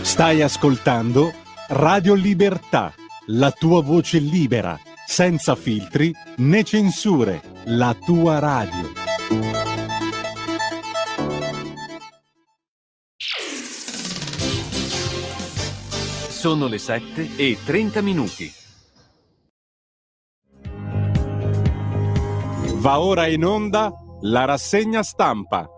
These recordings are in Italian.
Stai ascoltando Radio Libertà, la tua voce libera, senza filtri né censure, la tua radio. Sono le 7:30. Va ora in onda la rassegna stampa.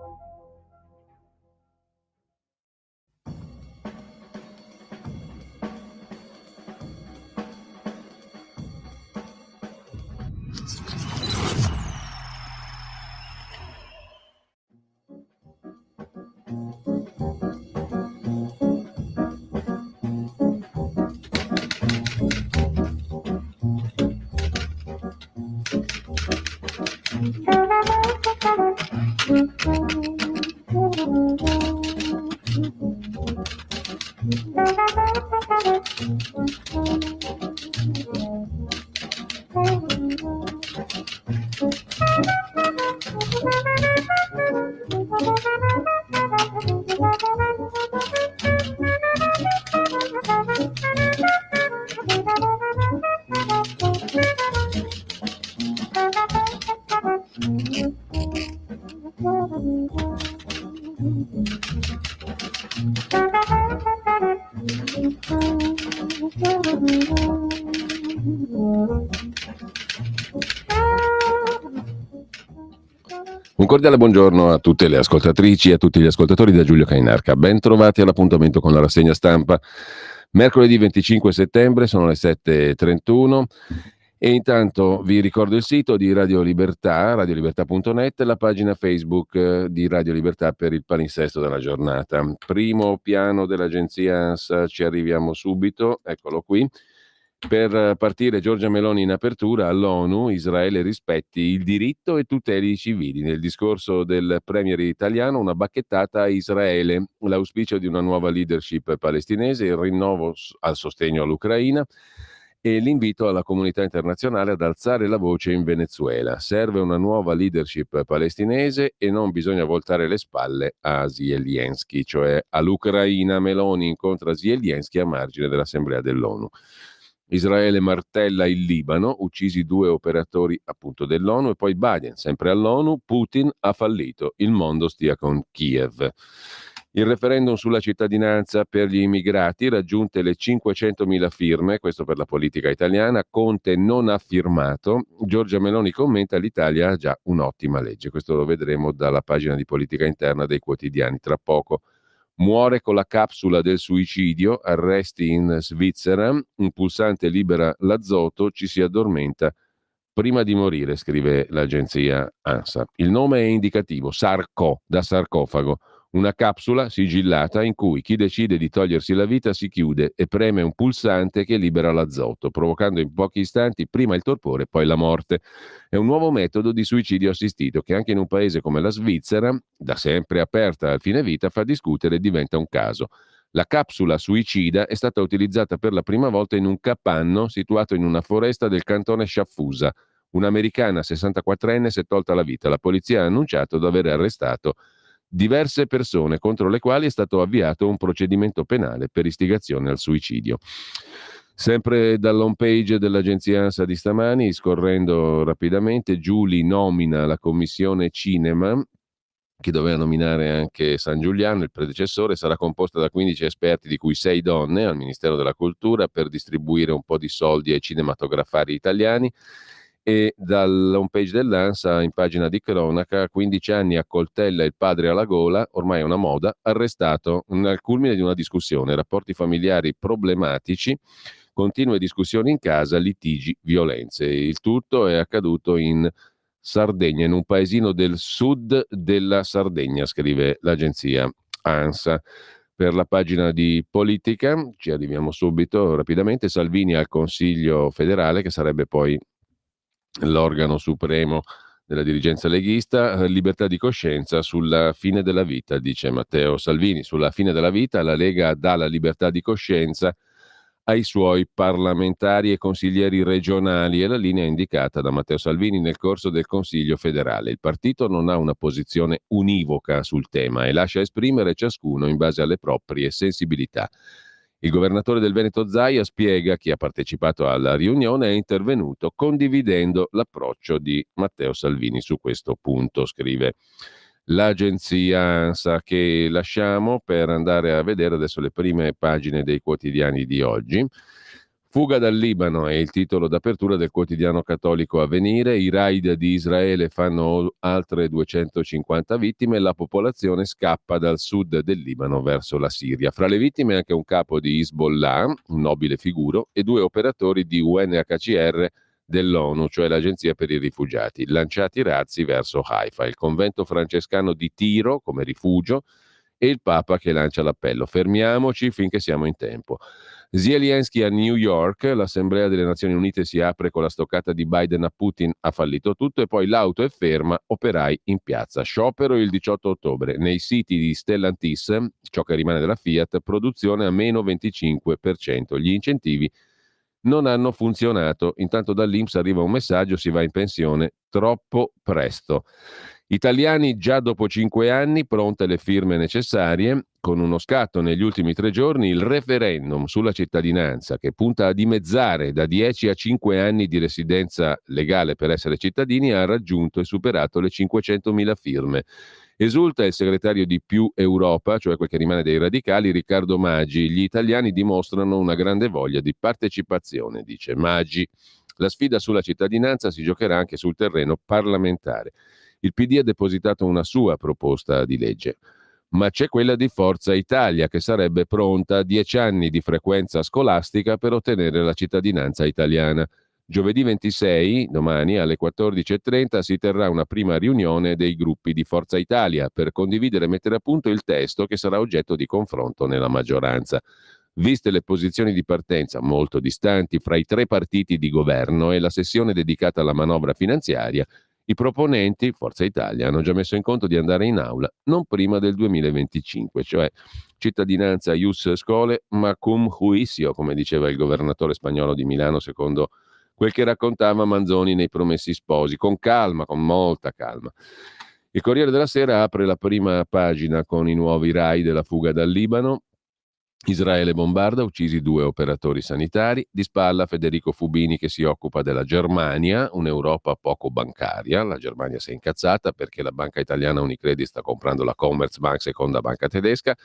Un cordiale buongiorno a tutte le ascoltatrici e a tutti gli ascoltatori da Giulio Cainarca. Ben trovati all'appuntamento con la rassegna stampa. Mercoledì 25 settembre, sono le 7:31 e intanto vi ricordo il sito di Radio Libertà, radiolibertà.net, e la pagina Facebook di Radio Libertà per il palinsesto della giornata. Primo piano dell'agenzia ANSA, ci arriviamo subito, eccolo qui. Per partire, Giorgia Meloni in apertura all'ONU, Israele rispetti il diritto e tuteli i civili. Nel discorso del premier italiano una bacchettata a Israele, l'auspicio di una nuova leadership palestinese, il rinnovo al sostegno all'Ucraina e l'invito alla comunità internazionale ad alzare la voce in Venezuela. Serve una nuova leadership palestinese e non bisogna voltare le spalle a Zelensky, cioè all'Ucraina. Meloni incontra Zelensky a margine dell'Assemblea dell'ONU. Israele martella il Libano, uccisi 2 operatori appunto dell'ONU, e poi Biden, sempre all'ONU, Putin ha fallito, il mondo stia con Kiev. Il referendum sulla cittadinanza per gli immigrati, raggiunte le 500.000 firme, questo per la politica italiana, Conte non ha firmato, Giorgia Meloni commenta l'Italia ha già un'ottima legge, questo lo vedremo dalla pagina di politica interna dei quotidiani tra poco. Muore con la capsula del suicidio, arresti in Svizzera, un pulsante libera l'azoto, ci si addormenta prima di morire, scrive l'agenzia ANSA. Il nome è indicativo, Sarco, da sarcofago, una capsula sigillata in cui chi decide di togliersi la vita si chiude e preme un pulsante che libera l'azoto, provocando in pochi istanti prima il torpore, poi la morte. È un nuovo metodo di suicidio assistito che anche in un paese come la Svizzera, da sempre aperta al fine vita, fa discutere e diventa un caso. La capsula suicida è stata utilizzata per la prima volta in un capanno situato in una foresta del cantone Sciaffusa. Un'americana 64enne si è tolta la vita. La polizia ha annunciato di aver arrestato diverse persone contro le quali è stato avviato un procedimento penale per istigazione al suicidio. Sempre dall'home page dell'agenzia ANSA di stamani, scorrendo rapidamente, Giuli nomina la commissione cinema, che doveva nominare anche San Giuliano, il predecessore, sarà composta da 15 esperti, di cui 6 donne, al Ministero della Cultura, per distribuire un po' di soldi ai cinematografari italiani. E dall'home page dell'ANSA, in pagina di cronaca, 15 anni accoltella il padre alla gola, ormai è una moda, arrestato al culmine di una discussione, rapporti familiari problematici, continue discussioni in casa, litigi, violenze. Il tutto è accaduto in Sardegna, in un paesino del sud della Sardegna, scrive l'agenzia ANSA. Per la pagina di politica, ci arriviamo subito, rapidamente, Salvini al Consiglio federale, che sarebbe poi l'organo supremo della dirigenza leghista, libertà di coscienza sulla fine della vita, dice Matteo Salvini. Sulla fine della vita la Lega dà la libertà di coscienza ai suoi parlamentari e consiglieri regionali, e la linea indicata da Matteo Salvini nel corso del Consiglio federale. Il partito non ha una posizione univoca sul tema e lascia esprimere ciascuno in base alle proprie sensibilità. Il governatore del Veneto Zaia spiega chi ha partecipato alla riunione è intervenuto condividendo l'approccio di Matteo Salvini su questo punto, scrive l'agenzia ANSA, che lasciamo per andare a vedere adesso le prime pagine dei quotidiani di oggi. Fuga dal Libano è il titolo d'apertura del quotidiano cattolico Avvenire. I raid di Israele fanno altre 250 vittime e la popolazione scappa dal sud del Libano verso la Siria. Fra le vittime anche un capo di Hezbollah, un nobile figuro, e 2 operatori di UNHCR dell'ONU, cioè l'Agenzia per i Rifugiati, lanciati razzi verso Haifa, il convento francescano di Tiro come rifugio e il Papa che lancia l'appello: fermiamoci finché siamo in tempo. Zelensky a New York, l'Assemblea delle Nazioni Unite si apre con la stoccata di Biden a Putin, ha fallito tutto, e poi l'auto è ferma, operai in piazza. Sciopero il 18 ottobre. Nei siti di Stellantis, ciò che rimane della Fiat, produzione a meno 25%. Gli incentivi non hanno funzionato. Intanto dall'INPS arriva un messaggio: si va in pensione troppo presto. Italiani già dopo 5 anni, pronte le firme necessarie. Con uno scatto negli ultimi 3 giorni, il referendum sulla cittadinanza, che punta a dimezzare da 10 a 5 anni di residenza legale per essere cittadini, ha raggiunto e superato le 500.000 firme. Esulta il segretario di Più Europa, cioè quel che rimane dei radicali, Riccardo Maggi. Gli italiani dimostrano una grande voglia di partecipazione, dice Maggi. La sfida sulla cittadinanza si giocherà anche sul terreno parlamentare. Il PD ha depositato una sua proposta di legge, ma c'è quella di Forza Italia, che sarebbe pronta a 10 anni di frequenza scolastica per ottenere la cittadinanza italiana. Giovedì 26, domani alle 14.30, si terrà una prima riunione dei gruppi di Forza Italia per condividere e mettere a punto il testo che sarà oggetto di confronto nella maggioranza. Viste le posizioni di partenza molto distanti fra i 3 partiti di governo e la sessione dedicata alla manovra finanziaria, i proponenti, Forza Italia, hanno già messo in conto di andare in aula non prima del 2025, cioè cittadinanza ius scholae, ma cum juicio, come diceva il governatore spagnolo di Milano, secondo quel che raccontava Manzoni nei Promessi Sposi, con calma, con molta calma. Il Corriere della Sera apre la prima pagina con i nuovi raid della fuga dal Libano. Israele bombarda, uccisi 2 operatori sanitari. Di spalla Federico Fubini, che si occupa della Germania, un'Europa poco bancaria. La Germania si è incazzata perché la banca italiana Unicredit sta comprando la Commerzbank, seconda banca tedesca.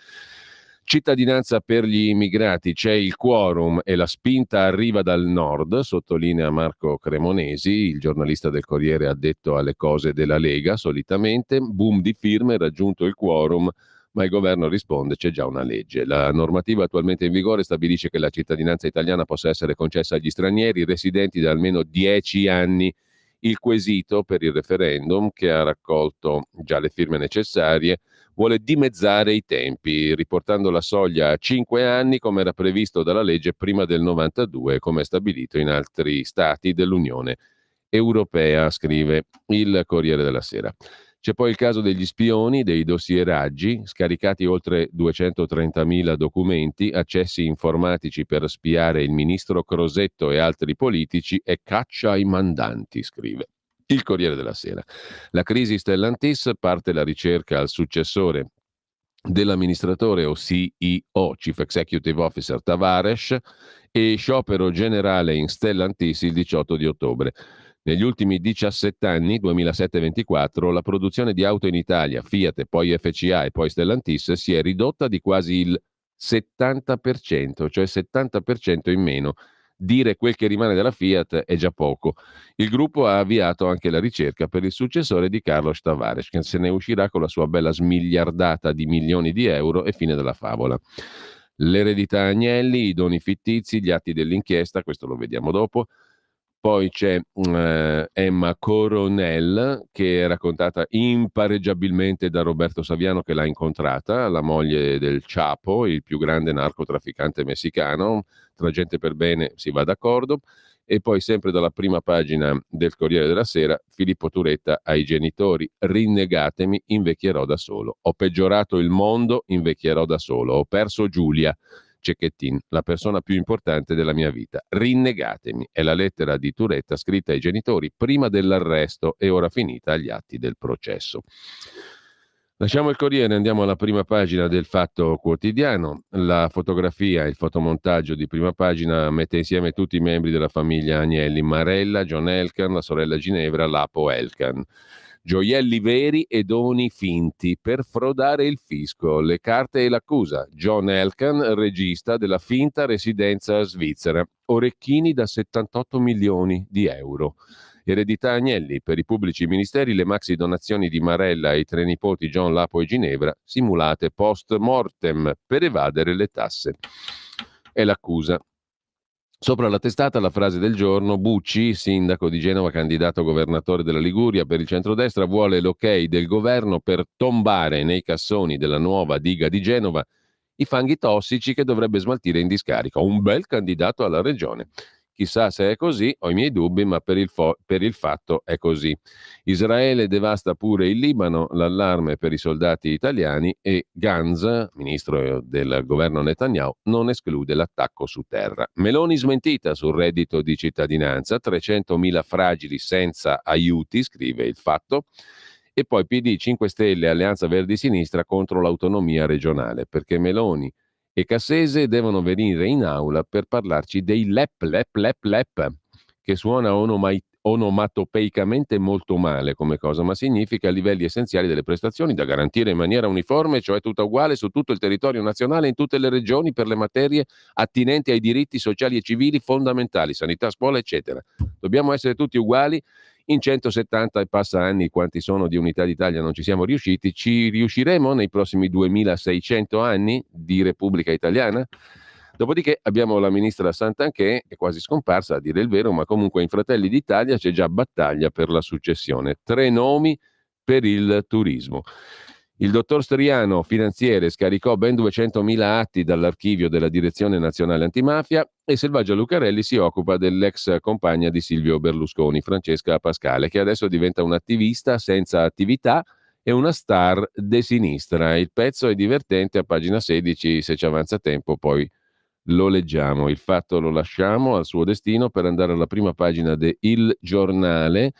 Cittadinanza per gli immigrati, c'è il quorum e la spinta arriva dal nord, sottolinea Marco Cremonesi, il giornalista del Corriere addetto alle cose della Lega. Solitamente boom di firme, raggiunto il quorum, ma il governo risponde: c'è già una legge. La normativa attualmente in vigore stabilisce che la cittadinanza italiana possa essere concessa agli stranieri residenti da almeno 10 anni. Il quesito per il referendum, che ha raccolto già le firme necessarie, vuole dimezzare i tempi, riportando la soglia a 5 anni come era previsto dalla legge prima del 92, come è stabilito in altri stati dell'Unione Europea, scrive il Corriere della Sera. C'è poi il caso degli spioni, dei dossieraggi, scaricati oltre 230.000 documenti, accessi informatici per spiare il ministro Crosetto e altri politici, e caccia ai mandanti, scrive il Corriere della Sera. La crisi Stellantis, parte la ricerca al successore dell'amministratore o CEO, Chief Executive Officer Tavares, e sciopero generale in Stellantis il 18 di ottobre. Negli ultimi 17 anni, 2007-24, la produzione di auto in Italia, Fiat, poi FCA e poi Stellantis, si è ridotta di quasi il 70%, cioè 70% in meno. Dire quel che rimane della Fiat è già poco. Il gruppo ha avviato anche la ricerca per il successore di Carlos Tavares, che se ne uscirà con la sua bella smiliardata di milioni di euro, e fine della favola. L'eredità Agnelli, i doni fittizi, gli atti dell'inchiesta, questo lo vediamo dopo. Poi c'è Emma Coronel, che è raccontata impareggiabilmente da Roberto Saviano, che l'ha incontrata, la moglie del Chapo, il più grande narcotrafficante messicano. Tra gente per bene si va d'accordo. E poi sempre dalla prima pagina del Corriere della Sera, Filippo Turetta ai genitori: rinnegatemi, invecchierò da solo. Ho peggiorato il mondo, invecchierò da solo. Ho perso Giulia. Cecchettin, la persona più importante della mia vita. Rinnegatemi. È la lettera di Turetta scritta ai genitori prima dell'arresto e ora finita agli atti del processo. Lasciamo il Corriere, andiamo alla prima pagina del Fatto Quotidiano. La fotografia, il fotomontaggio di prima pagina mette insieme tutti i membri della famiglia Agnelli: Marella, John Elkann, la sorella Ginevra, Lapo Elkann. Gioielli veri e doni finti per frodare il fisco. Le carte e l'accusa. John Elkann, regista della finta residenza svizzera. Orecchini da 78 milioni di euro. Eredità Agnelli. Per i pubblici ministeri le maxi donazioni di Marella ai tre nipoti John, Lapo e Ginevra, simulate post mortem per evadere le tasse. È l'accusa. Sopra la testata la frase del giorno: Bucci, sindaco di Genova, candidato governatore della Liguria per il centrodestra, vuole l'ok del governo per tombare nei cassoni della nuova diga di Genova i fanghi tossici che dovrebbe smaltire in discarica. Un bel candidato alla regione. Chissà se è così, ho i miei dubbi, ma per il fatto è così. Israele devasta pure il Libano, l'allarme per i soldati italiani, e Gantz, ministro del governo Netanyahu, non esclude l'attacco su terra. Meloni smentita sul reddito di cittadinanza, 300.000 fragili senza aiuti, scrive il Fatto. E poi PD, 5 Stelle, Alleanza Verdi Sinistra contro l'autonomia regionale, perché Meloni e Cassese devono venire in aula per parlarci dei LEP, che suona onomatopeicamente molto male come cosa, ma significa livelli essenziali delle prestazioni da garantire in maniera uniforme, cioè tutta uguale su tutto il territorio nazionale, in tutte le regioni, per le materie attinenti ai diritti sociali e civili fondamentali, sanità, scuola, eccetera. Dobbiamo essere tutti uguali. In 170 e passa anni, quanti sono di Unità d'Italia, non ci siamo riusciti. Ci riusciremo nei prossimi 2600 anni di Repubblica Italiana? Dopodiché abbiamo la ministra Santanchè, è quasi scomparsa a dire il vero, ma comunque in Fratelli d'Italia c'è già battaglia per la successione. 3 nomi per il turismo. Il dottor Striano, finanziere, scaricò ben 200.000 atti dall'archivio della Direzione Nazionale Antimafia, e Selvaggia Lucarelli si occupa dell'ex compagna di Silvio Berlusconi, Francesca Pascale, che adesso diventa un'attivista senza attività e una star de sinistra. Il pezzo è divertente, a pagina 16, se ci avanza tempo poi lo leggiamo. Il Fatto lo lasciamo al suo destino per andare alla prima pagina de Il Giornale.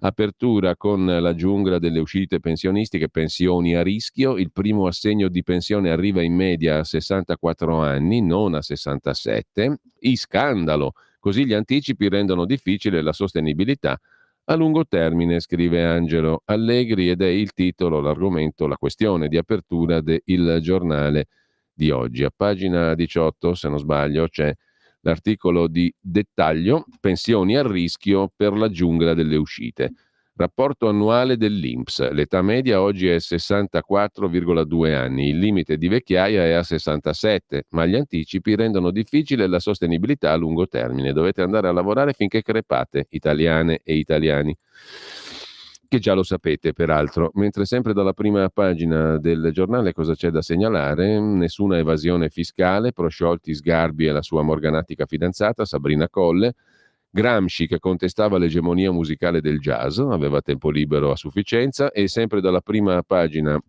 Apertura con la giungla delle uscite pensionistiche, pensioni a rischio. Il primo assegno di pensione arriva in media a 64 anni, non a 67. Scandalo, così gli anticipi rendono difficile la sostenibilità a lungo termine, scrive Angelo Allegri, ed è il titolo, l'argomento, la questione di apertura de Il Giornale di oggi. A pagina 18, se non sbaglio, c'è l'articolo di dettaglio: pensioni a rischio per la giungla delle uscite. Rapporto annuale dell'INPS. L'età media oggi è 64,2 anni, il limite di vecchiaia è a 67, ma gli anticipi rendono difficile la sostenibilità a lungo termine. Dovete andare a lavorare finché crepate, italiane e italiani, che già lo sapete peraltro. Mentre sempre dalla prima pagina del giornale cosa c'è da segnalare? Nessuna evasione fiscale, prosciolti Sgarbi e la sua morganatica fidanzata Sabrina Colle. Gramsci che contestava l'egemonia musicale del jazz, aveva tempo libero a sufficienza. E sempre dalla prima pagina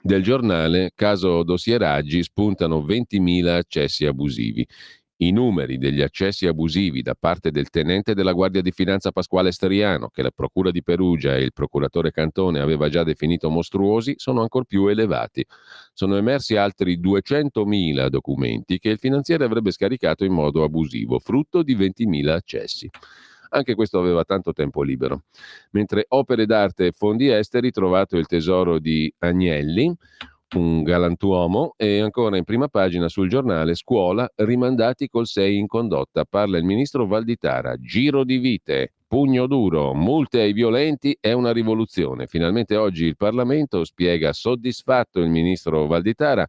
del giornale, caso dossieraggi, spuntano 20.000 accessi abusivi. I numeri degli accessi abusivi da parte del tenente della Guardia di Finanza Pasquale Steriano, che la Procura di Perugia e il procuratore Cantone aveva già definito mostruosi, sono ancor più elevati. Sono emersi altri 200.000 documenti che il finanziere avrebbe scaricato in modo abusivo, frutto di 20.000 accessi. Anche questo aveva tanto tempo libero. Mentre opere d'arte e fondi esteri, trovato il tesoro di Agnelli, un galantuomo. E ancora in prima pagina sul giornale, scuola, rimandati col 6 in condotta. Parla il ministro Valditara, giro di vite, pugno duro, multe ai violenti, è una rivoluzione. Finalmente oggi il Parlamento, spiega soddisfatto il ministro Valditara,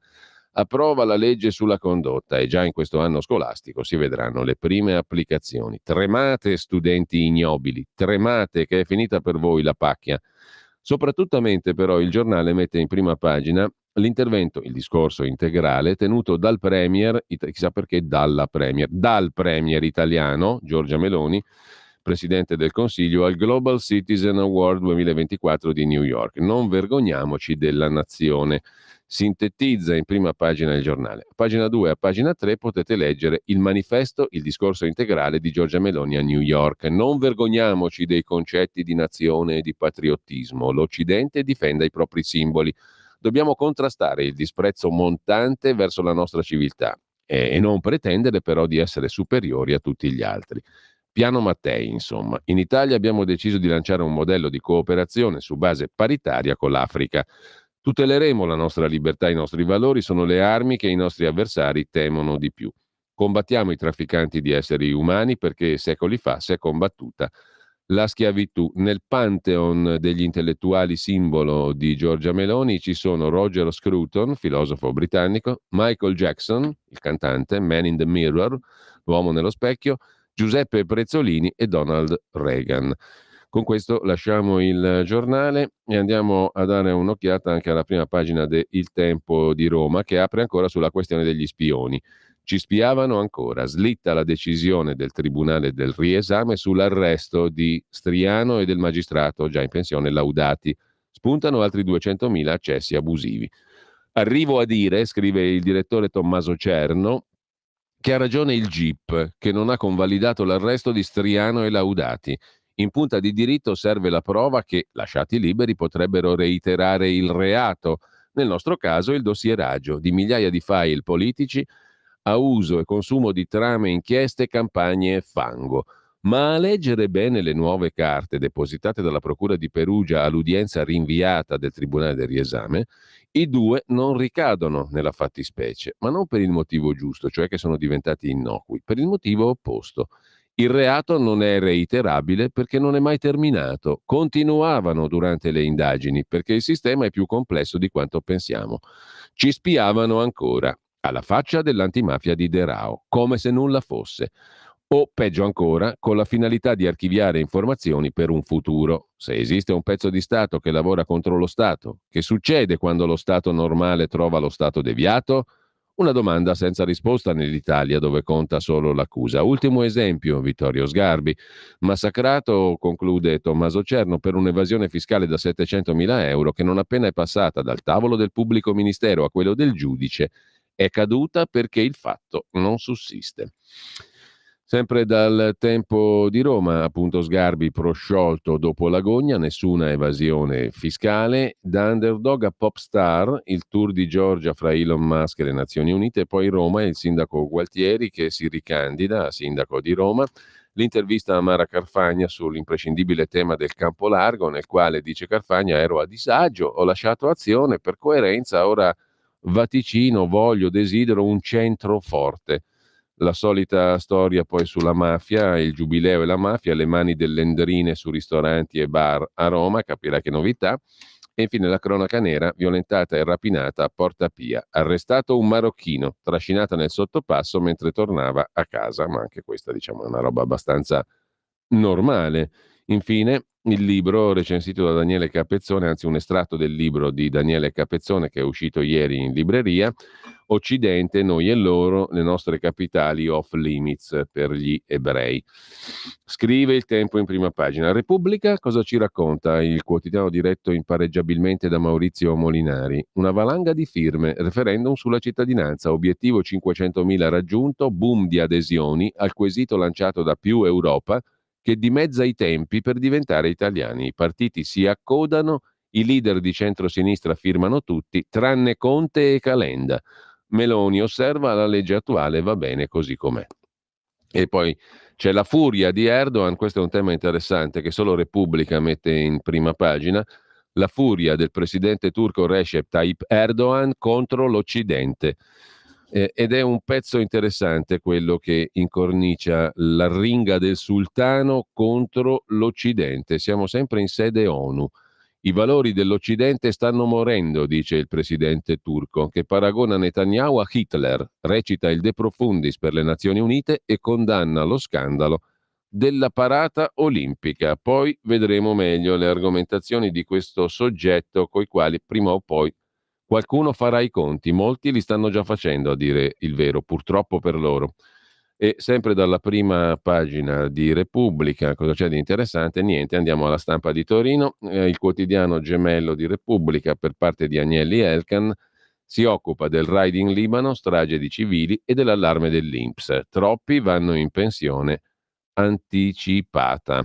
approva la legge sulla condotta e già in questo anno scolastico si vedranno le prime applicazioni. Tremate, studenti ignobili, tremate che è finita per voi la pacchia. Soprattutto però il giornale mette in prima pagina l'intervento, il discorso integrale tenuto dal premier, chissà perché dal premier italiano Giorgia Meloni, presidente del Consiglio, al Global Citizen Award 2024 di New York. Non vergogniamoci della nazione. sintetizza in prima pagina il giornale. A pagina 2 e a pagina 3 potete leggere il manifesto, il discorso integrale di Giorgia Meloni a New York. Non vergogniamoci dei concetti di nazione e di patriottismo. L'Occidente difenda i propri simboli. Dobbiamo contrastare il disprezzo montante verso la nostra civiltà e non pretendere però di essere superiori a tutti gli altri. Piano Mattei, insomma. In Italia abbiamo deciso di lanciare un modello di cooperazione su base paritaria con l'Africa. Tuteleremo la nostra libertà e i nostri valori, sono le armi che i nostri avversari temono di più. Combattiamo i trafficanti di esseri umani perché secoli fa si è combattuta la schiavitù. Nel pantheon degli intellettuali simbolo di Giorgia Meloni ci sono Roger Scruton, filosofo britannico, Michael Jackson, il cantante, Man in the Mirror, l'uomo nello specchio, Giuseppe Prezzolini e Donald Reagan. Con questo lasciamo il giornale e andiamo a dare un'occhiata anche alla prima pagina de Il Tempo di Roma, che apre ancora sulla questione degli spioni. Ci spiavano ancora, slitta la decisione del Tribunale del riesame sull'arresto di Striano e del magistrato già in pensione Laudati. Spuntano altri 200.000 accessi abusivi. Arrivo a dire, scrive il direttore Tommaso Cerno, che ha ragione il GIP, che non ha convalidato l'arresto di Striano e Laudati. In punta di diritto serve la prova che, lasciati liberi, potrebbero reiterare il reato, nel nostro caso il dossieraggio di migliaia di file politici a uso e consumo di trame, inchieste, campagne e fango. Ma a leggere bene le nuove carte depositate dalla Procura di Perugia all'udienza rinviata del Tribunale del riesame, i due non ricadono nella fattispecie, ma non per il motivo giusto, cioè che sono diventati innocui, per il motivo opposto. Il reato non è reiterabile perché non è mai terminato. Continuavano durante le indagini perché il sistema è più complesso di quanto pensiamo. Ci spiavano ancora, alla faccia dell'antimafia di De Rao, come se nulla fosse. O, peggio ancora, con la finalità di archiviare informazioni per un futuro. Se esiste un pezzo di Stato che lavora contro lo Stato, che succede quando lo Stato normale trova lo Stato deviato? Una domanda senza risposta nell'Italia dove conta solo l'accusa. Ultimo esempio, Vittorio Sgarbi, massacrato, conclude Tommaso Cerno, per un'evasione fiscale da 700.000 euro che non appena è passata dal tavolo del pubblico ministero a quello del giudice è caduta perché il fatto non sussiste. Sempre dal Tempo di Roma, appunto Sgarbi prosciolto dopo l'agonia, nessuna evasione fiscale, da underdog a pop star, il tour di Giorgia fra Elon Musk e le Nazioni Unite, poi Roma e il sindaco Gualtieri che si ricandida a sindaco di Roma, l'intervista a Mara Carfagna sull'imprescindibile tema del campo largo, nel quale dice Carfagna ero a disagio, ho lasciato Azione, per coerenza ora vaticino, voglio, desidero un centro forte. La solita storia poi sulla mafia, il giubileo e la mafia, le mani dell'Endrine su ristoranti e bar a Roma, capirai che novità. E infine la cronaca nera, violentata e rapinata a Porta Pia. Arrestato un marocchino, trascinata nel sottopasso mentre tornava a casa, ma anche questa diciamo è una roba abbastanza normale. Infine il libro recensito da Daniele Capezzone, anzi un estratto del libro di Daniele Capezzone che è uscito ieri in libreria, Occidente, noi e loro, le nostre capitali off limits per gli ebrei. Scrive il Tempo in prima pagina. Repubblica cosa ci racconta? Il quotidiano diretto impareggiabilmente da Maurizio Molinari. Una valanga di firme, referendum sulla cittadinanza, obiettivo 500.000 raggiunto, boom di adesioni al quesito lanciato da Più Europa che dimezza i tempi per diventare italiani. I partiti si accodano, i leader di centrosinistra firmano tutti, tranne Conte e Calenda. Meloni osserva la legge attuale va bene così com'è. E poi c'è la furia di Erdogan, questo è un tema interessante che solo Repubblica mette in prima pagina, la furia del presidente turco Recep Tayyip Erdogan contro l'Occidente. Ed è un pezzo interessante quello che incornicia l'arringa del sultano contro l'Occidente. Siamo sempre in sede ONU. I valori dell'Occidente stanno morendo, dice il presidente turco, che paragona Netanyahu a Hitler, recita il De Profundis per le Nazioni Unite e condanna lo scandalo della parata olimpica. Poi vedremo meglio le argomentazioni di questo soggetto coi quali prima o poi qualcuno farà i conti. Molti li stanno già facendo, a dire il vero, purtroppo per loro. E sempre dalla prima pagina di Repubblica, cosa c'è di interessante? Niente, andiamo alla Stampa di Torino, il quotidiano gemello di Repubblica per parte di Agnelli Elkan Si occupa del raid in Libano, strage di civili e dell'allarme dell'Inps. Troppi vanno in pensione anticipata.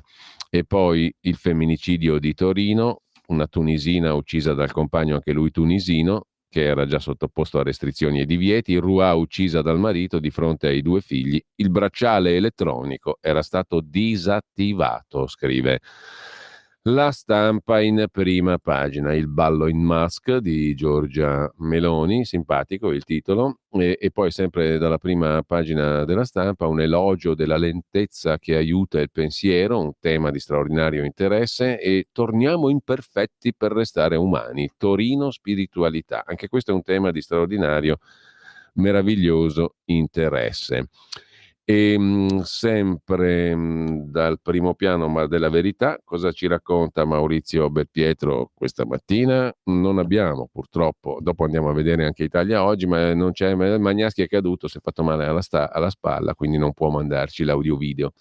E poi il femminicidio di Torino, una tunisina uccisa dal compagno, anche lui tunisino, che era già sottoposto a restrizioni e divieti, Ruà uccisa dal marito di fronte ai 2 figli, il bracciale elettronico era stato disattivato, scrive La Stampa in prima pagina. Il ballo in Musk di Giorgia Meloni, simpatico il titolo, e poi sempre dalla prima pagina della Stampa un elogio della lentezza che aiuta il pensiero, un tema di straordinario interesse, e torniamo imperfetti per restare umani, Torino spiritualità, anche questo è un tema di straordinario, meraviglioso interesse. E sempre dal primo piano, ma della Verità, cosa ci racconta Maurizio Belpietro questa mattina? Non abbiamo, purtroppo, dopo andiamo a vedere anche Italia Oggi, ma non c'è, Magnaschi è caduto, si è fatto male alla spalla, quindi non può mandarci l'audio video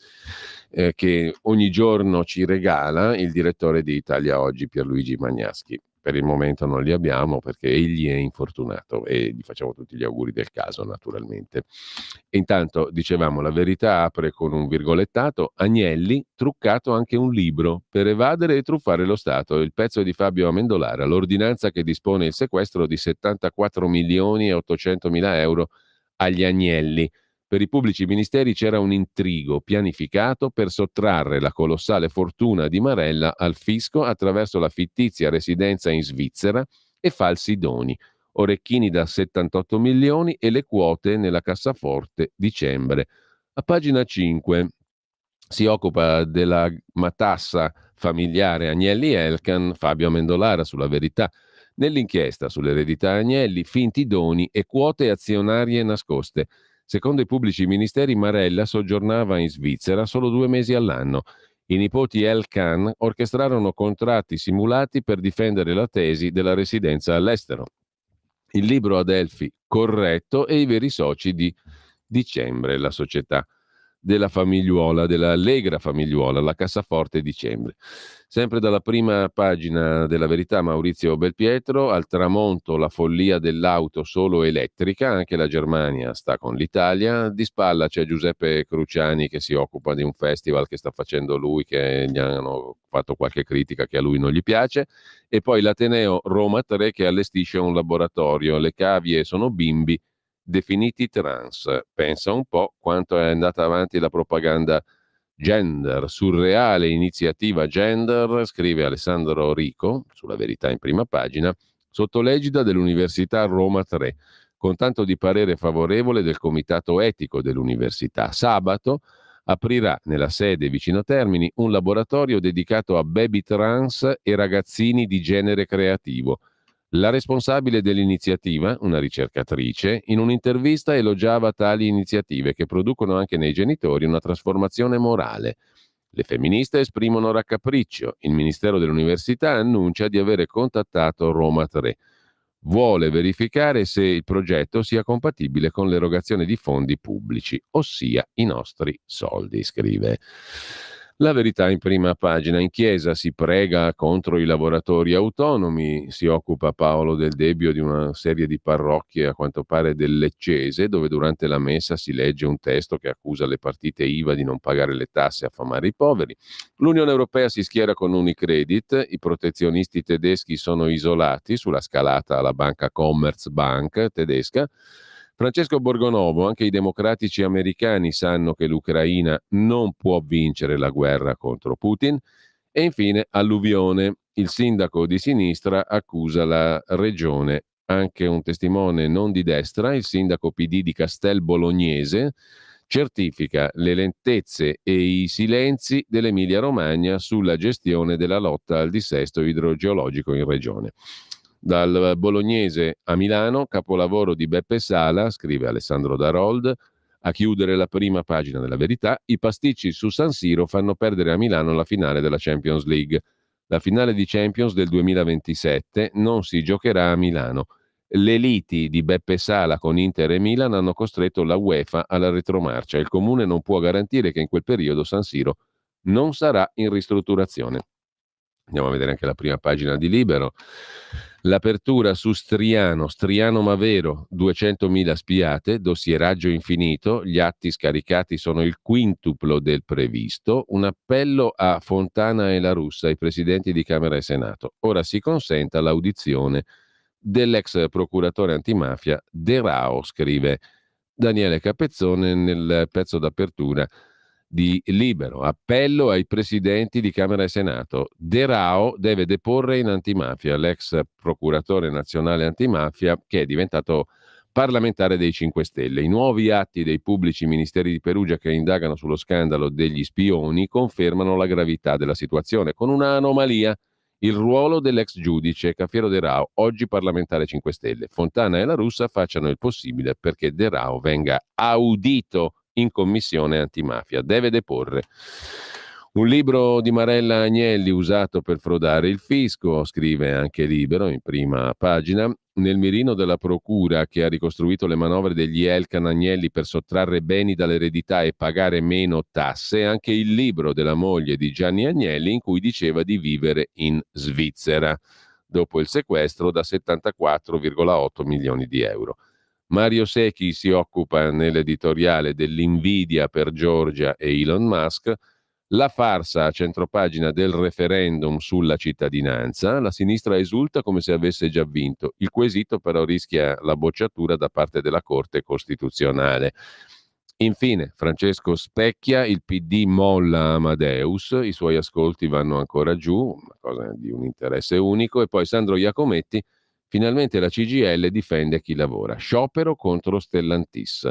che ogni giorno ci regala il direttore di Italia Oggi, Pierluigi Magnaschi. Per il momento non li abbiamo perché egli è infortunato e gli facciamo tutti gli auguri del caso, naturalmente. E intanto, dicevamo, La Verità apre con un virgolettato: Agnelli, truccato anche un libro per evadere e truffare lo Stato. Il pezzo è di Fabio Amendolara, l'ordinanza che dispone il sequestro di 74 milioni e 800 mila euro agli Agnelli. Per i pubblici ministeri c'era un intrigo pianificato per sottrarre la colossale fortuna di Marella al fisco attraverso la fittizia residenza in Svizzera e falsi doni, orecchini da 78 milioni e le quote nella cassaforte dicembre. A pagina 5 si occupa della matassa familiare Agnelli-Elkann, Fabio Amendolara sulla Verità. Nell'inchiesta sull'eredità Agnelli, finti doni e quote azionarie nascoste. Secondo i pubblici ministeri, Marella soggiornava in Svizzera solo 2 mesi all'anno. I nipoti Elkann orchestrarono contratti simulati per difendere la tesi della residenza all'estero. Il libro Adelphi corretto e i veri soci di Dicembre, la società della famigliuola, della allegra famigliuola, la cassaforte Dicembre. Sempre dalla prima pagina della Verità, Maurizio Belpietro: al tramonto la follia dell'auto solo elettrica, anche la Germania sta con l'Italia. Di spalla c'è Giuseppe Cruciani che si occupa di un festival che sta facendo lui, che gli hanno fatto qualche critica che a lui non gli piace, e poi l'Ateneo Roma 3 che allestisce un laboratorio, le cavie sono bimbi definiti trans. Pensa un po' quanto è andata avanti la propaganda gender, surreale iniziativa gender, scrive Alessandro Rico sulla Verità in prima pagina, sotto l'egida dell'Università Roma 3, con tanto di parere favorevole del Comitato Etico dell'Università. Sabato aprirà nella sede vicino Termini un laboratorio dedicato a baby trans e ragazzini di genere creativo. La responsabile dell'iniziativa, una ricercatrice, in un'intervista elogiava tali iniziative che producono anche nei genitori una trasformazione morale. Le femministe esprimono raccapriccio. Il Ministero dell'Università annuncia di avere contattato Roma 3. Vuole verificare se il progetto sia compatibile con l'erogazione di fondi pubblici, ossia i nostri soldi, scrive La Verità in prima pagina. In chiesa si prega contro i lavoratori autonomi, si occupa Paolo Del Debbio di una serie di parrocchie, a quanto pare del Leccese, dove durante la messa si legge un testo che accusa le partite IVA di non pagare le tasse e affamare i poveri. L'Unione Europea si schiera con Unicredit, i protezionisti tedeschi sono isolati sulla scalata alla banca Commerzbank tedesca. Francesco Borgonovo: anche i democratici americani sanno che l'Ucraina non può vincere la guerra contro Putin. E infine alluvione, il sindaco di sinistra accusa la regione, anche un testimone non di destra, il sindaco PD di Castel Bolognese, certifica le lentezze e i silenzi dell'Emilia Romagna sulla gestione della lotta al dissesto idrogeologico in regione. Dal Bolognese a Milano, capolavoro di Beppe Sala, scrive Alessandro Darold, a chiudere la prima pagina della Verità: i pasticci su San Siro fanno perdere a Milano la finale della Champions League. La finale di Champions del 2027 non si giocherà a Milano. Le liti di Beppe Sala con Inter e Milan hanno costretto la UEFA alla retromarcia. Il comune non può garantire che in quel periodo San Siro non sarà in ristrutturazione. Andiamo a vedere anche la prima pagina di Libero. L'apertura su Striano ma vero, 200.000 spiate, dossieraggio infinito, gli atti scaricati sono il quintuplo del previsto, un appello a Fontana e La Russa, i presidenti di Camera e Senato. Ora si consenta l'audizione dell'ex procuratore antimafia De Rao, scrive Daniele Capezzone nel pezzo d'apertura di Libero. Appello ai presidenti di Camera e Senato. De Rao deve deporre in antimafia, l'ex procuratore nazionale antimafia che è diventato parlamentare dei 5 Stelle. I nuovi atti dei pubblici ministeri di Perugia che indagano sullo scandalo degli spioni confermano la gravità della situazione, con una anomalia: il ruolo dell'ex giudice Cafiero De Rao, oggi parlamentare 5 Stelle. Fontana e La Russa facciano il possibile perché De Rao venga audito in commissione antimafia. Deve deporre. Un libro di Marella Agnelli usato per frodare il fisco, scrive anche Libero in prima pagina. Nel mirino della procura che ha ricostruito le manovre degli Elkann Agnelli per sottrarre beni dall'eredità e pagare meno tasse, anche il libro della moglie di Gianni Agnelli in cui diceva di vivere in Svizzera dopo il sequestro da 74,8 milioni di euro. Mario Secchi si occupa nell'editoriale dell'invidia per Giorgia e Elon Musk, la farsa a centropagina del referendum sulla cittadinanza, la sinistra esulta come se avesse già vinto, il quesito però rischia la bocciatura da parte della Corte Costituzionale. Infine, Francesco Specchia, il PD molla Amadeus, i suoi ascolti vanno ancora giù, una cosa di un interesse unico, e poi Sandro Iacometti, finalmente la CGIL difende chi lavora, sciopero contro Stellantis.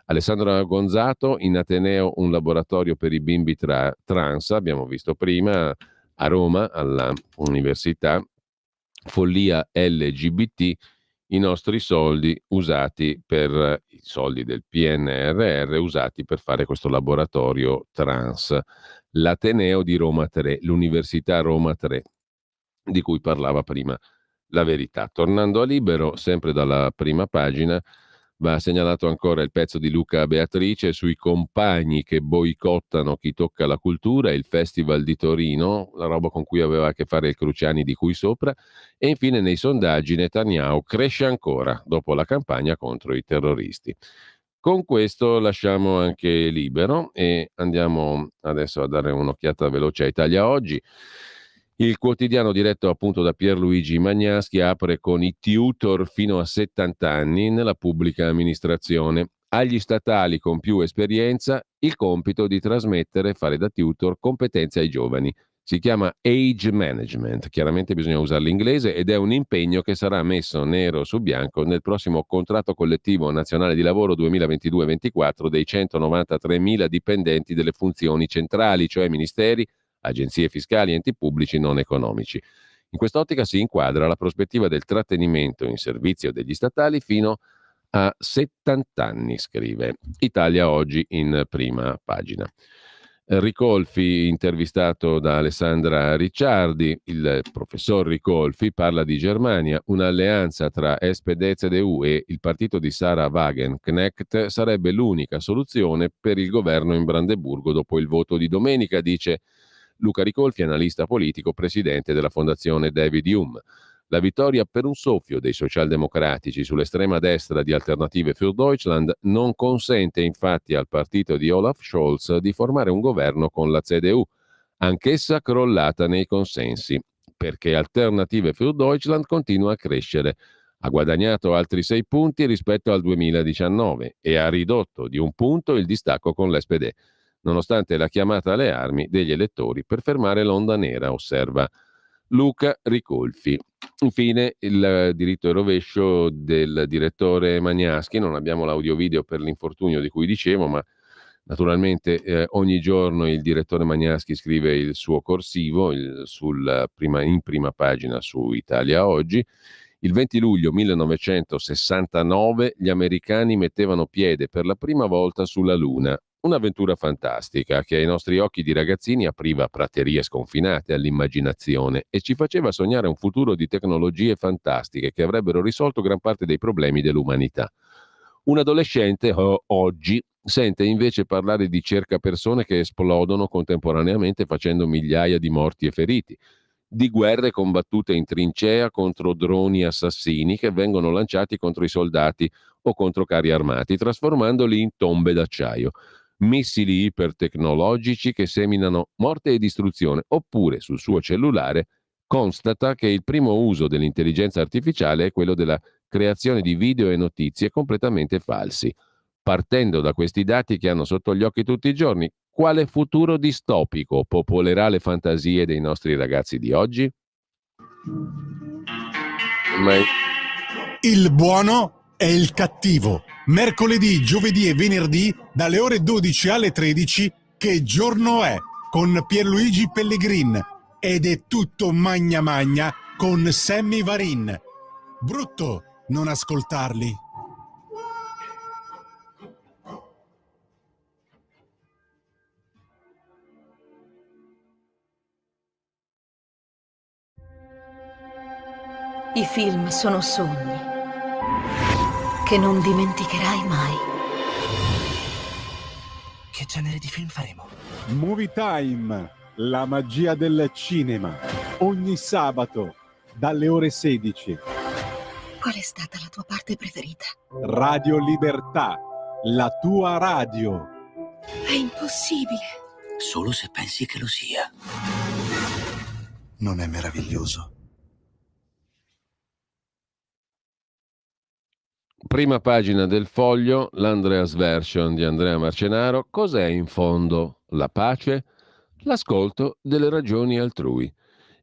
Alessandra Gonzato, in Ateneo un laboratorio per i bimbi trans, abbiamo visto prima, a Roma, all'università, follia LGBT, i nostri soldi usati per i soldi del PNRR usati per fare questo laboratorio trans. L'Ateneo di Roma 3, l'Università Roma 3, di cui parlava prima La Verità. Tornando a Libero, sempre dalla prima pagina, va segnalato ancora il pezzo di Luca Beatrice sui compagni che boicottano Chi tocca la cultura, il Festival di Torino, la roba con cui aveva a che fare il Cruciani di cui sopra, e infine nei sondaggi Netanyahu cresce ancora dopo la campagna contro i terroristi. Con questo lasciamo anche Libero e andiamo adesso a dare un'occhiata veloce a Italia Oggi. Il quotidiano diretto appunto da Pierluigi Magnaschi apre con i tutor fino a 70 anni nella pubblica amministrazione. Agli statali con più esperienza il compito di trasmettere e fare da tutor competenze ai giovani. Si chiama age management, chiaramente bisogna usare l'inglese ed è un impegno che sarà messo nero su bianco nel prossimo contratto collettivo nazionale di lavoro 2022-24 dei 193.000 dipendenti delle funzioni centrali, cioè ministeri, agenzie fiscali e enti pubblici non economici. In quest'ottica si inquadra la prospettiva del trattenimento in servizio degli statali fino a 70 anni, scrive Italia Oggi in prima pagina. Ricolfi, intervistato da Alessandra Ricciardi, il professor Ricolfi parla di Germania, un'alleanza tra SPD-CDU e il partito di Sarah Wagenknecht sarebbe l'unica soluzione per il governo in Brandeburgo dopo il voto di domenica, dice Luca Ricolfi, analista politico, presidente della fondazione David Hume. La vittoria per un soffio dei socialdemocratici sull'estrema destra di Alternative für Deutschland non consente infatti al partito di Olaf Scholz di formare un governo con la CDU, anch'essa crollata nei consensi, perché Alternative für Deutschland continua a crescere. Ha guadagnato altri 6 punti rispetto al 2019 e ha ridotto di 1 punto il distacco con l'SPD, nonostante la chiamata alle armi degli elettori per fermare l'onda nera, osserva Luca Ricolfi. Infine il diritto e rovescio del direttore Magnaschi. Non abbiamo l'audio video per l'infortunio di cui dicevo, ma naturalmente ogni giorno il direttore Magnaschi scrive il suo corsivo in prima pagina su Italia Oggi. Il 20 luglio 1969 gli americani mettevano piede per la prima volta sulla Luna. Un'avventura fantastica che ai nostri occhi di ragazzini apriva praterie sconfinate all'immaginazione e ci faceva sognare un futuro di tecnologie fantastiche che avrebbero risolto gran parte dei problemi dell'umanità. Un adolescente oggi sente invece parlare di cercapersone che esplodono contemporaneamente facendo migliaia di morti e feriti, di guerre combattute in trincea contro droni assassini che vengono lanciati contro i soldati o contro carri armati, trasformandoli in tombe d'acciaio. Missili ipertecnologici che seminano morte e distruzione, oppure sul suo cellulare constata che il primo uso dell'intelligenza artificiale è quello della creazione di video e notizie completamente falsi. Partendo da questi dati che hanno sotto gli occhi tutti i giorni, quale futuro distopico popolerà le fantasie dei nostri ragazzi di oggi? Il buono e il cattivo. Mercoledì, giovedì e venerdì dalle ore 12 alle 13. Che giorno è? Con Pierluigi Pellegrin. Ed è tutto magna magna con Sammy Varin. Brutto non ascoltarli. I film sono sogni che non dimenticherai mai. Che genere di film faremo? Movie Time, la magia del cinema. Ogni sabato dalle ore 16. Qual è stata la tua parte preferita? Radio Libertà, la tua radio. È impossibile. Solo se pensi che lo sia. Non è meraviglioso? Prima pagina del Foglio, l'Andreas Version di Andrea Marcenaro. Cos'è in fondo la pace? L'ascolto delle ragioni altrui.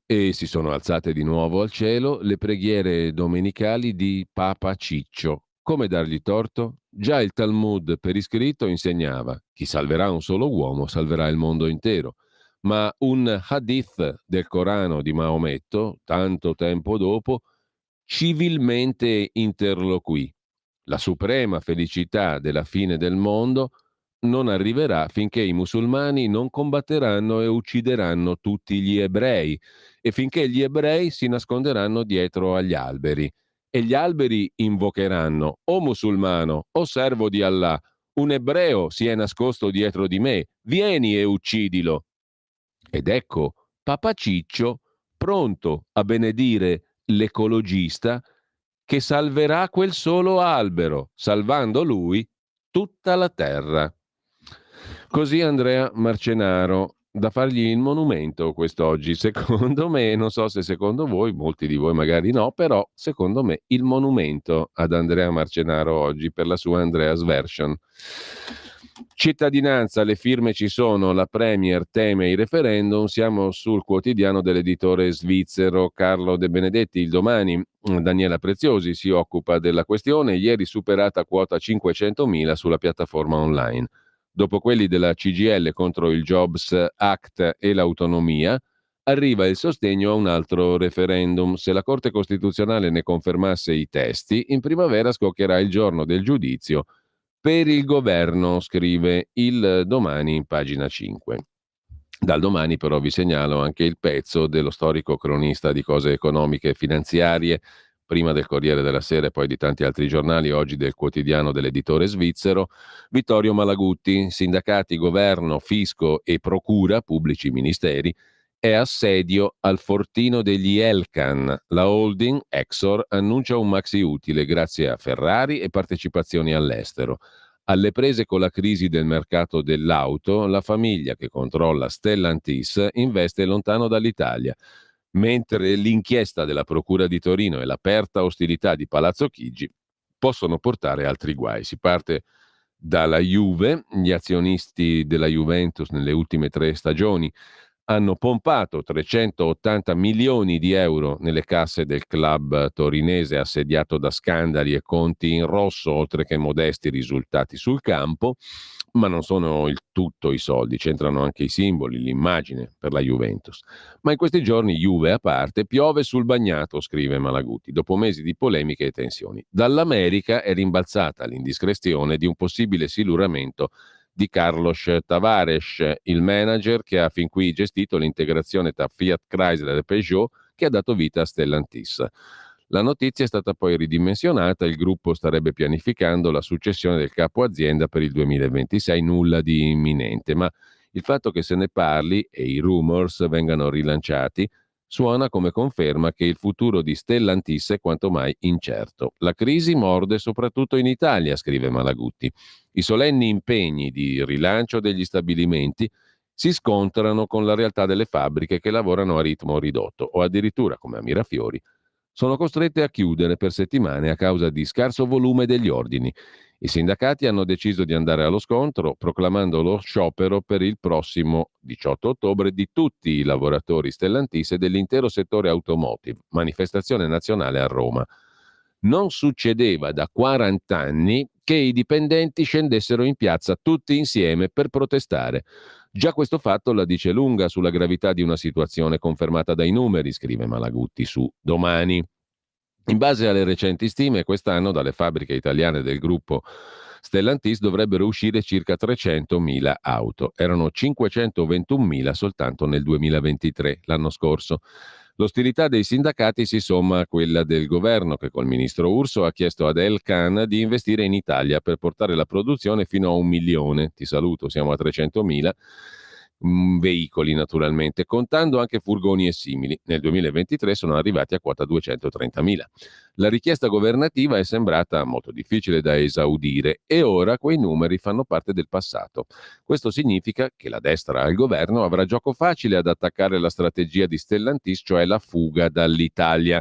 E si sono alzate di nuovo al cielo le preghiere domenicali di Papa Ciccio. Come dargli torto? Già il Talmud per iscritto insegnava: chi salverà un solo uomo salverà il mondo intero. Ma un hadith del Corano di Maometto, tanto tempo dopo, civilmente interloquì: la suprema felicità della fine del mondo non arriverà finché i musulmani non combatteranno e uccideranno tutti gli ebrei, e finché gli ebrei si nasconderanno dietro agli alberi. E gli alberi invocheranno: o musulmano, o servo di Allah, un ebreo si è nascosto dietro di me, vieni e uccidilo. Ed ecco Papa Ciccio pronto a benedire l'ecologista che salverà quel solo albero, salvando lui tutta la terra. Così Andrea Marcenaro, da fargli il monumento quest'oggi, secondo me, non so se secondo voi, molti di voi magari no, però secondo me il monumento ad Andrea Marcenaro oggi per la sua Andreas Version. Cittadinanza, le firme ci sono, la Premier teme il referendum, siamo sul quotidiano dell'editore svizzero Carlo De Benedetti, il Domani. Daniela Preziosi si occupa della questione, ieri superata quota 500.000 sulla piattaforma online. Dopo quelli della CGIL contro il Jobs Act e l'autonomia, arriva il sostegno a un altro referendum. Se la Corte Costituzionale ne confermasse i testi, in primavera scoccherà il giorno del giudizio per il governo, scrive il Domani in pagina 5. Dal Domani però vi segnalo anche il pezzo dello storico cronista di cose economiche e finanziarie, prima del Corriere della Sera e poi di tanti altri giornali, oggi del quotidiano dell'editore svizzero, Vittorio Malagutti. Sindacati, governo, fisco e procura, pubblici ministeri, è assedio al fortino degli Elkan. La holding Exor annuncia un maxi utile grazie a Ferrari e partecipazioni all'estero. Alle prese con la crisi del mercato dell'auto, la famiglia che controlla Stellantis investe lontano dall'Italia, mentre l'inchiesta della Procura di Torino e l'aperta ostilità di Palazzo Chigi possono portare altri guai. Si parte dalla Juve. Gli azionisti della Juventus nelle ultime 3 stagioni hanno pompato 380 milioni di euro nelle casse del club torinese assediato da scandali e conti in rosso, oltre che modesti risultati sul campo. Ma non sono il tutto i soldi, c'entrano anche i simboli, l'immagine per la Juventus. Ma in questi giorni, Juve a parte, piove sul bagnato, scrive Malaguti, dopo mesi di polemiche e tensioni. Dall'America è rimbalzata l'indiscrezione di un possibile siluramento di Carlos Tavares, il manager che ha fin qui gestito l'integrazione tra Fiat Chrysler e Peugeot, che ha dato vita a Stellantis. La notizia è stata poi ridimensionata, il gruppo starebbe pianificando la successione del capo azienda per il 2026, nulla di imminente, ma il fatto che se ne parli e i rumors vengano rilanciati suona come conferma che il futuro di Stellantis è quanto mai incerto. La crisi morde soprattutto in Italia, scrive Malagutti. I solenni impegni di rilancio degli stabilimenti si scontrano con la realtà delle fabbriche che lavorano a ritmo ridotto o addirittura, come a Mirafiori, sono costrette a chiudere per settimane a causa di scarso volume degli ordini. I sindacati hanno deciso di andare allo scontro, proclamando lo sciopero per il prossimo 18 ottobre di tutti i lavoratori Stellantis e dell'intero settore automotive, manifestazione nazionale a Roma. Non succedeva da 40 anni che i dipendenti scendessero in piazza tutti insieme per protestare. Già questo fatto la dice lunga sulla gravità di una situazione confermata dai numeri, scrive Malagutti su Domani. In base alle recenti stime, quest'anno dalle fabbriche italiane del gruppo Stellantis dovrebbero uscire circa 300.000 auto. Erano 521.000 soltanto nel 2023, l'anno scorso. L'ostilità dei sindacati si somma a quella del governo che col ministro Urso ha chiesto ad Elkann di investire in Italia per portare la produzione fino a 1 milione. Ti saluto, siamo a 300.000. Veicoli naturalmente, contando anche furgoni e simili. Nel 2023 sono arrivati a quota 230.000. La richiesta governativa è sembrata molto difficile da esaudire e ora quei numeri fanno parte del passato. Questo significa che la destra al governo avrà gioco facile ad attaccare la strategia di Stellantis, cioè la fuga dall'Italia.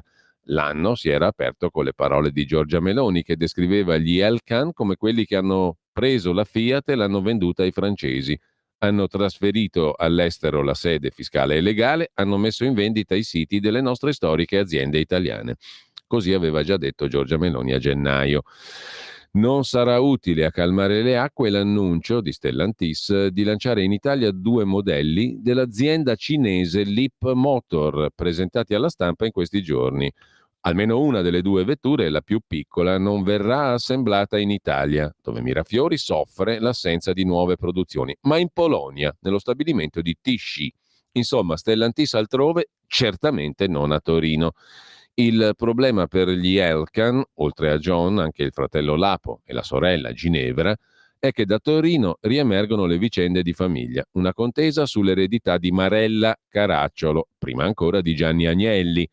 L'anno si era aperto con le parole di Giorgia Meloni, che descriveva gli Elkann come quelli che hanno preso la Fiat e l'hanno venduta ai francesi. Hanno trasferito all'estero la sede fiscale e legale, hanno messo in vendita i siti delle nostre storiche aziende italiane. Così aveva già detto Giorgia Meloni a gennaio. Non sarà utile a calmare le acque l'annuncio di Stellantis di lanciare in Italia 2 modelli dell'azienda cinese Leap Motor, presentati alla stampa in questi giorni. Almeno una delle 2 vetture, la più piccola, non verrà assemblata in Italia, dove Mirafiori soffre l'assenza di nuove produzioni, ma in Polonia, nello stabilimento di Tychy. Insomma, Stellantis altrove, certamente non a Torino. Il problema per gli Elkann, oltre a John, anche il fratello Lapo e la sorella Ginevra, è che da Torino riemergono le vicende di famiglia, una contesa sull'eredità di Marella Caracciolo, prima ancora di Gianni Agnelli.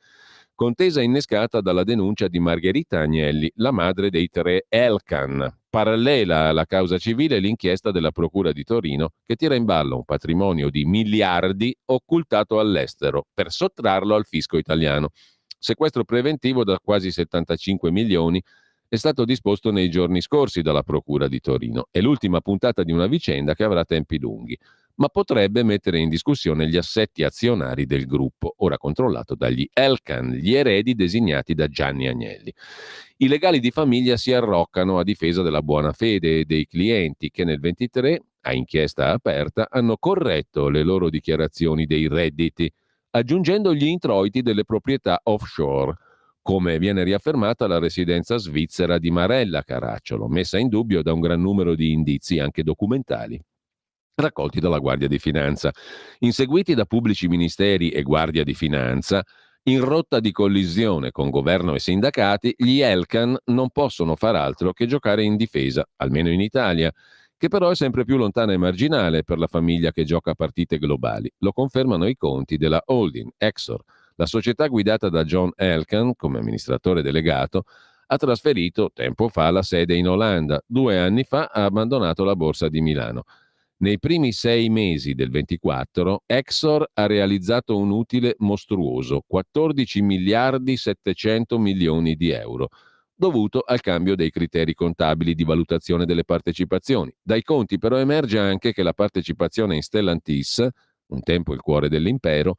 Contesa innescata dalla denuncia di Margherita Agnelli, la madre dei 3 Elkann. Parallela alla causa civile l'inchiesta della Procura di Torino che tira in ballo un patrimonio di miliardi occultato all'estero per sottrarlo al fisco italiano. Sequestro preventivo da quasi 75 milioni è stato disposto nei giorni scorsi dalla Procura di Torino. È l'ultima puntata di una vicenda che avrà tempi lunghi, ma potrebbe mettere in discussione gli assetti azionari del gruppo, ora controllato dagli Elkann, gli eredi designati da Gianni Agnelli. I legali di famiglia si arroccano a difesa della buona fede dei clienti che nel 23, a inchiesta aperta, hanno corretto le loro dichiarazioni dei redditi, aggiungendo gli introiti delle proprietà offshore, come viene riaffermata la residenza svizzera di Marella Caracciolo, messa in dubbio da un gran numero di indizi anche documentali raccolti dalla Guardia di Finanza. Inseguiti da pubblici ministeri e Guardia di Finanza, in rotta di collisione con governo e sindacati, gli Elkann non possono far altro che giocare in difesa, almeno in Italia, che però è sempre più lontana e marginale per la famiglia che gioca partite globali. Lo confermano i conti della holding Exor. La società guidata da John Elkann come amministratore delegato ha trasferito tempo fa la sede in Olanda. 2 anni fa ha abbandonato la borsa di Milano. Nei primi 6 mesi del 24, Exor ha realizzato un utile mostruoso, 14 miliardi 700 milioni di euro, dovuto al cambio dei criteri contabili di valutazione delle partecipazioni. Dai conti però emerge anche che la partecipazione in Stellantis, un tempo il cuore dell'impero,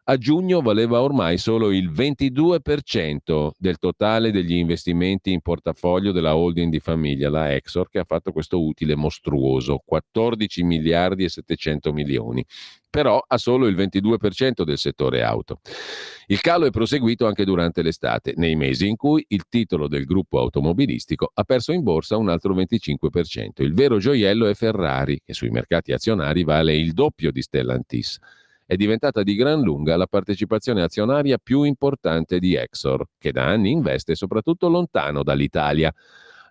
a giugno valeva ormai solo il 22% del totale degli investimenti in portafoglio della holding di famiglia, la Exor, che ha fatto questo utile mostruoso, 14 miliardi e 700 milioni. Però ha solo il 22% del settore auto. Il calo è proseguito anche durante l'estate, nei mesi in cui il titolo del gruppo automobilistico ha perso in borsa un altro 25%. Il vero gioiello è Ferrari, che sui mercati azionari vale il doppio di Stellantis. È diventata di gran lunga la partecipazione azionaria più importante di Exor, che da anni investe soprattutto lontano dall'Italia.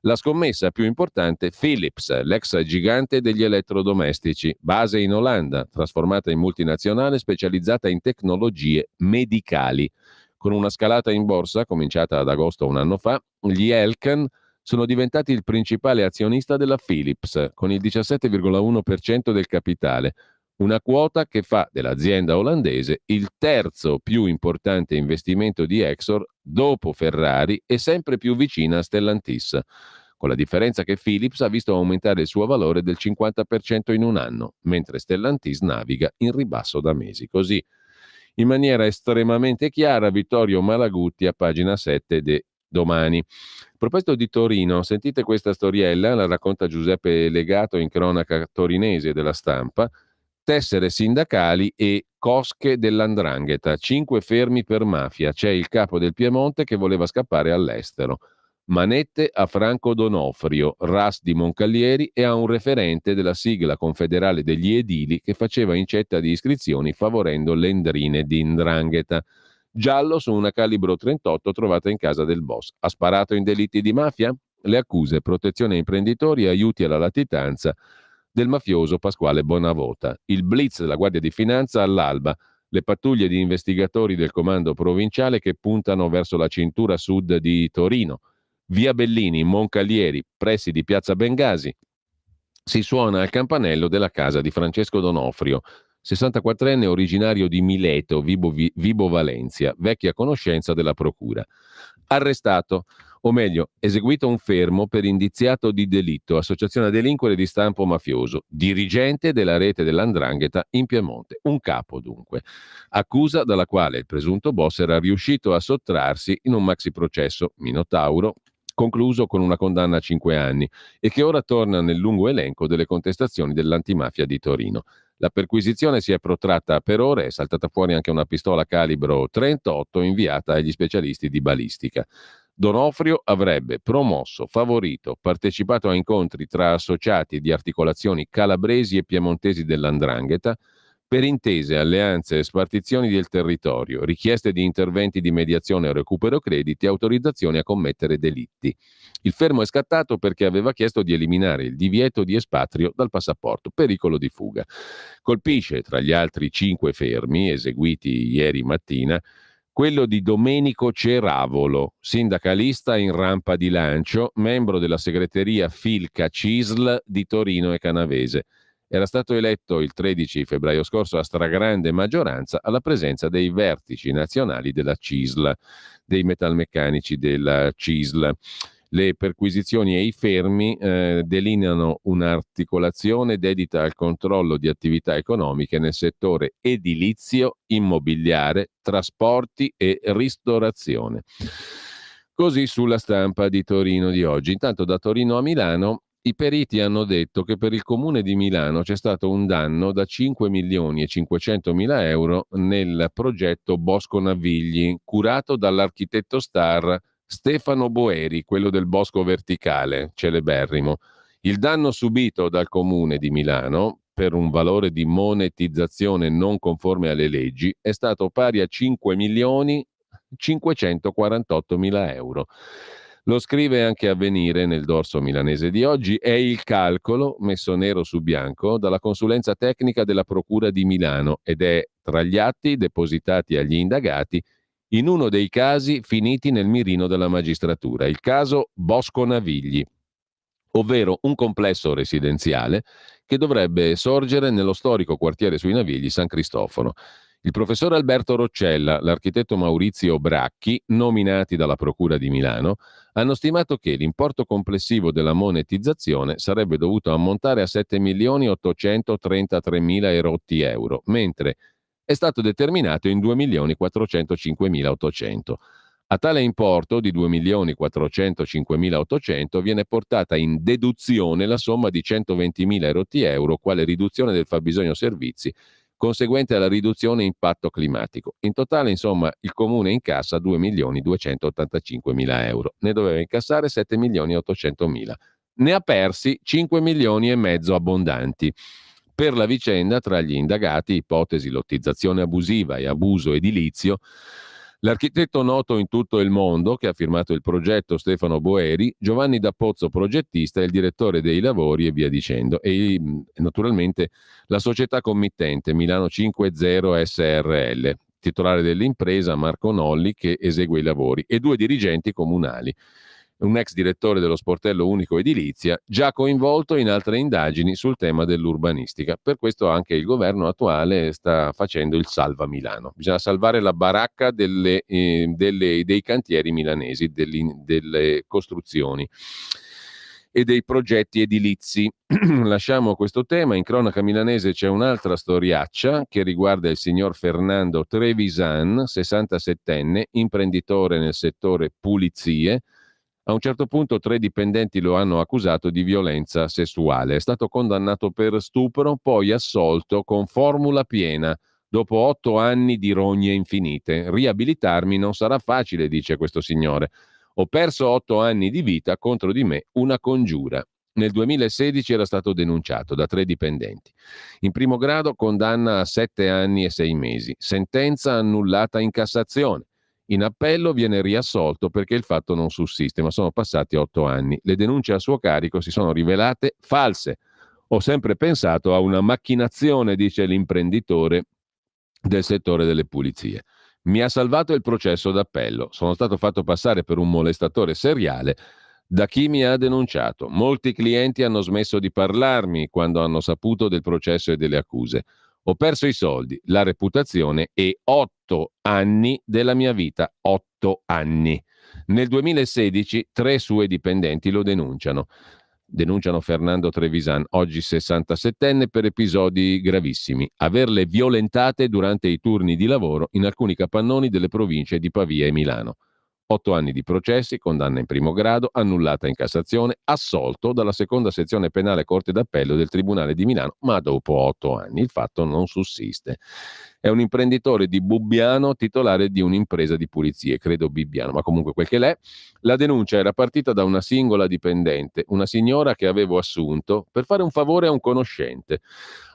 La scommessa più importante, Philips, l'ex gigante degli elettrodomestici, base in Olanda, trasformata in multinazionale specializzata in tecnologie medicali. Con una scalata in borsa, cominciata ad agosto un anno fa, gli Elken sono diventati il principale azionista della Philips, con il 17,1% del capitale, una quota che fa dell'azienda olandese il terzo più importante investimento di Exor dopo Ferrari e sempre più vicina a Stellantis, con la differenza che Philips ha visto aumentare il suo valore del 50% in un anno, mentre Stellantis naviga in ribasso da mesi. Così, in maniera estremamente chiara, Vittorio Malagutti a pagina 7 de Domani. A proposito di Torino, sentite questa storiella, la racconta Giuseppe Legato in cronaca torinese della Stampa. Tessere sindacali e cosche dell''ndrangheta, 5 fermi per mafia, c'è il capo del Piemonte che voleva scappare all'estero. Manette a Franco Donofrio, RAS di Moncalieri e a un referente della sigla confederale degli edili che faceva incetta di iscrizioni favorendo l'endrine di 'ndrangheta. Giallo su una calibro 38 trovata in casa del boss. Ha sparato in delitti di mafia? Le accuse, protezione ai imprenditori e aiuti alla latitanza del mafioso Pasquale Bonavota. Il blitz della Guardia di Finanza all'alba. Le pattuglie di investigatori del comando provinciale che puntano verso la cintura sud di Torino. Via Bellini, Moncalieri, pressi di Piazza Bengasi. Si suona al campanello della casa di Francesco Donofrio, 64enne originario di Mileto, Vibo Valencia, vecchia conoscenza della procura. Arrestato, o meglio, eseguito un fermo per indiziato di delitto, associazione a delinquere di stampo mafioso, dirigente della rete dell''ndrangheta in Piemonte, un capo dunque. Accusa dalla quale il presunto boss era riuscito a sottrarsi in un maxi processo Minotauro, concluso con una condanna a 5 anni e che ora torna nel lungo elenco delle contestazioni dell'antimafia di Torino. La perquisizione si è protratta per ore, è saltata fuori anche una pistola calibro 38 inviata agli specialisti di balistica. Donofrio avrebbe promosso, favorito, partecipato a incontri tra associati di articolazioni calabresi e piemontesi dell''ndrangheta per intese, alleanze e spartizioni del territorio, richieste di interventi di mediazione o recupero crediti e autorizzazioni a commettere delitti. Il fermo è scattato perché aveva chiesto di eliminare il divieto di espatrio dal passaporto, pericolo di fuga. Colpisce, tra gli altri 5 fermi eseguiti ieri mattina, quello di Domenico Ceravolo, sindacalista in rampa di lancio, membro della segreteria Filca CISL di Torino e Canavese. Era stato eletto il 13 febbraio scorso a stragrande maggioranza alla presenza dei vertici nazionali della CISL, dei metalmeccanici della CISL. Le perquisizioni e i fermi delineano un'articolazione dedita al controllo di attività economiche nel settore edilizio, immobiliare, trasporti e ristorazione. Così sulla Stampa di Torino di oggi. Intanto da Torino a Milano i periti hanno detto che per il comune di Milano c'è stato un danno da 5 milioni e 500 mila euro nel progetto Bosco Navigli, curato dall'architetto star Stefano Boeri, quello del Bosco Verticale, celeberrimo. Il danno subito dal comune di Milano, per un valore di monetizzazione non conforme alle leggi, è stato pari a 5 milioni 548 mila euro. Lo scrive anche Avvenire nel dorso milanese di oggi, è il calcolo messo nero su bianco dalla consulenza tecnica della Procura di Milano ed è tra gli atti depositati agli indagati in uno dei casi finiti nel mirino della magistratura, il caso Bosco Navigli, ovvero un complesso residenziale che dovrebbe sorgere nello storico quartiere sui Navigli San Cristoforo. Il professor Alberto Roccella, l'architetto Maurizio Bracchi, nominati dalla Procura di Milano, hanno stimato che l'importo complessivo della monetizzazione sarebbe dovuto ammontare a 7.833.000 erotti euro, mentre è stato determinato in 2.405.800. A tale importo di 2.405.800 viene portata in deduzione la somma di 120.000 erotti euro quale riduzione del fabbisogno servizi conseguente alla riduzione impatto climatico. In totale, insomma, il comune incassa 2.285.000 euro. Ne doveva incassare 7.800.000. Ne ha persi 5 milioni e mezzo abbondanti. Per la vicenda, tra gli indagati, ipotesi lottizzazione abusiva e abuso edilizio, L'architetto noto in tutto il mondo, che ha firmato il progetto, Stefano Boeri, Giovanni D'Appozzo progettista e il direttore dei lavori e via dicendo. E naturalmente la società committente Milano 50 SRL, titolare dell'impresa Marco Nolli che esegue i lavori, e 2 dirigenti comunali. Un ex direttore dello sportello unico edilizia, già coinvolto in altre indagini sul tema dell'urbanistica. Per questo anche il governo attuale sta facendo il Salva Milano. Bisogna salvare la baracca dei cantieri milanesi, delle costruzioni e dei progetti edilizi. Lasciamo questo tema. In cronaca milanese c'è un'altra storiaccia che riguarda il signor Fernando Trevisan, 67enne, imprenditore nel settore pulizie. A un certo punto 3 dipendenti lo hanno accusato di violenza sessuale. È stato condannato per stupro, poi assolto con formula piena, dopo 8 anni di rogne infinite. Riabilitarmi non sarà facile, dice questo signore. Ho perso 8 anni di vita, contro di me una congiura. Nel 2016 era stato denunciato da 3 dipendenti. In primo grado condanna a 7 anni e 6 mesi. Sentenza annullata in Cassazione. In appello viene riassolto perché il fatto non sussiste, ma sono passati 8 anni. Le denunce a suo carico si sono rivelate false. Ho sempre pensato a una macchinazione, dice l'imprenditore del settore delle pulizie. Mi ha salvato il processo d'appello. Sono stato fatto passare per un molestatore seriale da chi mi ha denunciato. Molti clienti hanno smesso di parlarmi quando hanno saputo del processo e delle accuse. Ho perso i soldi, la reputazione e 8 anni della mia vita. 8 anni. Nel 2016 3 suoi dipendenti lo denunciano. Denunciano Fernando Trevisan, oggi 67enne, per episodi gravissimi. Averle violentate durante i turni di lavoro in alcuni capannoni delle province di Pavia e Milano. 8 anni di processi, condanna in primo grado, annullata in Cassazione, assolto dalla seconda sezione penale Corte d'Appello del Tribunale di Milano, ma dopo 8 anni il fatto non sussiste. È un imprenditore di Bubbiano, titolare di un'impresa di pulizie, credo Bibbiano, ma comunque quel che l'è. La denuncia era partita da una singola dipendente, una signora che avevo assunto per fare un favore a un conoscente.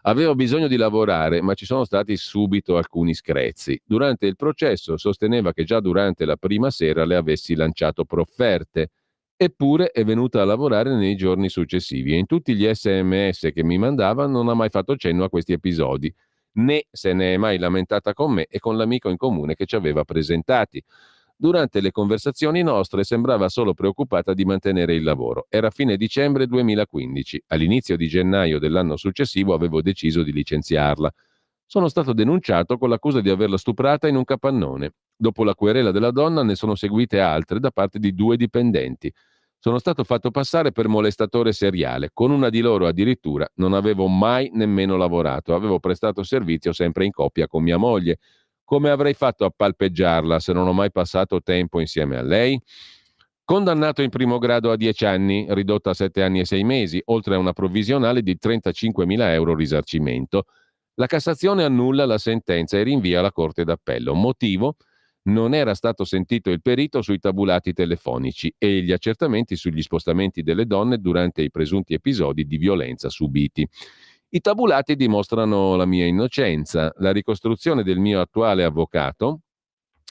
Aveva bisogno di lavorare, ma ci sono stati subito alcuni screzi. Durante il processo sosteneva che già durante la prima sera le avessi lanciato profferte. Eppure è venuta a lavorare nei giorni successivi e in tutti gli SMS che mi mandava non ha mai fatto cenno a questi episodi, né se ne è mai lamentata con me e con l'amico in comune che ci aveva presentati. Durante le conversazioni nostre sembrava solo preoccupata di mantenere il lavoro. Era fine dicembre 2015. All'inizio di gennaio dell'anno successivo avevo deciso di licenziarla. Sono stato denunciato con l'accusa di averla stuprata in un capannone. Dopo la querela della donna ne sono seguite altre da parte di 2 dipendenti. Sono stato fatto passare per molestatore seriale. Con una di loro addirittura non avevo mai nemmeno lavorato. Avevo prestato servizio sempre in coppia con mia moglie. Come avrei fatto a palpeggiarla se non ho mai passato tempo insieme a lei? Condannato in primo grado a 10 anni, ridotto a 7 anni e 6 mesi, oltre a una provvisionale di 35.000 euro risarcimento. La Cassazione annulla la sentenza e rinvia alla Corte d'Appello. Motivo? Non era stato sentito il perito sui tabulati telefonici e gli accertamenti sugli spostamenti delle donne durante i presunti episodi di violenza subiti. I tabulati dimostrano la mia innocenza. La ricostruzione del mio attuale avvocato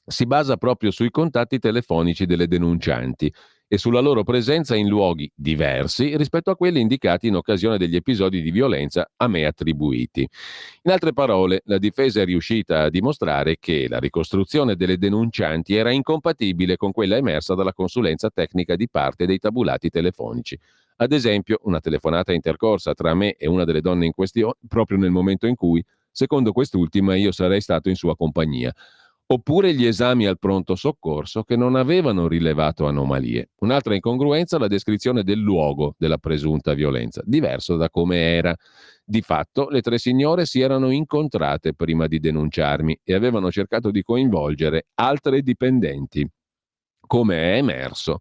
si basa proprio sui contatti telefonici delle denuncianti e sulla loro presenza in luoghi diversi rispetto a quelli indicati in occasione degli episodi di violenza a me attribuiti. In altre parole, la difesa è riuscita a dimostrare che la ricostruzione delle denuncianti era incompatibile con quella emersa dalla consulenza tecnica di parte dei tabulati telefonici. Ad esempio, una telefonata intercorsa tra me e una delle donne in questione proprio nel momento in cui, secondo quest'ultima, io sarei stato in sua compagnia. Oppure gli esami al pronto soccorso che non avevano rilevato anomalie. Un'altra incongruenza è la descrizione del luogo della presunta violenza, diverso da come era. Di fatto, le 3 signore si erano incontrate prima di denunciarmi e avevano cercato di coinvolgere altre dipendenti, come è emerso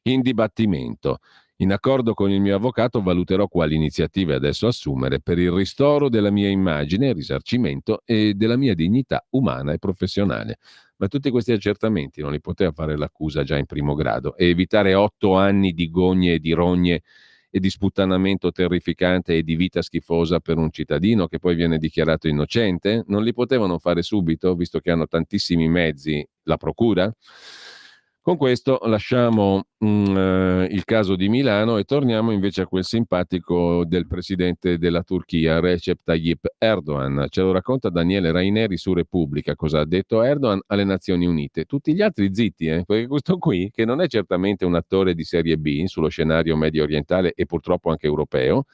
in dibattimento. In accordo con il mio avvocato valuterò quali iniziative adesso assumere per il ristoro della mia immagine, risarcimento e della mia dignità umana e professionale. Ma tutti questi accertamenti non li poteva fare l'accusa già in primo grado e evitare 8 anni di gogne e di rogne e di sputtanamento terrificante e di vita schifosa per un cittadino che poi viene dichiarato innocente? Non li potevano fare subito, visto che hanno tantissimi mezzi, la procura? Con questo lasciamo il caso di Milano e torniamo invece a quel simpatico del presidente della Turchia, Recep Tayyip Erdogan. Ce lo racconta Daniele Raineri su Repubblica, cosa ha detto Erdogan alle Nazioni Unite. Tutti gli altri zitti, perché questo qui, che non è certamente un attore di serie B sullo scenario medio orientale e purtroppo anche europeo,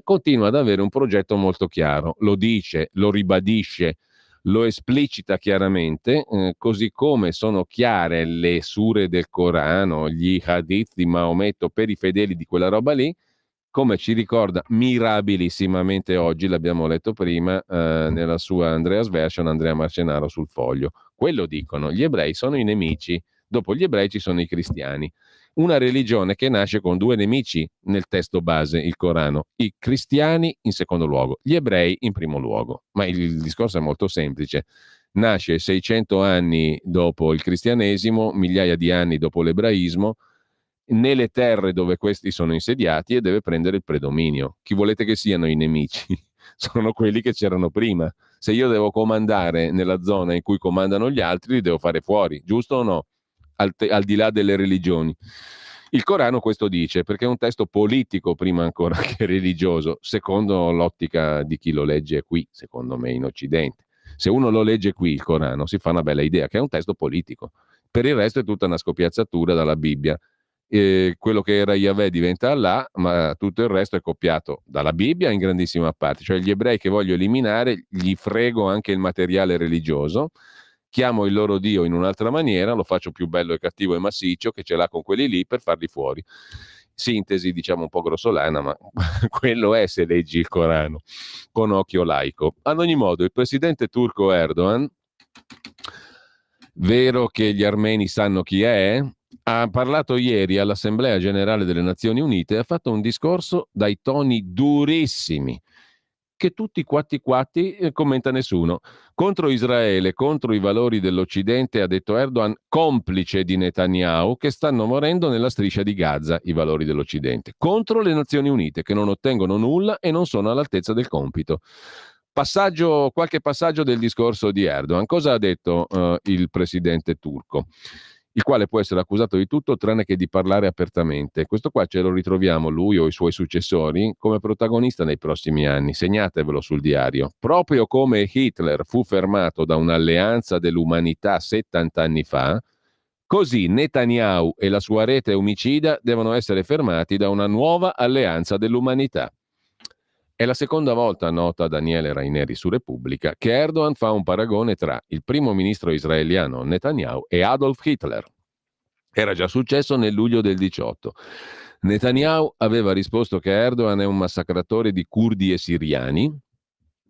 continua ad avere un progetto molto chiaro. Lo dice, lo ribadisce, lo esplicita chiaramente, così come sono chiare le sure del Corano, gli hadith di Maometto per i fedeli di quella roba lì, come ci ricorda mirabilissimamente oggi, l'abbiamo letto prima nella sua Andreas Version, Andrea Marcenaro sul Foglio. Quello dicono, gli ebrei sono i nemici, dopo gli ebrei ci sono i cristiani. Una religione che nasce con due nemici nel testo base, il Corano, i cristiani in secondo luogo, gli ebrei in primo luogo. Ma il discorso è molto semplice. Nasce 600 anni dopo il cristianesimo, migliaia di anni dopo l'ebraismo, nelle terre dove questi sono insediati e deve prendere il predominio. Chi volete che siano i nemici? Sono quelli che c'erano prima. Se io devo comandare nella zona in cui comandano gli altri, li devo fare fuori, giusto o no? Al di là delle religioni. Il Corano questo dice, perché è un testo politico prima ancora che religioso, secondo l'ottica di chi lo legge qui, secondo me in Occidente. Se uno lo legge qui, il Corano, si fa una bella idea, che è un testo politico. Per il resto è tutta una scopiazzatura dalla Bibbia. Quello che era Yahweh diventa Allah, ma tutto il resto è copiato dalla Bibbia in grandissima parte. Cioè gli ebrei che voglio eliminare, gli frego anche il materiale religioso, chiamo il loro Dio in un'altra maniera, lo faccio più bello e cattivo e massiccio, che ce l'ha con quelli lì, per farli fuori. Sintesi, diciamo, un po' grossolana, ma quello è se leggi il Corano con occhio laico. Ad ogni modo, il presidente turco Erdogan, vero che gli armeni sanno chi è, ha parlato ieri all'Assemblea Generale delle Nazioni Unite e ha fatto un discorso dai toni durissimi, che tutti quatti commenta nessuno. Contro Israele, contro i valori dell'Occidente, ha detto Erdogan, complice di Netanyahu, che stanno morendo nella striscia di Gaza, i valori dell'Occidente. Contro le Nazioni Unite, che non ottengono nulla e non sono all'altezza del compito. Qualche passaggio del discorso di Erdogan. Cosa ha detto il presidente turco? Il quale può essere accusato di tutto tranne che di parlare apertamente. Questo qua ce lo ritroviamo, lui o i suoi successori, come protagonista nei prossimi anni. Segnatevelo sul diario. Proprio come Hitler fu fermato da un'alleanza dell'umanità 70 anni fa, così Netanyahu e la sua rete omicida devono essere fermati da una nuova alleanza dell'umanità. È la seconda volta, nota Daniele Raineri su Repubblica, che Erdogan fa un paragone tra il primo ministro israeliano Netanyahu e Adolf Hitler. Era già successo nel luglio del 18. Netanyahu aveva risposto che Erdogan è un massacratore di curdi e siriani,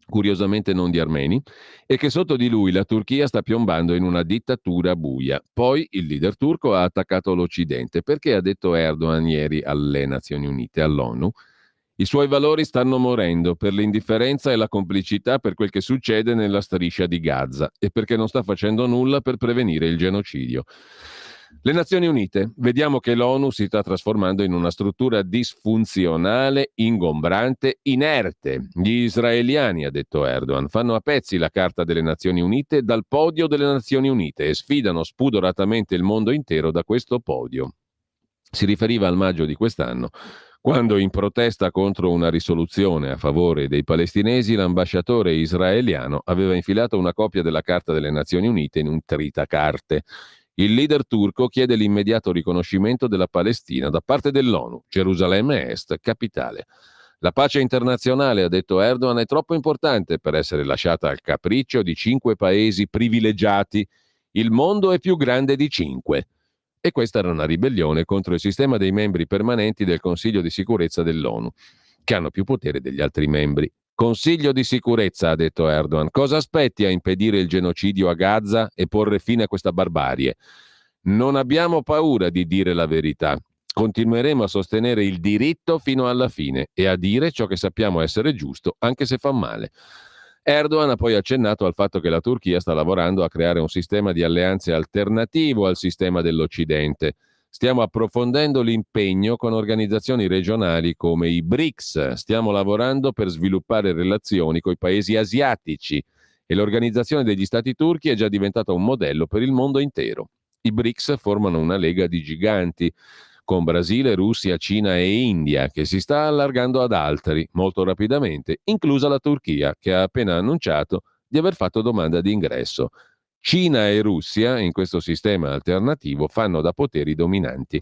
curiosamente non di armeni, e che sotto di lui la Turchia sta piombando in una dittatura buia. Poi il leader turco ha attaccato l'Occidente. Perché ha detto Erdogan ieri alle Nazioni Unite, all'ONU? I suoi valori stanno morendo per l'indifferenza e la complicità per quel che succede nella striscia di Gaza e perché non sta facendo nulla per prevenire il genocidio. Le Nazioni Unite, vediamo che l'ONU si sta trasformando in una struttura disfunzionale, ingombrante, inerte. Gli israeliani, ha detto Erdogan, fanno a pezzi la Carta delle Nazioni Unite dal podio delle Nazioni Unite e sfidano spudoratamente il mondo intero da questo podio. Si riferiva al maggio di quest'anno, quando in protesta contro una risoluzione a favore dei palestinesi l'ambasciatore israeliano aveva infilato una copia della Carta delle Nazioni Unite in un tritacarte. Il leader turco chiede l'immediato riconoscimento della Palestina da parte dell'ONU, Gerusalemme Est, capitale. La pace internazionale, ha detto Erdogan, è troppo importante per essere lasciata al capriccio di 5 paesi privilegiati. Il mondo è più grande di 5. E questa era una ribellione contro il sistema dei membri permanenti del Consiglio di sicurezza dell'ONU, che hanno più potere degli altri membri. Consiglio di sicurezza, ha detto Erdogan, cosa aspetti a impedire il genocidio a Gaza e porre fine a questa barbarie? Non abbiamo paura di dire la verità. Continueremo a sostenere il diritto fino alla fine e a dire ciò che sappiamo essere giusto, anche se fa male. Erdogan ha poi accennato al fatto che la Turchia sta lavorando a creare un sistema di alleanze alternativo al sistema dell'Occidente. Stiamo approfondendo l'impegno con organizzazioni regionali come i BRICS. Stiamo lavorando per sviluppare relazioni con i paesi asiatici e l'Organizzazione degli Stati Turchi è già diventata un modello per il mondo intero. I BRICS formano una lega di giganti con Brasile, Russia, Cina e India, che si sta allargando ad altri molto rapidamente, inclusa la Turchia, che ha appena annunciato di aver fatto domanda di ingresso. Cina e Russia, in questo sistema alternativo, fanno da poteri dominanti.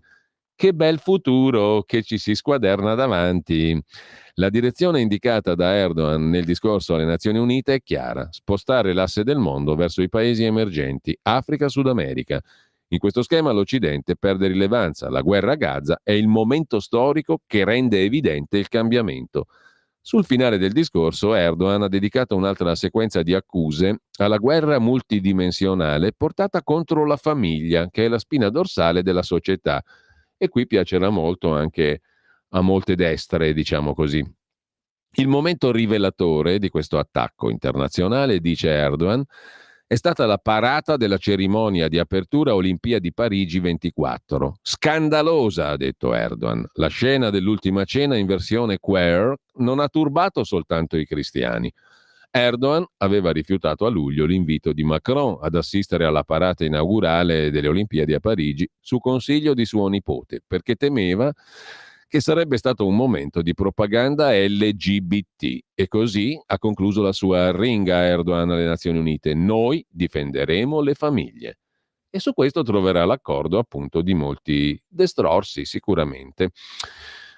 Che bel futuro che ci si squaderna davanti. La direzione indicata da Erdogan nel discorso alle Nazioni Unite è chiara: spostare l'asse del mondo verso i paesi emergenti, Africa, Sud America. In questo schema l'Occidente perde rilevanza. La guerra a Gaza è il momento storico che rende evidente il cambiamento. Sul finale del discorso Erdogan ha dedicato un'altra sequenza di accuse alla guerra multidimensionale portata contro la famiglia, che è la spina dorsale della società. E qui piacerà molto anche a molte destre, diciamo così. Il momento rivelatore di questo attacco internazionale, dice Erdogan, è stata la parata della cerimonia di apertura Olimpiadi Parigi 24. Scandalosa, ha detto Erdogan. La scena dell'ultima cena in versione queer non ha turbato soltanto i cristiani. Erdogan aveva rifiutato a luglio l'invito di Macron ad assistere alla parata inaugurale delle Olimpiadi a Parigi su consiglio di suo nipote, perché temeva che sarebbe stato un momento di propaganda LGBT, e così ha concluso la sua arringa Erdogan alle Nazioni Unite: noi difenderemo le famiglie. E su questo troverà l'accordo appunto di molti destrorsi sicuramente.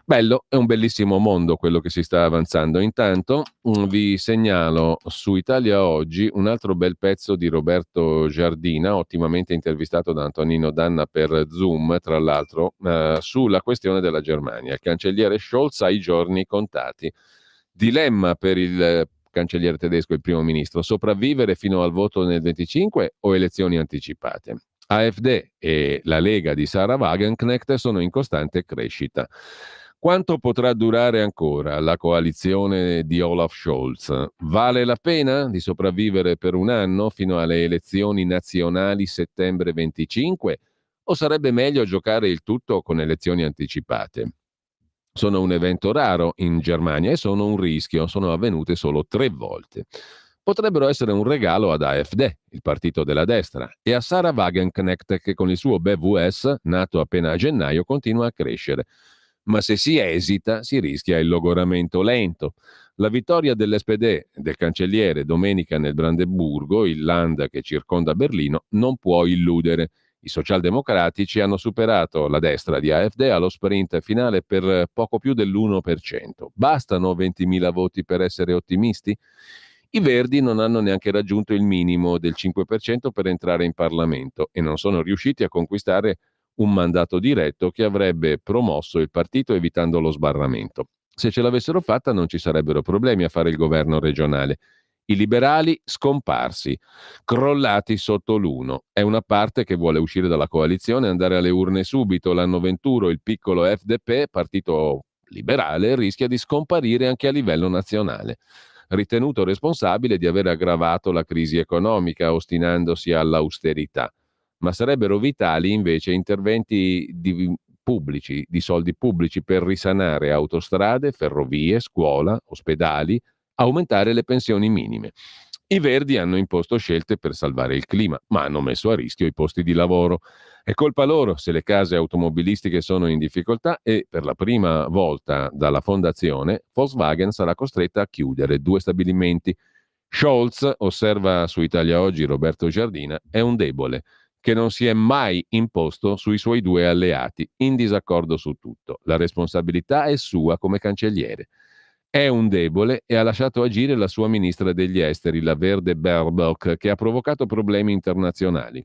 Bello, è un bellissimo mondo quello che si sta avanzando. Intanto vi segnalo su Italia Oggi un altro bel pezzo di Roberto Giardina, ottimamente intervistato da Antonino Danna per Zoom, tra l'altro, sulla questione della Germania. Il cancelliere Scholz ha i giorni contati. Dilemma per il cancelliere tedesco e il primo ministro: sopravvivere fino al voto nel 25 o elezioni anticipate? AfD e la Lega di Sarah Wagenknecht sono in costante crescita. Quanto potrà durare ancora la coalizione di Olaf Scholz? Vale la pena di sopravvivere per un anno fino alle elezioni nazionali settembre 25 o sarebbe meglio giocare il tutto con elezioni anticipate? Sono un evento raro in Germania e sono un rischio, sono avvenute solo 3 volte. Potrebbero essere un regalo ad AfD, il partito della destra, e a Sarah Wagenknecht, che con il suo BVS, nato appena a gennaio, continua a crescere. Ma se si esita, si rischia il logoramento lento. La vittoria dell'SPD del cancelliere domenica nel Brandeburgo, il land che circonda Berlino, non può illudere. I socialdemocratici hanno superato la destra di AfD allo sprint finale per poco più dell'1%. Bastano 20.000 voti per essere ottimisti? I Verdi non hanno neanche raggiunto il minimo del 5% per entrare in Parlamento e non sono riusciti a conquistare un mandato diretto che avrebbe promosso il partito evitando lo sbarramento. Se ce l'avessero fatta non ci sarebbero problemi a fare il governo regionale. I liberali scomparsi, crollati sotto l'1. È una parte che vuole uscire dalla coalizione e andare alle urne subito. L'anno 21 il piccolo FDP, partito liberale, rischia di scomparire anche a livello nazionale. Ritenuto responsabile di aver aggravato la crisi economica ostinandosi all'austerità. Ma sarebbero vitali invece interventi pubblici, di soldi pubblici per risanare autostrade, ferrovie, scuola, ospedali, aumentare le pensioni minime. I Verdi hanno imposto scelte per salvare il clima, ma hanno messo a rischio i posti di lavoro. È colpa loro se le case automobilistiche sono in difficoltà e per la prima volta dalla fondazione Volkswagen sarà costretta a chiudere 2 stabilimenti. Scholz, osserva su Italia Oggi Roberto Giardina, è un debole che non si è mai imposto sui suoi 2 alleati, in disaccordo su tutto. La responsabilità è sua come cancelliere. È un debole e ha lasciato agire la sua ministra degli esteri, la verde Baerbock, che ha provocato problemi internazionali.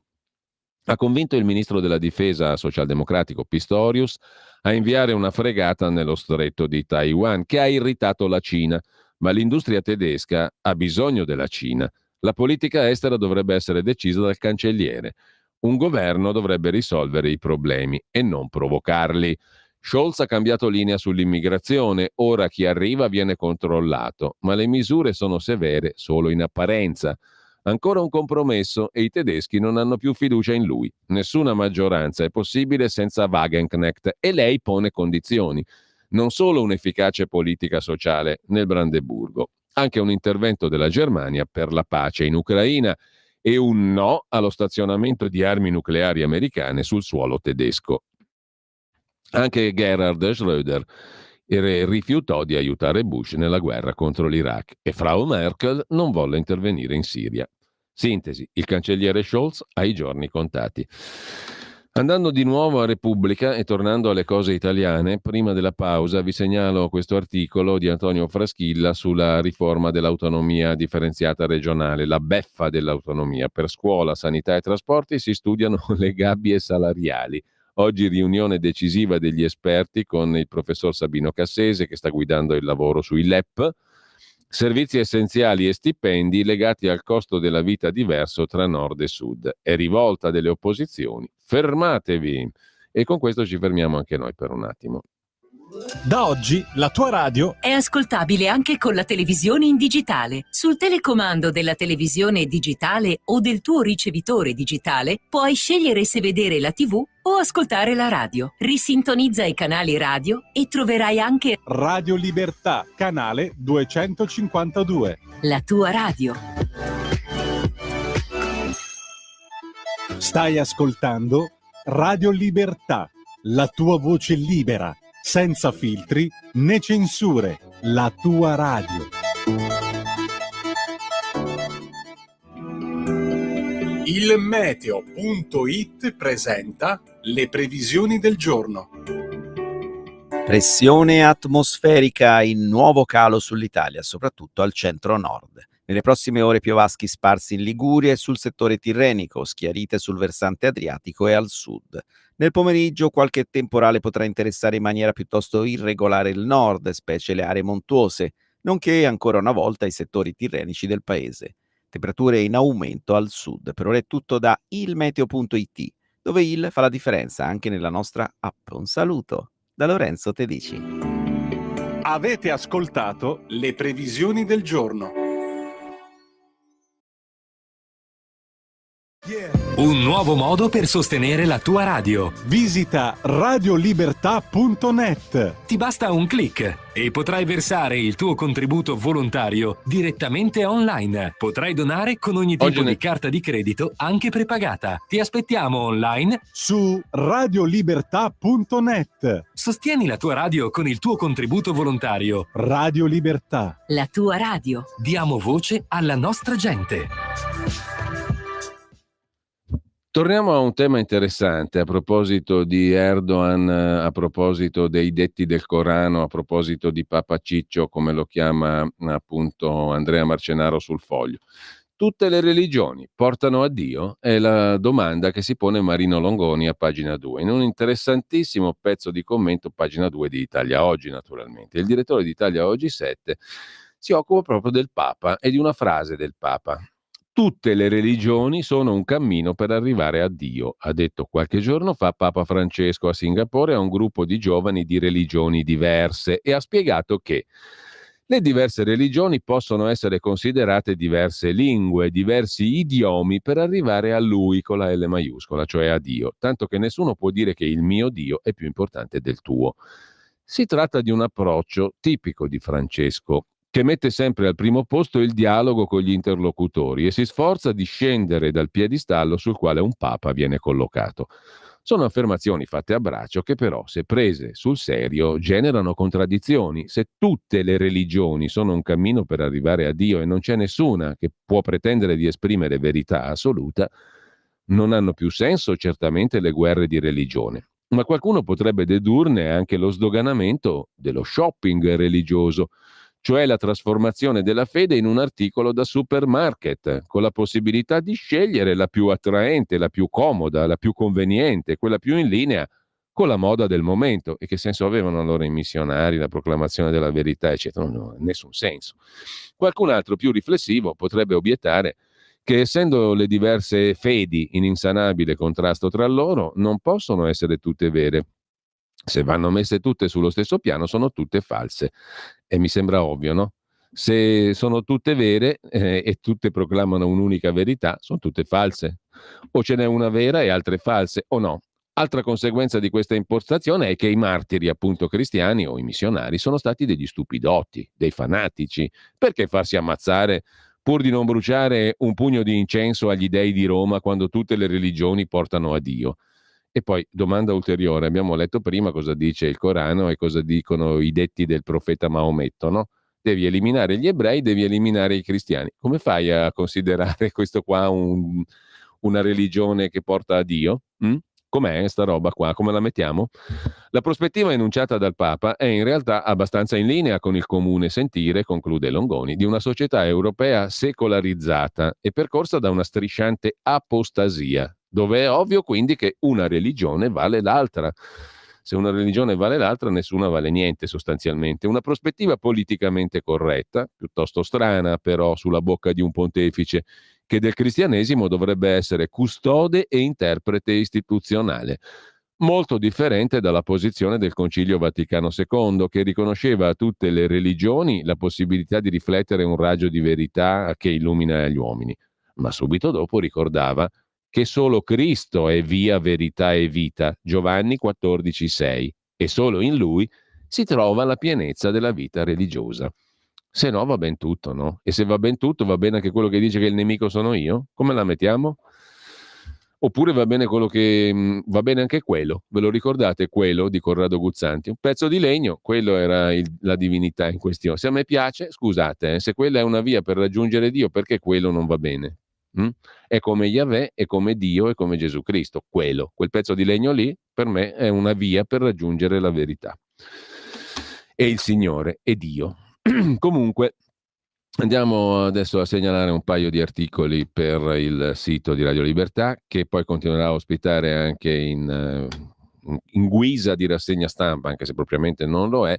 Ha convinto il ministro della difesa socialdemocratico Pistorius a inviare una fregata nello stretto di Taiwan, che ha irritato la Cina, ma l'industria tedesca ha bisogno della Cina. La politica estera dovrebbe essere decisa dal cancelliere. Un governo dovrebbe risolvere i problemi e non provocarli. Scholz ha cambiato linea sull'immigrazione, ora chi arriva viene controllato, ma le misure sono severe solo in apparenza. Ancora un compromesso e i tedeschi non hanno più fiducia in lui. Nessuna maggioranza è possibile senza Wagenknecht e lei pone condizioni. Non solo un'efficace politica sociale nel Brandeburgo, anche un intervento della Germania per la pace in Ucraina e un no allo stazionamento di armi nucleari americane sul suolo tedesco. Anche Gerhard Schröder rifiutò di aiutare Bush nella guerra contro l'Iraq e Frau Merkel non volle intervenire in Siria. Sintesi, il cancelliere Scholz ha i giorni contati. Andando di nuovo a Repubblica e tornando alle cose italiane, prima della pausa vi segnalo questo articolo di Antonio Fraschilla sulla riforma dell'autonomia differenziata regionale, la beffa dell'autonomia. Per scuola, sanità e trasporti si studiano le gabbie salariali. Oggi riunione decisiva degli esperti con il professor Sabino Cassese che sta guidando il lavoro sui LEP, servizi essenziali e stipendi legati al costo della vita diverso tra nord e sud. È rivolta delle opposizioni, fermatevi! E con questo ci fermiamo anche noi per un attimo. Da oggi la tua radio È ascoltabile anche con la televisione in digitale. Sul telecomando della televisione digitale o del tuo ricevitore digitale puoi scegliere se vedere la TV o ascoltare la radio. Risintonizza i canali radio e troverai anche Radio Libertà, canale 252. la tua radio. Stai ascoltando Radio Libertà, la tua voce libera, senza filtri né censure, la tua radio. Il meteo.it presenta le previsioni del giorno. Pressione atmosferica in nuovo calo sull'Italia, soprattutto al centro-nord. Nelle prossime ore piovaschi sparsi in Liguria e sul settore tirrenico, schiarite sul versante adriatico e al sud. Nel pomeriggio qualche temporale potrà interessare in maniera piuttosto irregolare il nord, specie le aree montuose, nonché ancora una volta i settori tirrenici del paese. Temperature in aumento al sud. Per ora è tutto da ilmeteo.it, dove il fa la differenza anche nella nostra app. Un saluto da Lorenzo Tedici. Avete ascoltato le previsioni del giorno. Un nuovo modo per sostenere la tua radio. Visita radiolibertà.net. Ti basta un click e potrai versare il tuo contributo volontario direttamente online. Potrai donare con ogni tipo di carta di credito, anche prepagata. Ti aspettiamo online su radiolibertà.net. Sostieni la tua radio con il tuo contributo volontario. Radio Libertà. La tua radio. Diamo voce alla nostra gente. Torniamo a un tema interessante a proposito di Erdogan, a proposito dei detti del Corano, a proposito di Papa Ciccio, come lo chiama appunto Andrea Marcenaro sul Foglio. Tutte le religioni portano a Dio? È la domanda che si pone Marino Longoni a pagina 2, in un interessantissimo pezzo di commento, pagina 2 di Italia Oggi naturalmente. Il direttore di Italia Oggi 7 si occupa proprio del Papa e di una frase del Papa. Tutte le religioni sono un cammino per arrivare a Dio, ha detto qualche giorno fa Papa Francesco a Singapore a un gruppo di giovani di religioni diverse e ha spiegato che le diverse religioni possono essere considerate diverse lingue, diversi idiomi per arrivare a Lui con la L maiuscola, cioè a Dio, tanto che nessuno può dire che il mio Dio è più importante del tuo. Si tratta di un approccio tipico di Francesco, che mette sempre al primo posto il dialogo con gli interlocutori e si sforza di scendere dal piedistallo sul quale un papa viene collocato. Sono affermazioni fatte a braccio che però, se prese sul serio, generano contraddizioni. Se tutte le religioni sono un cammino per arrivare a Dio e non c'è nessuna che può pretendere di esprimere verità assoluta, non hanno più senso certamente le guerre di religione. Ma qualcuno potrebbe dedurne anche lo sdoganamento dello shopping religioso, cioè la trasformazione della fede in un articolo da supermarket, con la possibilità di scegliere la più attraente, la più comoda, la più conveniente, quella più in linea con la moda del momento. E che senso avevano allora i missionari, la proclamazione della verità, eccetera? No, nessun senso. Qualcun altro più riflessivo potrebbe obiettare che essendo le diverse fedi in insanabile contrasto tra loro, non possono essere tutte vere. Se vanno messe tutte sullo stesso piano, sono tutte false. E mi sembra ovvio, no? Se sono tutte vere e tutte proclamano un'unica verità, sono tutte false. O ce n'è una vera e altre false, o no. Altra conseguenza di questa impostazione è che i martiri, appunto cristiani o i missionari, sono stati degli stupidotti, dei fanatici. Perché farsi ammazzare pur di non bruciare un pugno di incenso agli dei di Roma quando tutte le religioni portano a Dio? E poi, domanda ulteriore, abbiamo letto prima cosa dice il Corano e cosa dicono i detti del profeta Maometto, no? Devi eliminare gli ebrei, devi eliminare i cristiani. Come fai a considerare questo qua una religione che porta a Dio? Com'è sta roba qua? Come la mettiamo? La prospettiva enunciata dal Papa è in realtà abbastanza in linea con il comune sentire, conclude Longoni, di una società europea secolarizzata e percorsa da una strisciante apostasia, dove è ovvio quindi che una religione vale l'altra. Se una religione vale l'altra, nessuna vale niente sostanzialmente. Una prospettiva politicamente corretta, piuttosto strana però sulla bocca di un pontefice, che del cristianesimo dovrebbe essere custode e interprete istituzionale. Molto differente dalla posizione del Concilio Vaticano II, che riconosceva a tutte le religioni la possibilità di riflettere un raggio di verità che illumina gli uomini, ma subito dopo ricordava che solo Cristo è via, verità e vita, Giovanni 14,6, e solo in Lui si trova la pienezza della vita religiosa. Se no va ben tutto, no? E se va ben tutto, va bene anche quello che dice che il nemico sono io? Come la mettiamo? Oppure va bene quello che va bene anche quello? Ve lo ricordate quello di Corrado Guzzanti? Un pezzo di legno, quello era la divinità in questione. Se a me piace, scusate, se quella è una via per raggiungere Dio, perché quello non va bene? È come Yahweh, è come Dio, è come Gesù Cristo. Quel pezzo di legno lì, per me è una via per raggiungere la verità. E il Signore è Dio. Comunque, andiamo adesso a segnalare un paio di articoli per il sito di Radio Libertà, che poi continuerà a ospitare anche in guisa di rassegna stampa, anche se propriamente non lo è,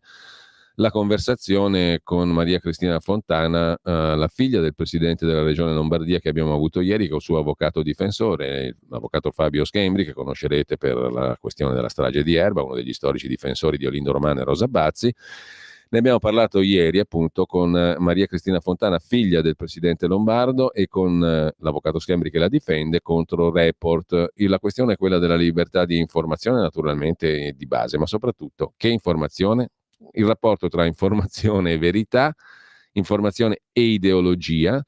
la conversazione con Maria Cristina Fontana, la figlia del presidente della regione Lombardia, che abbiamo avuto ieri, con il suo avvocato difensore, l'avvocato Fabio Schembri, che conoscerete per la questione della strage di Erba, uno degli storici difensori di Olindo Romano e Rosa Bazzi. Ne abbiamo parlato ieri appunto con Maria Cristina Fontana, figlia del presidente Lombardo, e con l'avvocato Schembri che la difende contro Report. La questione è quella della libertà di informazione, naturalmente di base, ma soprattutto che informazione? Il rapporto tra informazione e verità, informazione e ideologia,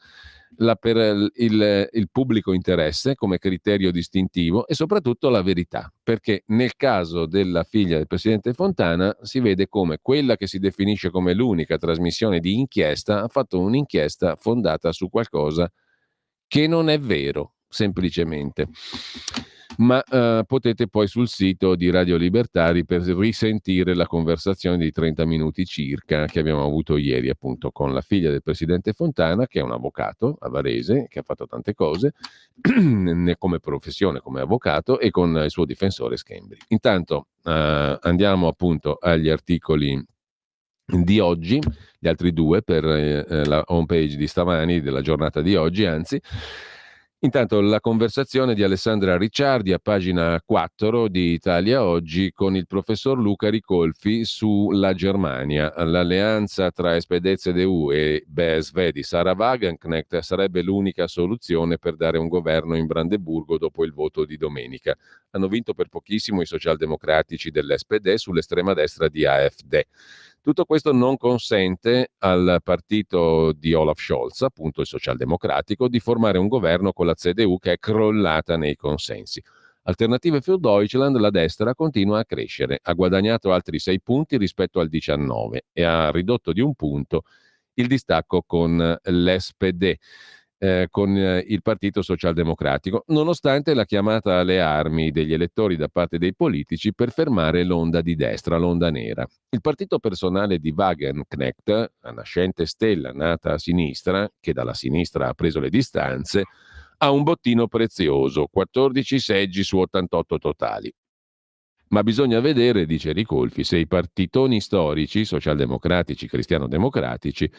per il pubblico interesse come criterio distintivo e soprattutto la verità, perché nel caso della figlia del presidente Fontana si vede come quella che si definisce come l'unica trasmissione di inchiesta ha fatto un'inchiesta fondata su qualcosa che non è vero, semplicemente. Ma potete poi sul sito di Radio Libertà risentire la conversazione di 30 minuti circa che abbiamo avuto ieri appunto con la figlia del presidente Fontana, che è un avvocato a Varese, che ha fatto tante cose come professione, come avvocato, e con il suo difensore Schembri. Intanto andiamo appunto agli articoli di oggi, gli altri due per la homepage di stamani, della giornata di oggi, anzi. Intanto la conversazione di Alessandra Ricciardi a pagina 4 di Italia Oggi con il professor Luca Ricolfi sulla Germania. L'alleanza tra SPD e CDU e BSV di Sarah Wagenknecht sarebbe l'unica soluzione per dare un governo in Brandeburgo dopo il voto di domenica. Hanno vinto per pochissimo i socialdemocratici dell'SPD sull'estrema destra di AfD. Tutto questo non consente al partito di Olaf Scholz, appunto il socialdemocratico, di formare un governo con la CDU che è crollata nei consensi. Alternative für Deutschland, la destra, continua a crescere, ha guadagnato altri 6 punti rispetto al 19 e ha ridotto di 1 punto il distacco con l'SPD, con il Partito Socialdemocratico, nonostante la chiamata alle armi degli elettori da parte dei politici per fermare l'onda di destra, l'onda nera. Il partito personale di Wagenknecht, la nascente stella nata a sinistra, che dalla sinistra ha preso le distanze, ha un bottino prezioso, 14 seggi su 88 totali. Ma bisogna vedere, dice Ricolfi, se i partitoni storici, socialdemocratici, cristiano-democratici,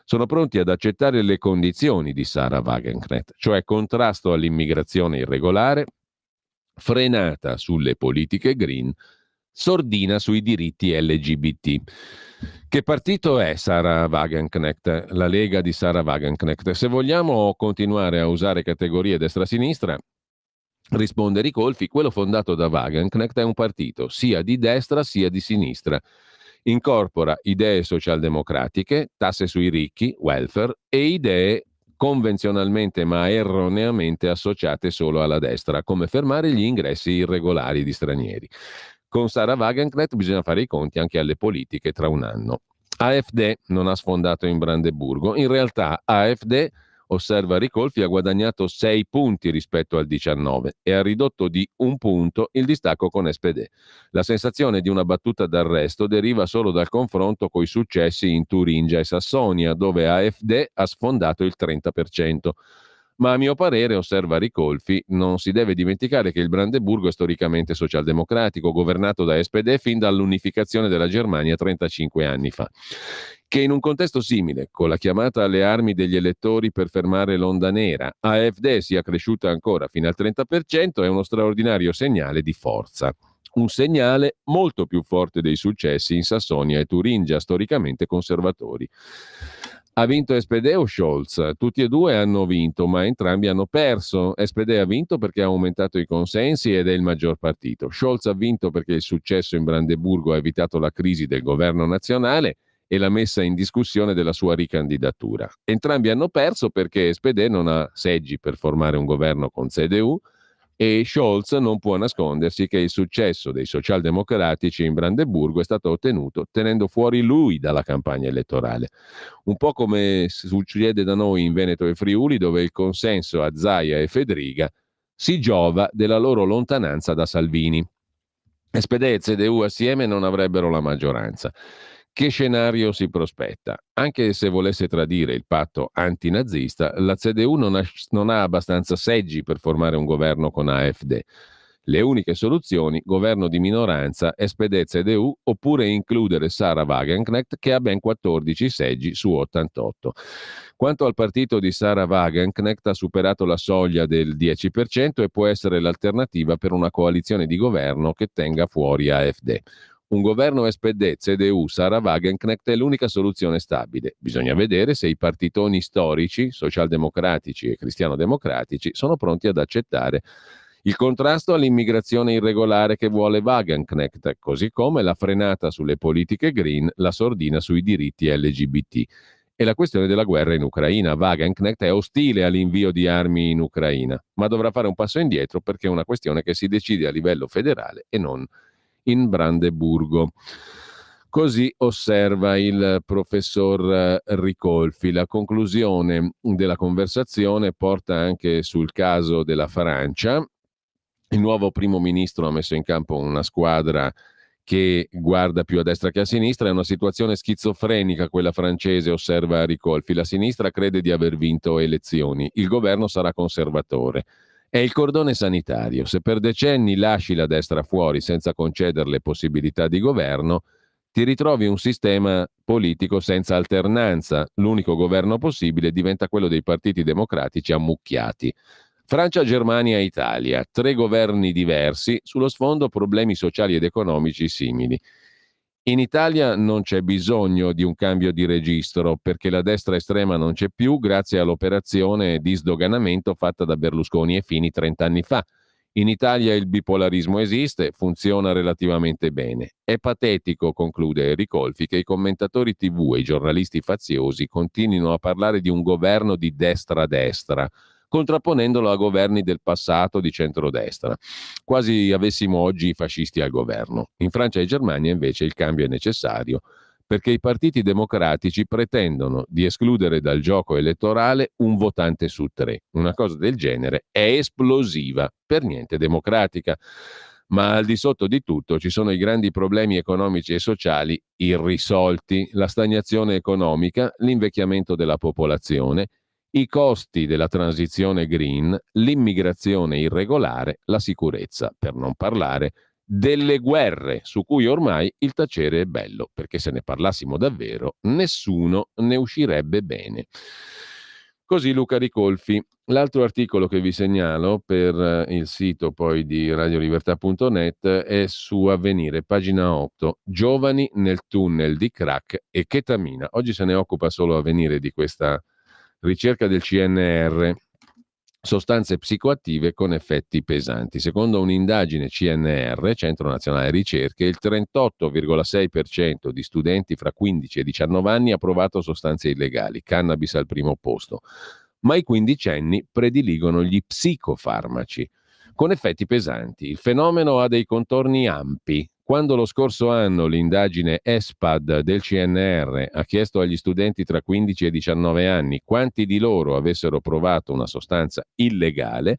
sono pronti ad accettare le condizioni di Sarah Wagenknecht, cioè contrasto all'immigrazione irregolare, frenata sulle politiche green, sordina sui diritti LGBT. Che partito è Sara Wagenknecht, la Lega di Sara Wagenknecht? Se vogliamo continuare a usare categorie destra-sinistra, risponde Ricolfi, quello fondato da Wagenknecht è un partito sia di destra sia di sinistra. Incorpora idee socialdemocratiche, tasse sui ricchi, welfare, e idee convenzionalmente ma erroneamente associate solo alla destra, come fermare gli ingressi irregolari di stranieri. Con Sara Wagenknecht bisogna fare i conti anche alle politiche tra un anno. AfD non ha sfondato in Brandeburgo, in realtà AfD, osserva Ricolfi, ha guadagnato 6 punti rispetto al 19 e ha ridotto di 1 punto il distacco con SPD. La sensazione di una battuta d'arresto deriva solo dal confronto coi successi in Turingia e Sassonia, dove AfD ha sfondato il 30%. Ma a mio parere, osserva Ricolfi, non si deve dimenticare che il Brandeburgo è storicamente socialdemocratico, governato da SPD fin dall'unificazione della Germania 35 anni fa. Che in un contesto simile, con la chiamata alle armi degli elettori per fermare l'onda nera, AfD sia cresciuta ancora fino al 30% è uno straordinario segnale di forza. Un segnale molto più forte dei successi in Sassonia e Turingia, storicamente conservatori. Ha vinto SPD o Scholz? Tutti e due hanno vinto, ma entrambi hanno perso. SPD ha vinto perché ha aumentato i consensi ed è il maggior partito. Scholz ha vinto perché il successo in Brandeburgo ha evitato la crisi del governo nazionale e la messa in discussione della sua ricandidatura. Entrambi hanno perso perché SPD non ha seggi per formare un governo con CDU e Scholz non può nascondersi che il successo dei socialdemocratici in Brandeburgo è stato ottenuto tenendo fuori lui dalla campagna elettorale. Un po' come succede da noi in Veneto e Friuli, dove il consenso a Zaia e Fedriga si giova della loro lontananza da Salvini. SPD e CDU assieme non avrebbero la maggioranza. Che scenario si prospetta? Anche se volesse tradire il patto antinazista, la CDU non ha abbastanza seggi per formare un governo con AfD. Le uniche soluzioni, governo di minoranza, SPD-CDU, oppure includere Sara Wagenknecht, che ha ben 14 seggi su 88. Quanto al partito di Sara Wagenknecht, ha superato la soglia del 10% e può essere l'alternativa per una coalizione di governo che tenga fuori AfD. Un governo SPD, CDU, Sara Wagenknecht è l'unica soluzione stabile. Bisogna vedere se i partitoni storici, socialdemocratici e cristiano-democratici, sono pronti ad accettare il contrasto all'immigrazione irregolare che vuole Wagenknecht, così come la frenata sulle politiche green, la sordina sui diritti LGBT. E la questione della guerra in Ucraina. Wagenknecht è ostile all'invio di armi in Ucraina, ma dovrà fare un passo indietro perché è una questione che si decide a livello federale e non in Brandeburgo. Così osserva il professor Ricolfi. La conclusione della conversazione porta anche sul caso della Francia. Il nuovo primo ministro ha messo in campo una squadra che guarda più a destra che a sinistra. È una situazione schizofrenica quella francese, osserva Ricolfi. La sinistra crede di aver vinto elezioni, il governo sarà conservatore. È il cordone sanitario. Se per decenni lasci la destra fuori senza concederle possibilità di governo, ti ritrovi un sistema politico senza alternanza. L'unico governo possibile diventa quello dei partiti democratici ammucchiati. Francia, Germania e Italia, 3 governi diversi, sullo sfondo problemi sociali ed economici simili. In Italia non c'è bisogno di un cambio di registro perché la destra estrema non c'è più grazie all'operazione di sdoganamento fatta da Berlusconi e Fini 30 anni fa. In Italia il bipolarismo esiste, funziona relativamente bene. È patetico, conclude Ricolfi, che i commentatori TV e i giornalisti faziosi continuino a parlare di un governo di destra-destra, contrapponendolo a governi del passato di centrodestra, quasi avessimo oggi i fascisti al governo. In Francia e Germania invece il cambio è necessario perché i partiti democratici pretendono di escludere dal gioco elettorale un votante su 3. Una cosa del genere è esplosiva, per niente democratica. Ma al di sotto di tutto ci sono i grandi problemi economici e sociali irrisolti, la stagnazione economica, l'invecchiamento della popolazione, i costi della transizione green, l'immigrazione irregolare, la sicurezza, per non parlare delle guerre su cui ormai il tacere è bello, perché se ne parlassimo davvero nessuno ne uscirebbe bene. Così Luca Ricolfi. L'altro articolo che vi segnalo per il sito poi di radiolibertà.net è su Avvenire, pagina 8, giovani nel tunnel di crack e chetamina. Oggi se ne occupa solo Avvenire di questa ricerca del CNR, sostanze psicoattive con effetti pesanti. Secondo un'indagine CNR, Centro Nazionale Ricerche, il 38,6% di studenti fra 15 e 19 anni ha provato sostanze illegali, cannabis al primo posto, ma i quindicenni prediligono gli psicofarmaci con effetti pesanti. Il fenomeno ha dei contorni ampi. Quando lo scorso anno l'indagine ESPAD del CNR ha chiesto agli studenti tra 15 e 19 anni quanti di loro avessero provato una sostanza illegale,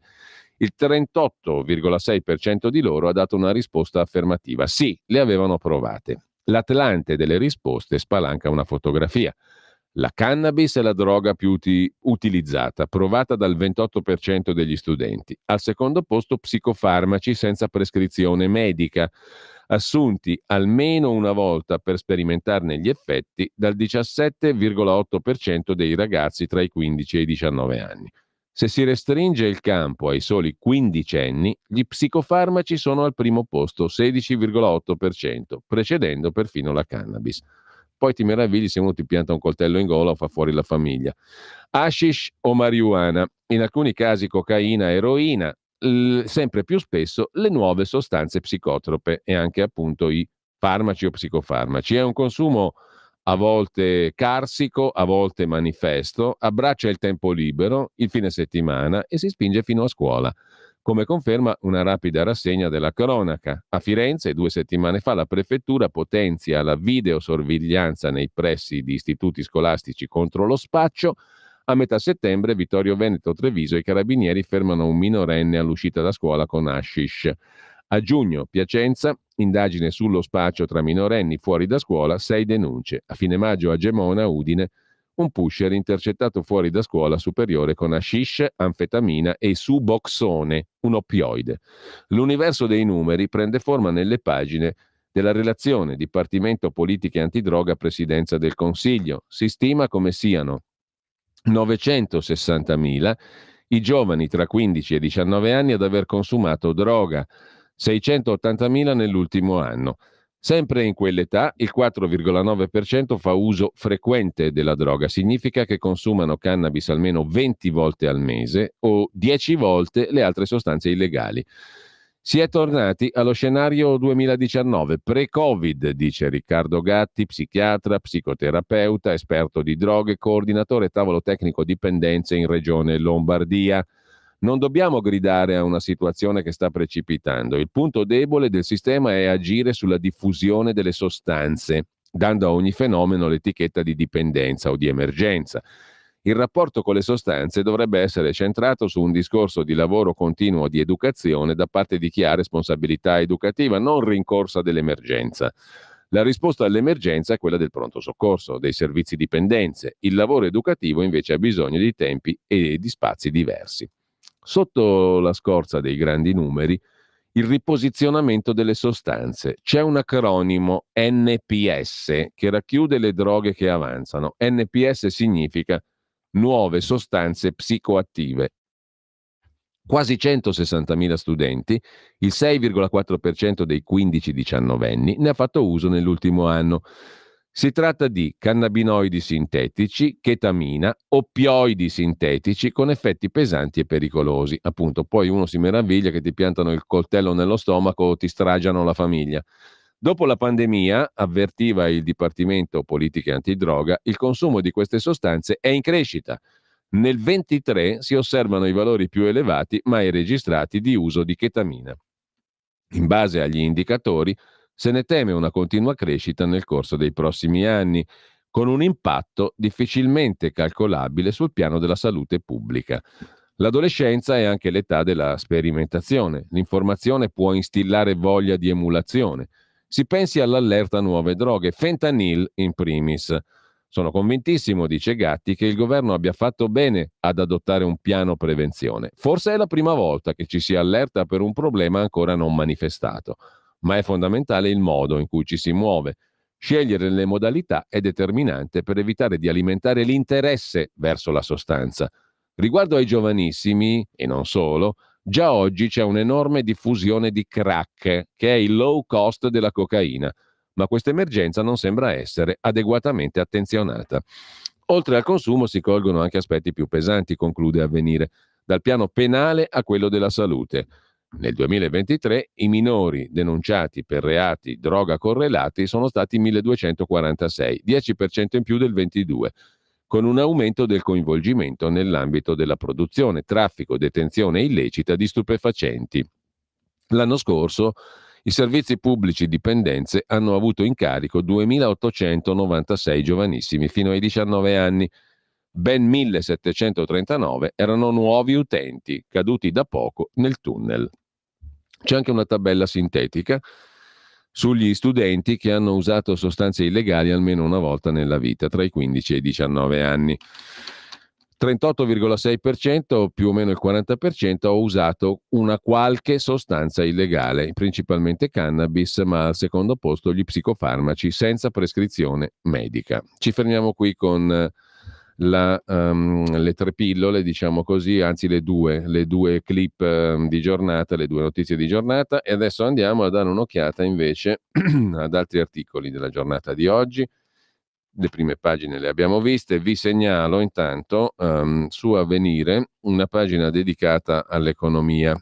il 38,6% di loro ha dato una risposta affermativa. Sì, le avevano provate. L'Atlante delle risposte spalanca una fotografia. La cannabis è la droga più utilizzata, provata dal 28% degli studenti. Al secondo posto psicofarmaci senza prescrizione medica, assunti almeno una volta per sperimentarne gli effetti dal 17,8% dei ragazzi tra i 15 e i 19 anni. Se si restringe il campo ai soli quindicenni, gli psicofarmaci sono al primo posto, 16,8%, precedendo perfino la cannabis. Poi ti meravigli se uno ti pianta un coltello in gola o fa fuori la famiglia. Hashish o marijuana, in alcuni casi cocaina, eroina, sempre più spesso le nuove sostanze psicotrope e anche appunto i farmaci o psicofarmaci. È un consumo a volte carsico, a volte manifesto, abbraccia il tempo libero, il fine settimana e si spinge fino a scuola. Come conferma una rapida rassegna della cronaca. A Firenze, 2 settimane fa, la prefettura potenzia la videosorveglianza nei pressi di istituti scolastici contro lo spaccio. A metà settembre, Vittorio Veneto, Treviso, i carabinieri fermano un minorenne all'uscita da scuola con hashish. A giugno, Piacenza, indagine sullo spaccio tra minorenni fuori da scuola, 6 denunce. A fine maggio, a Gemona, Udine, un pusher intercettato fuori da scuola superiore con hashish, anfetamina e suboxone, un oppioide. L'universo dei numeri prende forma nelle pagine della relazione Dipartimento Politiche Antidroga Presidenza del Consiglio. Si stima come siano 960.000 i giovani tra 15 e 19 anni ad aver consumato droga, 680.000 nell'ultimo anno. Sempre in quell'età il 4,9% fa uso frequente della droga, significa che consumano cannabis almeno 20 volte al mese o 10 volte le altre sostanze illegali. Si è tornati allo scenario 2019, pre-Covid, dice Riccardo Gatti, psichiatra, psicoterapeuta, esperto di droghe, coordinatore tavolo tecnico dipendenze in Regione Lombardia. Non dobbiamo gridare a una situazione che sta precipitando. Il punto debole del sistema è agire sulla diffusione delle sostanze, dando a ogni fenomeno l'etichetta di dipendenza o di emergenza. Il rapporto con le sostanze dovrebbe essere centrato su un discorso di lavoro continuo di educazione da parte di chi ha responsabilità educativa, non rincorsa dell'emergenza. La risposta all'emergenza è quella del pronto soccorso, dei servizi dipendenze. Il lavoro educativo invece ha bisogno di tempi e di spazi diversi. Sotto la scorza dei grandi numeri, il riposizionamento delle sostanze. C'è un acronimo NPS che racchiude le droghe che avanzano. NPS significa nuove sostanze psicoattive. Quasi 160.000 studenti, il 6,4% dei 15-19 anni, ne ha fatto uso nell'ultimo anno. Si tratta di cannabinoidi sintetici, chetamina, oppioidi sintetici con effetti pesanti e pericolosi. Appunto, poi uno si meraviglia che ti piantano il coltello nello stomaco o ti stragiano la famiglia. Dopo la pandemia, avvertiva il Dipartimento Politiche Antidroga, il consumo di queste sostanze è in crescita. Nel 23 si osservano i valori più elevati mai registrati di uso di chetamina. In base agli indicatori, se ne teme una continua crescita nel corso dei prossimi anni, con un impatto difficilmente calcolabile sul piano della salute pubblica. L'adolescenza è anche l'età della sperimentazione. L'informazione può instillare voglia di emulazione. Si pensi all'allerta nuove droghe, fentanyl in primis. Sono convintissimo, dice Gatti, che il governo abbia fatto bene ad adottare un piano prevenzione. Forse è la prima volta che ci si allerta per un problema ancora non manifestato. Ma è fondamentale il modo in cui ci si muove. Scegliere le modalità è determinante per evitare di alimentare l'interesse verso la sostanza. Riguardo ai giovanissimi, e non solo, già oggi c'è un'enorme diffusione di crack, che è il low cost della cocaina, ma questa emergenza non sembra essere adeguatamente attenzionata. Oltre al consumo si colgono anche aspetti più pesanti, conclude Avvenire, dal piano penale a quello della salute. Nel 2023 i minori denunciati per reati droga correlati sono stati 1246, 10% in più del 22, con un aumento del coinvolgimento nell'ambito della produzione, traffico, detenzione illecita di stupefacenti. L'anno scorso i servizi pubblici dipendenze hanno avuto in carico 2.896 giovanissimi fino ai 19 anni. Ben 1.739 erano nuovi utenti, caduti da poco nel tunnel. C'è anche una tabella sintetica sugli studenti che hanno usato sostanze illegali almeno una volta nella vita, tra i 15 e i 19 anni. 38,6%, più o meno il 40%, ha usato una qualche sostanza illegale, principalmente cannabis, ma al secondo posto gli psicofarmaci senza prescrizione medica. Ci fermiamo qui con le tre pillole, diciamo così, anzi le due clip di giornata, le due notizie di giornata, e adesso andiamo a dare un'occhiata invece ad altri articoli della giornata di oggi. Le prime pagine le abbiamo viste, vi segnalo intanto su Avvenire una pagina dedicata all'economia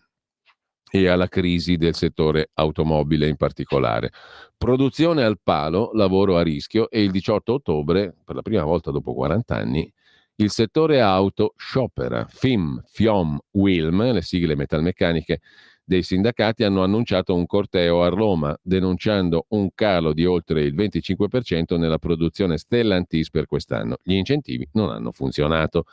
e alla crisi del settore automobile in particolare. Produzione al palo, lavoro a rischio, e il 18 ottobre, per la prima volta dopo 40 anni, il settore auto sciopera. FIM, FIOM, WILM, le sigle metalmeccaniche dei sindacati, hanno annunciato un corteo a Roma, denunciando un calo di oltre il 25% nella produzione Stellantis per quest'anno. Gli incentivi non hanno funzionato.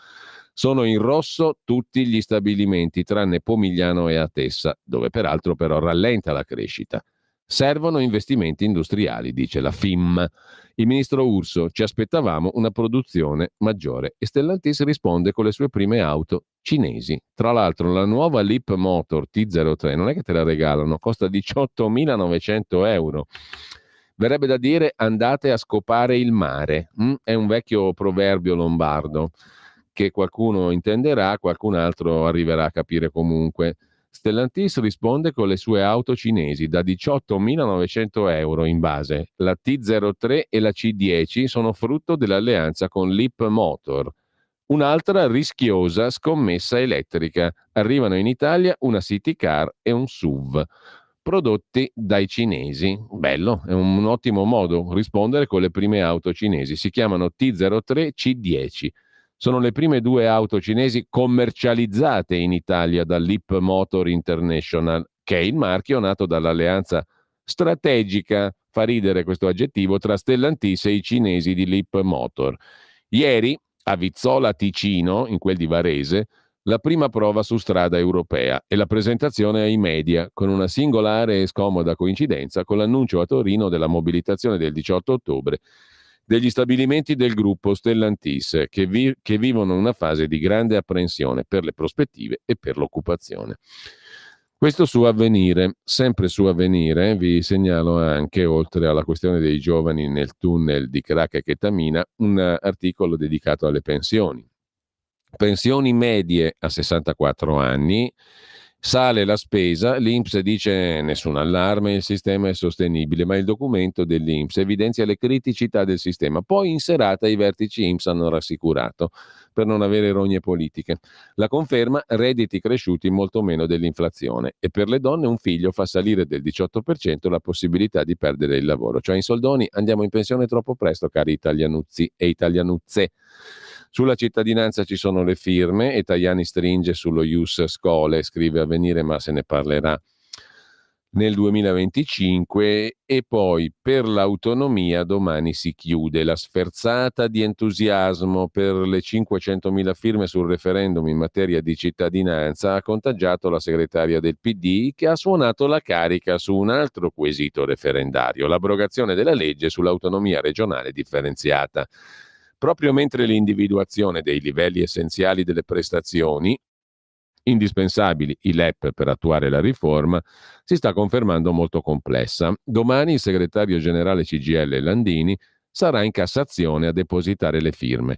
Sono in rosso tutti gli stabilimenti, tranne Pomigliano e Atessa, dove peraltro però rallenta la crescita. Servono investimenti industriali, dice la FIM. Il ministro Urso: ci aspettavamo una produzione maggiore, e Stellantis risponde con le sue prime auto cinesi. Tra l'altro la nuova Leap Motor T03 non è che te la regalano, costa 18.900 euro. Verrebbe da dire: andate a scopare il mare. È un vecchio proverbio lombardo che qualcuno intenderà, qualcun altro arriverà a capire comunque. Stellantis risponde con le sue auto cinesi da 18.900 euro in base. La T03 e la C10 sono frutto dell'alleanza con Leap Motor. Un'altra rischiosa scommessa elettrica. Arrivano in Italia una City Car e un SUV, prodotti dai cinesi. Bello, è un ottimo modo rispondere con le prime auto cinesi. Si chiamano T03 C10. Sono le prime due auto cinesi commercializzate in Italia da Leap Motor International, che è il marchio nato dall'alleanza strategica, fa ridere questo aggettivo, tra Stellantis e i cinesi di Leap Motor. Ieri, a Vizzola Ticino, in quel di Varese, la prima prova su strada europea e la presentazione ai media, con una singolare e scomoda coincidenza con l'annuncio a Torino della mobilitazione del 18 ottobre degli stabilimenti del gruppo Stellantis, che vivono una fase di grande apprensione per le prospettive e per l'occupazione. Questo su Avvenire. Sempre su Avvenire vi segnalo anche, oltre alla questione dei giovani nel tunnel di crack e chetamina, un articolo dedicato alle pensioni. Pensioni medie a 64 anni, sale la spesa, l'INPS dice nessun allarme, il sistema è sostenibile, ma il documento dell'INPS evidenzia le criticità del sistema. Poi in serata i vertici INPS hanno rassicurato per non avere rogne politiche. La conferma: redditi cresciuti molto meno dell'inflazione, e per le donne un figlio fa salire del 18% la possibilità di perdere il lavoro. Cioè in soldoni andiamo in pensione troppo presto, cari italianuzzi e italianuzze. Sulla cittadinanza ci sono le firme e Tajani stringe sullo ius scholae, scrive Avvenire, ma se ne parlerà nel 2025. E poi per l'autonomia domani si chiude. La sferzata di entusiasmo per le 500.000 firme sul referendum in materia di cittadinanza ha contagiato la segretaria del PD, che ha suonato la carica su un altro quesito referendario: l'abrogazione della legge sull'autonomia regionale differenziata. Proprio mentre l'individuazione dei livelli essenziali delle prestazioni, indispensabili, i LEP, per attuare la riforma, si sta confermando molto complessa. Domani il segretario generale CGIL Landini sarà in Cassazione a depositare le firme.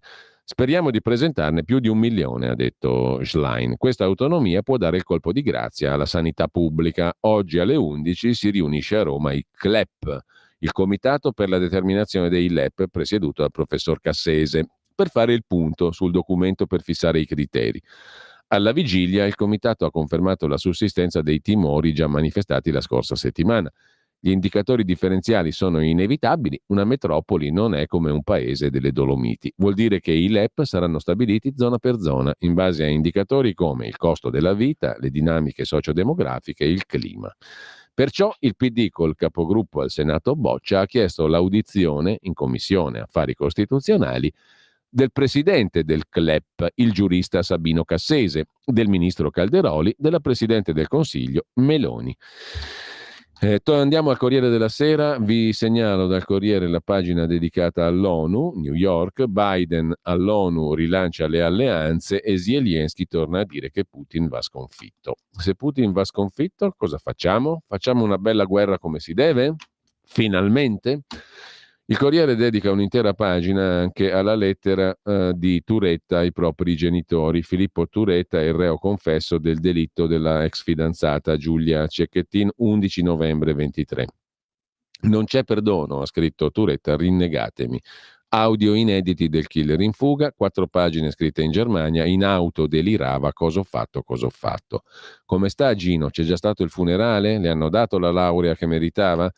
Speriamo di presentarne più di 1 milione, ha detto Schlein. Questa autonomia può dare il colpo di grazia alla sanità pubblica. Oggi alle 11 si riunisce a Roma il CLEP, il Comitato per la determinazione dei LEP, presieduto dal professor Cassese, per fare il punto sul documento per fissare i criteri. Alla vigilia il Comitato ha confermato la sussistenza dei timori già manifestati la scorsa settimana. Gli indicatori differenziali sono inevitabili, una metropoli non è come un paese delle Dolomiti. Vuol dire che i LEP saranno stabiliti zona per zona, in base a indicatori come il costo della vita, le dinamiche sociodemografiche e il clima. Perciò il PD col capogruppo al Senato Boccia ha chiesto l'audizione in Commissione Affari Costituzionali del presidente del CLEP, il giurista Sabino Cassese, del ministro Calderoli, della presidente del Consiglio Meloni. Andiamo al Corriere della Sera, vi segnalo dal Corriere la pagina dedicata all'ONU, New York, Biden all'ONU rilancia le alleanze e Zelensky torna a dire che Putin va sconfitto. Se Putin va sconfitto, cosa facciamo? Facciamo una bella guerra come si deve? Finalmente? Il Corriere dedica un'intera pagina anche alla lettera di Turetta ai propri genitori. Filippo Turetta è il reo confesso del delitto della ex fidanzata Giulia Cecchettin, 11 novembre 23. Non c'è perdono, ha scritto Turetta, rinnegatemi. Audio inediti del killer in fuga, 4 pagine scritte in Germania, in auto delirava, cosa ho fatto. Come sta Gino? C'è già stato il funerale? Le hanno dato la laurea che meritava?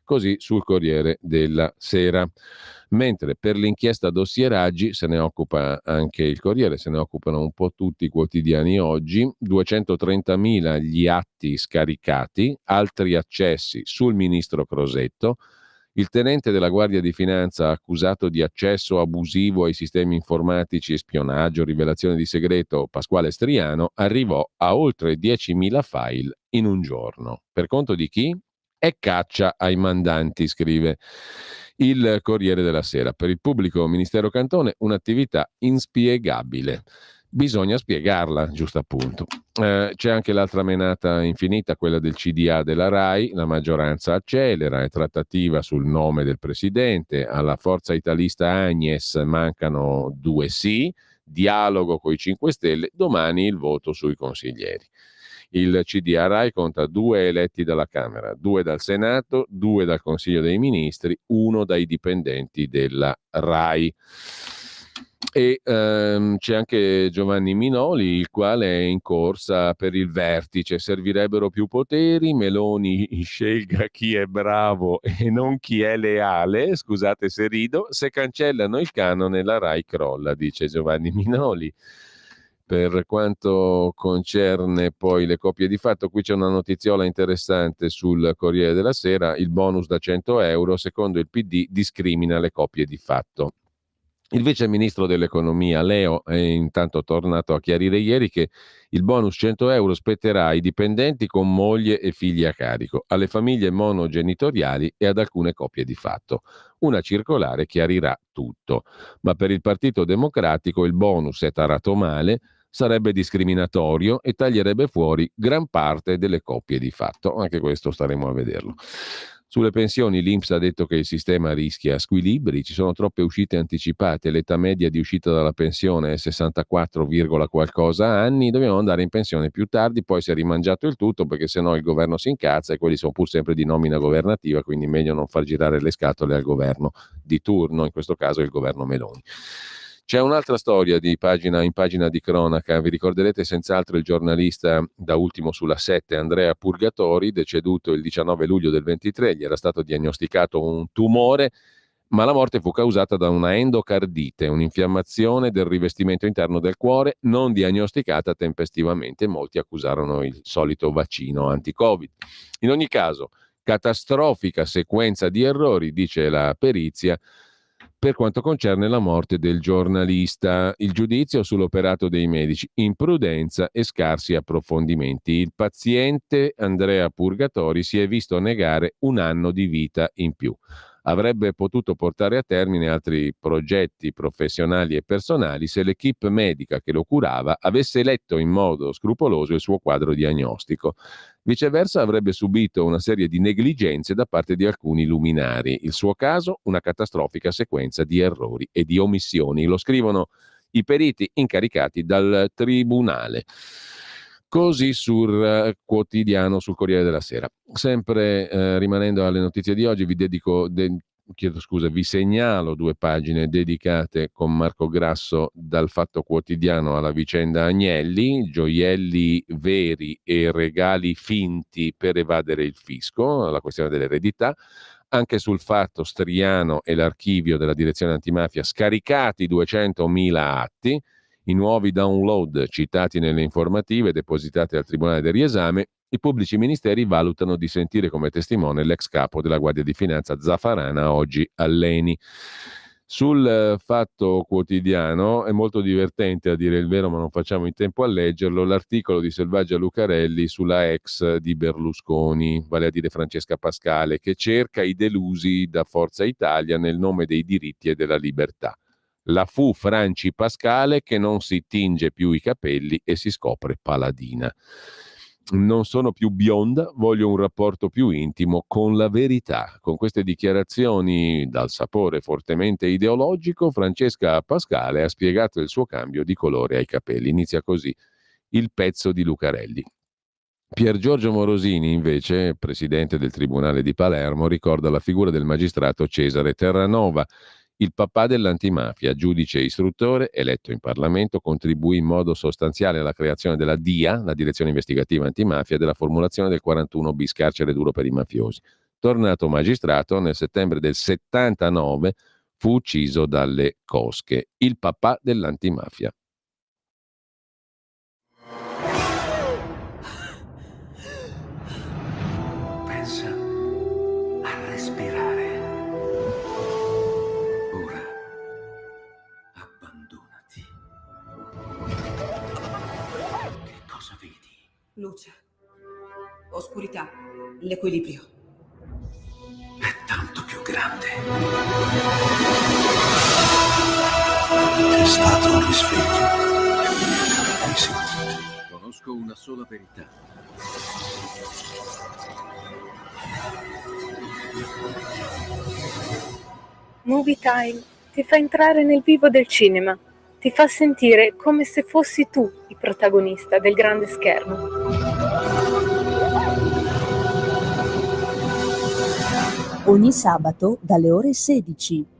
Così sul Corriere della Sera. Mentre per l'inchiesta dossieraggi se ne occupa anche il Corriere, se ne occupano un po' tutti i quotidiani oggi, 230.000 gli atti scaricati, altri accessi sul ministro Crosetto, il tenente della Guardia di Finanza accusato di accesso abusivo ai sistemi informatici e spionaggio, rivelazione di segreto, Pasquale Striano, arrivò a oltre 10.000 file in un giorno. Per conto di chi? E caccia ai mandanti, scrive il Corriere della Sera. Per il pubblico ministero Cantone un'attività inspiegabile. Bisogna spiegarla, giusto appunto. C'è anche l'altra menata infinita, quella del CDA della RAI. La maggioranza accelera, è trattativa sul nome del presidente. Alla forza italista Agnes mancano 2 sì, dialogo coi 5 Stelle, domani il voto sui consiglieri. Il CDA RAI conta 2 eletti dalla Camera, 2 dal Senato, 2 dal Consiglio dei Ministri, 1 dai dipendenti della RAI. E c'è anche Giovanni Minoli, il quale è in corsa per il vertice. Servirebbero più poteri, Meloni scelga chi è bravo e non chi è leale, scusate se rido, se cancellano il canone la RAI crolla, dice Giovanni Minoli. Per quanto concerne poi le coppie di fatto, qui c'è una notiziola interessante sul Corriere della Sera, il bonus da 100 euro, secondo il PD discrimina le coppie di fatto. Il vice ministro dell'economia Leo è intanto tornato a chiarire ieri che il bonus 100 euro spetterà ai dipendenti con moglie e figli a carico, alle famiglie monogenitoriali e ad alcune coppie di fatto. Una circolare chiarirà tutto, ma per il Partito Democratico il bonus è tarato male, sarebbe discriminatorio e taglierebbe fuori gran parte delle coppie di fatto. Anche questo staremo a vederlo. Sulle pensioni l'INPS ha detto che il sistema rischia squilibri, ci sono troppe uscite anticipate, l'età media di uscita dalla pensione è 64, qualcosa anni, dobbiamo andare in pensione più tardi, poi si è rimangiato il tutto perché sennò il governo si incazza e quelli sono pur sempre di nomina governativa, quindi meglio non far girare le scatole al governo di turno, in questo caso il governo Meloni. C'è un'altra storia in pagina di cronaca, vi ricorderete senz'altro il giornalista da ultimo sulla 7 Andrea Purgatori, deceduto il 19 luglio del 23, gli era stato diagnosticato un tumore, ma la morte fu causata da una endocardite, un'infiammazione del rivestimento interno del cuore non diagnosticata tempestivamente, molti accusarono il solito vaccino anti-Covid. In ogni caso, catastrofica sequenza di errori, dice la perizia, per quanto concerne la morte del giornalista, il giudizio sull'operato dei medici, imprudenza e scarsi approfondimenti. Il paziente Andrea Purgatori si è visto negare 1 anno di vita in più. Avrebbe potuto portare a termine altri progetti professionali e personali se l'equipe medica che lo curava avesse letto in modo scrupoloso il suo quadro diagnostico. Viceversa avrebbe subito una serie di negligenze da parte di alcuni luminari. Il suo caso, una catastrofica sequenza di errori e di omissioni. Lo scrivono i periti incaricati dal tribunale. Così sul quotidiano, sul Corriere della Sera. Sempre rimanendo alle notizie di oggi, vi segnalo 2 pagine dedicate con Marco Grasso dal Fatto Quotidiano alla vicenda Agnelli, gioielli veri e regali finti per evadere il fisco, la questione dell'eredità. Anche sul Fatto Striano e l'archivio della direzione antimafia, scaricati 200.000 atti, i nuovi download citati nelle informative depositate al Tribunale del Riesame. I pubblici ministeri valutano di sentire come testimone l'ex capo della Guardia di Finanza Zaffarana, oggi all'ENI. Sul Fatto Quotidiano è molto divertente, a dire il vero, ma non facciamo in tempo a leggerlo, l'articolo di Selvaggia Lucarelli sulla ex di Berlusconi, vale a dire Francesca Pascale, che cerca i delusi da Forza Italia nel nome dei diritti e della libertà. La fu Franci Pascale che non si tinge più i capelli e si scopre paladina. Non sono più bionda, voglio un rapporto più intimo con la verità. Con queste dichiarazioni dal sapore fortemente ideologico, Francesca Pascale ha spiegato il suo cambio di colore ai capelli. Inizia così il pezzo di Lucarelli. Pier Giorgio Morosini, invece, presidente del Tribunale di Palermo, ricorda la figura del magistrato Cesare Terranova, il papà dell'antimafia, giudice istruttore, eletto in Parlamento, contribuì in modo sostanziale alla creazione della DIA, la Direzione Investigativa Antimafia, e della formulazione del 41 bis, carcere duro per i mafiosi. Tornato magistrato, nel settembre del 79 fu ucciso dalle cosche, il papà dell'antimafia. Pensa a respirare. Ora abbandonati. Che cosa vedi? Luce, oscurità, l'equilibrio. È tanto più grande. È stato un risveglio. Hai sentito? Conosco una sola verità. Movie Time ti fa entrare nel vivo del cinema, ti fa sentire come se fossi tu il protagonista del grande schermo. Ogni sabato dalle ore 16.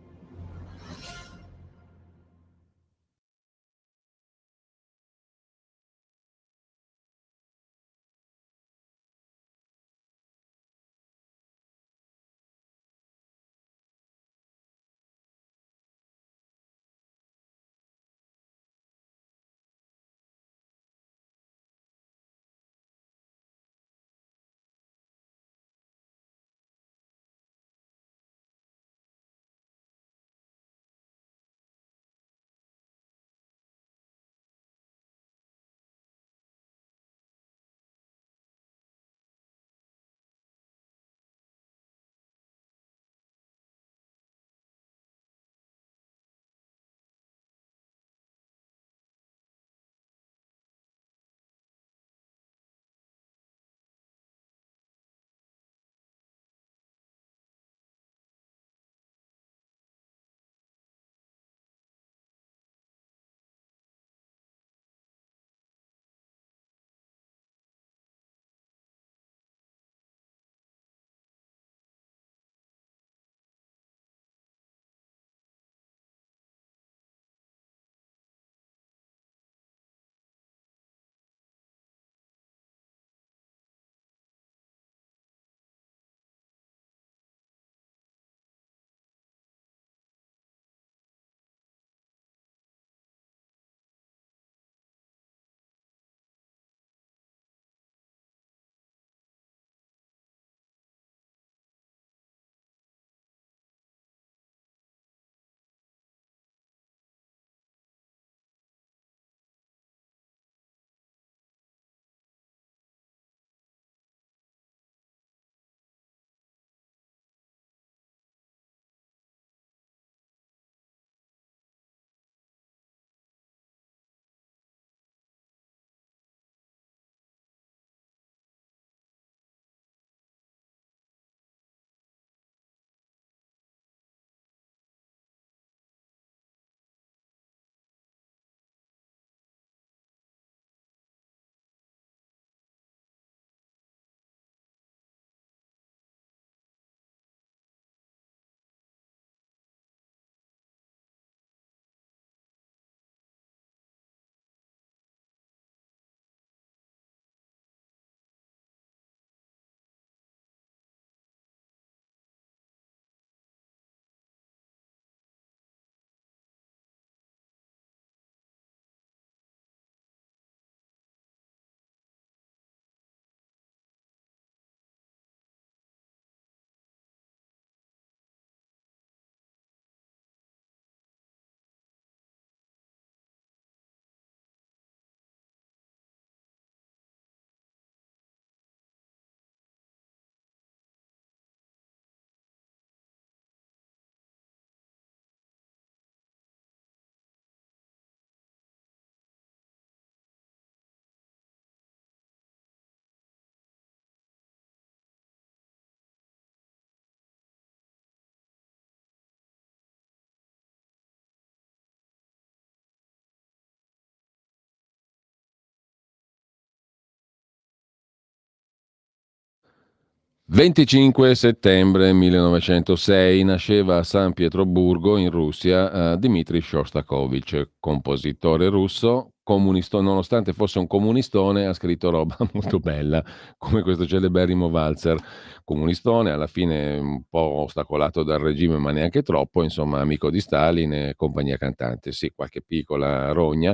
25 settembre 1906 nasceva a San Pietroburgo in Russia Dmitri Shostakovich, compositore russo, nonostante fosse un comunistone ha scritto roba molto bella come questo celeberrimo valzer comunistone, alla fine un po' ostacolato dal regime ma neanche troppo, insomma amico di Stalin e compagnia cantante, sì, qualche piccola rogna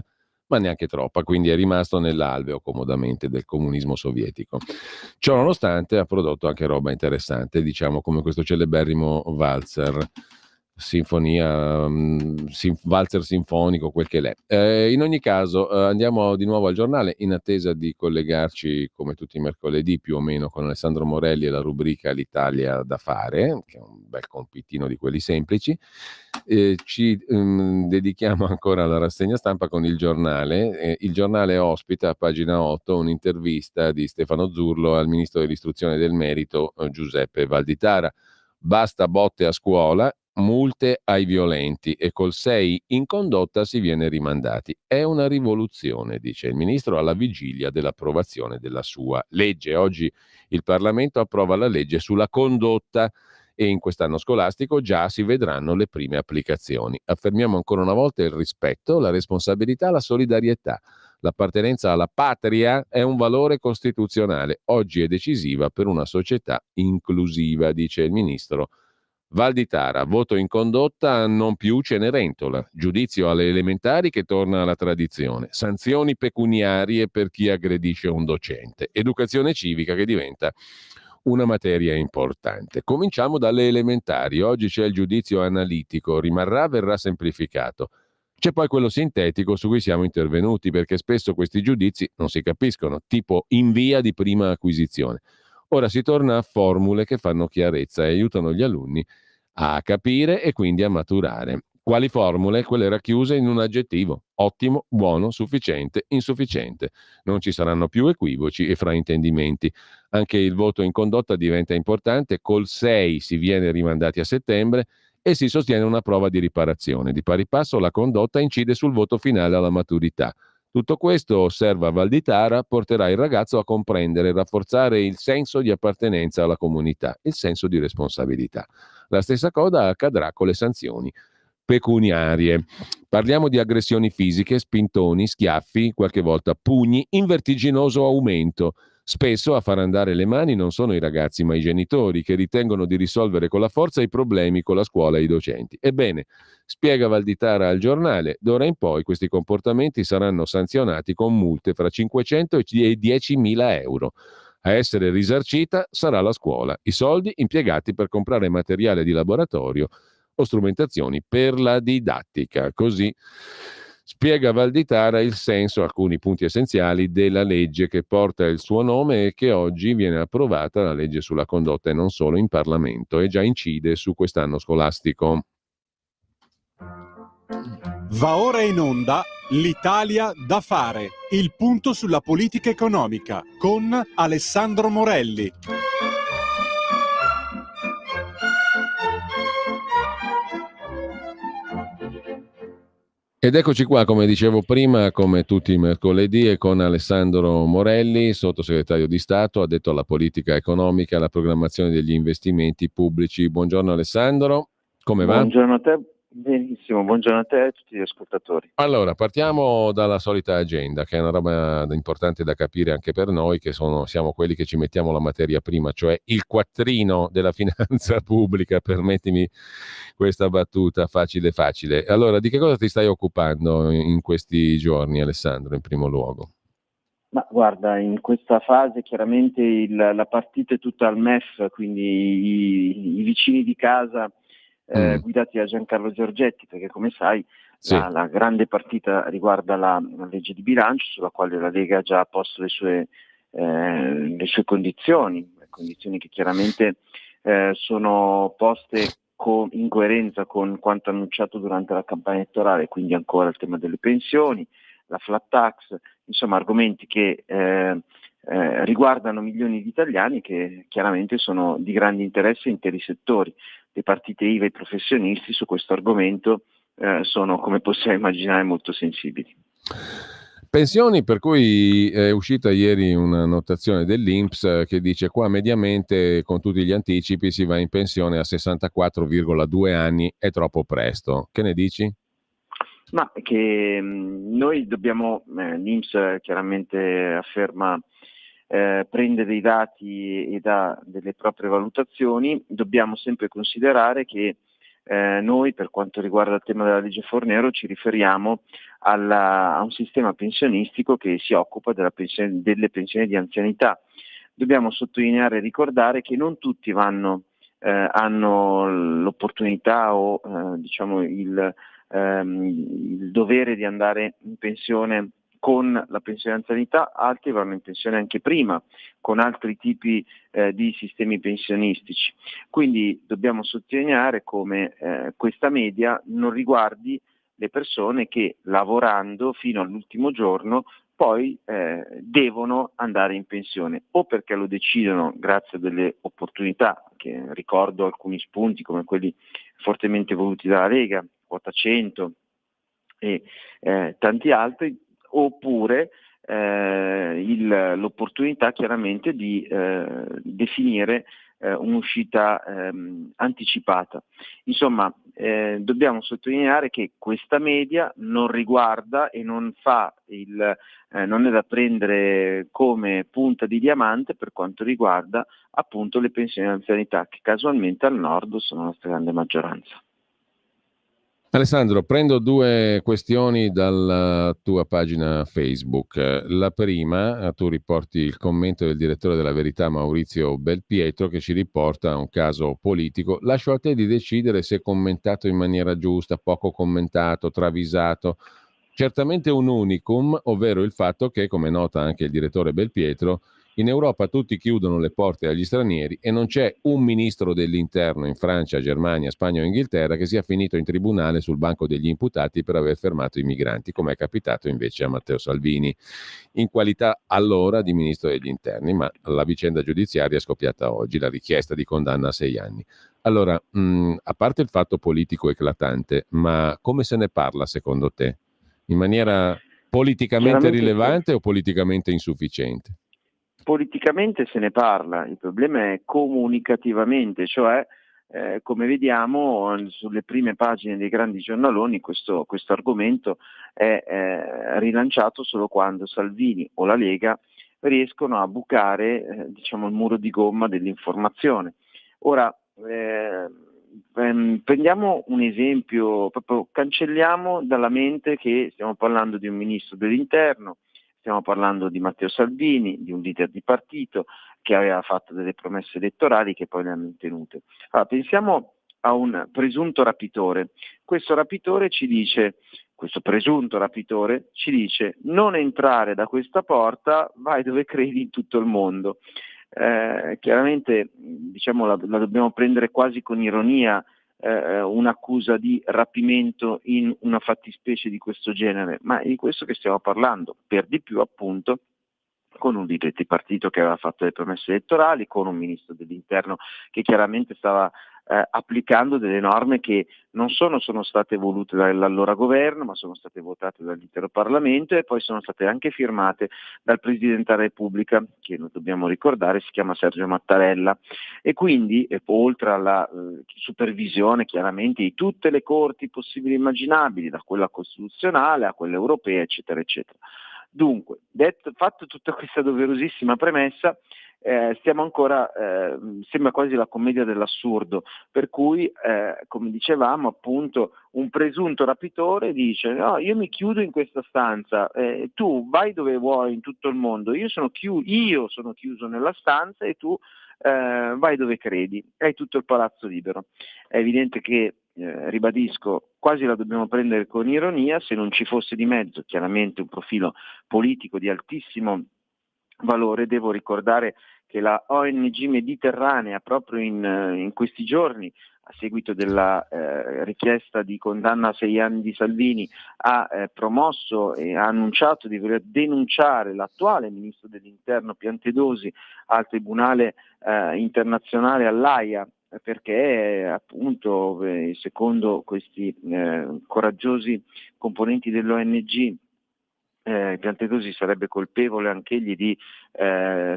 ma neanche troppa, quindi è rimasto nell'alveo comodamente del comunismo sovietico. Ciò nonostante ha prodotto anche roba interessante, diciamo come questo celeberrimo valzer, valzer sinfonico, quel che l'è. In ogni caso andiamo di nuovo al giornale in attesa di collegarci come tutti i mercoledì più o meno con Alessandro Morelli e la rubrica L'Italia da fare, che è un bel compitino di quelli semplici. Ci dedichiamo ancora alla rassegna stampa con il giornale. Il giornale ospita a pagina 8 un'intervista di Stefano Zurlo al ministro dell'istruzione e del merito Giuseppe Valditara. Basta botte a scuola, multe ai violenti e col 6 in condotta si viene rimandati. È una rivoluzione, dice il ministro alla vigilia dell'approvazione della sua legge. Oggi il Parlamento approva la legge sulla condotta e in quest'anno scolastico già si vedranno le prime applicazioni. Affermiamo ancora una volta il rispetto, la responsabilità, la solidarietà. L'appartenenza alla patria è un valore costituzionale. Oggi è decisiva per una società inclusiva, dice il ministro Valditara. Voto in condotta, non più Cenerentola. Giudizio alle elementari che torna alla tradizione. Sanzioni pecuniarie per chi aggredisce un docente. Educazione civica che diventa una materia importante. Cominciamo dalle elementari. Oggi c'è il giudizio analitico, verrà semplificato. C'è poi quello sintetico su cui siamo intervenuti, perché spesso questi giudizi non si capiscono, tipo in via di prima acquisizione. Ora si torna a formule che fanno chiarezza e aiutano gli alunni a capire e quindi a maturare. Quali formule? Quelle racchiuse in un aggettivo: ottimo, buono, sufficiente, insufficiente. Non ci saranno più equivoci e fraintendimenti. Anche il voto in condotta diventa importante, col 6 si viene rimandati a settembre e si sostiene una prova di riparazione. Di pari passo la condotta incide sul voto finale alla maturità. Tutto questo, osserva Valditara, porterà il ragazzo a comprendere e rafforzare il senso di appartenenza alla comunità, il senso di responsabilità. La stessa cosa accadrà con le sanzioni pecuniarie. Parliamo di aggressioni fisiche, spintoni, schiaffi, qualche volta pugni, in vertiginoso aumento. Spesso a far andare le mani non sono i ragazzi ma i genitori, che ritengono di risolvere con la forza i problemi con la scuola e i docenti. Ebbene, spiega Valditara al giornale, d'ora in poi questi comportamenti saranno sanzionati con multe fra 500 e 10.000 euro. A essere risarcita sarà la scuola, i soldi impiegati per comprare materiale di laboratorio o strumentazioni per la didattica. Così spiega Valditara il senso, alcuni punti essenziali della legge che porta il suo nome e che oggi viene approvata, la legge sulla condotta, e non solo in Parlamento, e già incide su quest'anno scolastico. Va ora in onda L'Italia da fare, il punto sulla politica economica con Alessandro Morelli. Ed eccoci qua, come dicevo prima, come tutti i mercoledì, e con Alessandro Morelli, sottosegretario di Stato, addetto alla politica economica e alla programmazione degli investimenti pubblici. Buongiorno Alessandro, come va? Buongiorno a te, benissimo, buongiorno a te e a tutti gli ascoltatori. Allora, partiamo dalla solita agenda, che è una roba importante da capire anche per noi, che siamo quelli che ci mettiamo la materia prima, cioè il quattrino della finanza pubblica, permettimi questa battuta facile facile. Allora, di che cosa ti stai occupando in questi giorni, Alessandro, in primo luogo? Ma guarda, in questa fase chiaramente la partita è tutta al MEF, quindi i vicini di casa guidati da Giancarlo Giorgetti, perché come sai sì, la grande partita riguarda la legge di bilancio, sulla quale la Lega ha già posto le sue condizioni che chiaramente sono poste in coerenza con quanto annunciato durante la campagna elettorale, quindi ancora il tema delle pensioni, la flat tax, insomma argomenti che riguardano milioni di italiani, che chiaramente sono di grande interesse a interi settori. Le partite IVA e i professionisti su questo argomento sono, come possiamo immaginare, molto sensibili. Pensioni, per cui è uscita ieri una notazione dell'INPS che dice qua mediamente con tutti gli anticipi si va in pensione a 64,2 anni, è troppo presto. Che ne dici? Ma che noi dobbiamo, l'INPS chiaramente afferma, prende dei dati e dà delle proprie valutazioni, dobbiamo sempre considerare che noi, per quanto riguarda il tema della legge Fornero, ci riferiamo a un sistema pensionistico che si occupa delle pensioni di anzianità. Dobbiamo sottolineare e ricordare che non tutti hanno l'opportunità o diciamo il dovere di andare in pensione con la pensione di anzianità, altri vanno in pensione anche prima, con altri tipi di sistemi pensionistici. Quindi dobbiamo sottolineare come questa media non riguardi le persone che lavorando fino all'ultimo giorno poi devono andare in pensione, o perché lo decidono grazie a delle opportunità, che ricordo alcuni spunti come quelli fortemente voluti dalla Lega, quota 100 e tanti altri, oppure l'opportunità chiaramente di definire un'uscita anticipata. Insomma, dobbiamo sottolineare che questa media non riguarda e non è da prendere come punta di diamante per quanto riguarda appunto le pensioni di anzianità, che casualmente al nord sono la stragrande maggioranza. Alessandro, prendo due questioni dalla tua pagina Facebook. La prima, tu riporti il commento del direttore della Verità Maurizio Belpietro che ci riporta un caso politico. Lascio a te di decidere se commentato in maniera giusta, poco commentato, travisato. Certamente un unicum, ovvero il fatto che, come nota anche il direttore Belpietro, in Europa tutti chiudono le porte agli stranieri e non c'è un ministro dell'interno in Francia, Germania, Spagna o Inghilterra che sia finito in tribunale sul banco degli imputati per aver fermato i migranti, come è capitato invece a Matteo Salvini, in qualità allora di ministro degli interni, ma la vicenda giudiziaria è scoppiata oggi, la richiesta di condanna a 6 anni. Allora, a parte il fatto politico eclatante, ma come se ne parla secondo te? In maniera politicamente rilevante o politicamente insufficiente? Politicamente se ne parla, il problema è comunicativamente, cioè come vediamo sulle prime pagine dei grandi giornaloni questo argomento è rilanciato solo quando Salvini o la Lega riescono a bucare diciamo il muro di gomma dell'informazione. Ora prendiamo un esempio, proprio cancelliamo dalla mente che stiamo parlando di un ministro dell'interno, stiamo parlando di Matteo Salvini, di un leader di partito che aveva fatto delle promesse elettorali che poi le ha mantenute. Allora, pensiamo a un presunto rapitore. Questo presunto rapitore ci dice non entrare da questa porta, vai dove credi in tutto il mondo. Chiaramente diciamo, la dobbiamo prendere quasi con ironia un'accusa di rapimento in una fattispecie di questo genere, ma è di questo che stiamo parlando, per di più appunto con un leader di partito che aveva fatto le promesse elettorali, con un ministro dell'interno che chiaramente stava applicando delle norme che non sono state volute dall'allora governo, ma sono state votate dall'intero Parlamento e poi sono state anche firmate dal Presidente della Repubblica, che non dobbiamo ricordare si chiama Sergio Mattarella, e quindi oltre alla supervisione chiaramente di tutte le corti possibili e immaginabili, da quella costituzionale a quella europea, eccetera, eccetera. Dunque, fatto tutta questa doverosissima premessa, stiamo ancora, sembra quasi la commedia dell'assurdo, per cui, come dicevamo appunto, un presunto rapitore dice no, io mi chiudo in questa stanza, tu vai dove vuoi in tutto il mondo, io sono chiuso nella stanza e tu vai dove credi, hai tutto il palazzo libero. È evidente che ribadisco, quasi la dobbiamo prendere con ironia, se non ci fosse di mezzo chiaramente un profilo politico di altissimo valore. Devo ricordare che la ONG Mediterranea proprio in questi giorni, a seguito della richiesta di condanna a 6 anni di Salvini, ha promosso e ha annunciato di voler denunciare l'attuale ministro dell'interno Piantedosi al Tribunale internazionale all'Aia, perché appunto secondo questi coraggiosi componenti dell'ONG Piantedosi sarebbe colpevole anch'egli di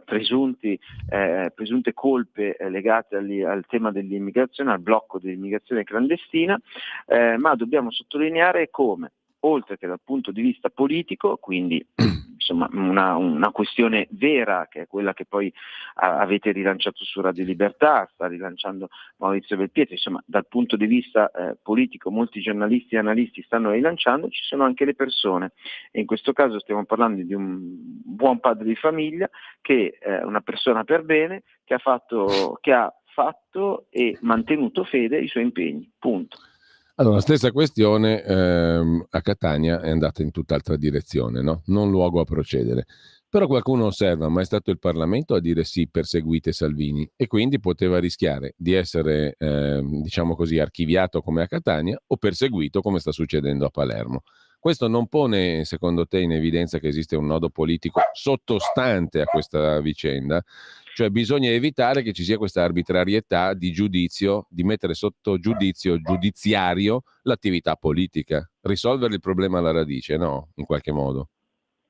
presunte colpe legate al tema dell'immigrazione, al blocco dell'immigrazione clandestina, ma dobbiamo sottolineare come, oltre che dal punto di vista politico, quindi insomma una questione vera, che è quella che poi avete rilanciato su Radio Libertà, sta rilanciando Maurizio Belpietro, insomma dal punto di vista politico molti giornalisti e analisti stanno rilanciando, ci sono anche le persone, e in questo caso stiamo parlando di un buon padre di famiglia, che è una persona per bene, che ha fatto e mantenuto fede ai suoi impegni, punto. Allora, la stessa questione a Catania è andata in tutt'altra direzione, no? Non luogo a procedere. Però qualcuno osserva, ma è stato il Parlamento a dire sì, perseguite Salvini, e quindi poteva rischiare di essere, diciamo così, archiviato come a Catania o perseguito come sta succedendo a Palermo. Questo non pone, secondo te, in evidenza che esiste un nodo politico sottostante a questa vicenda? Cioè bisogna evitare che ci sia questa arbitrarietà di giudizio, di mettere sotto giudizio giudiziario l'attività politica, risolvere il problema alla radice, no? In qualche modo.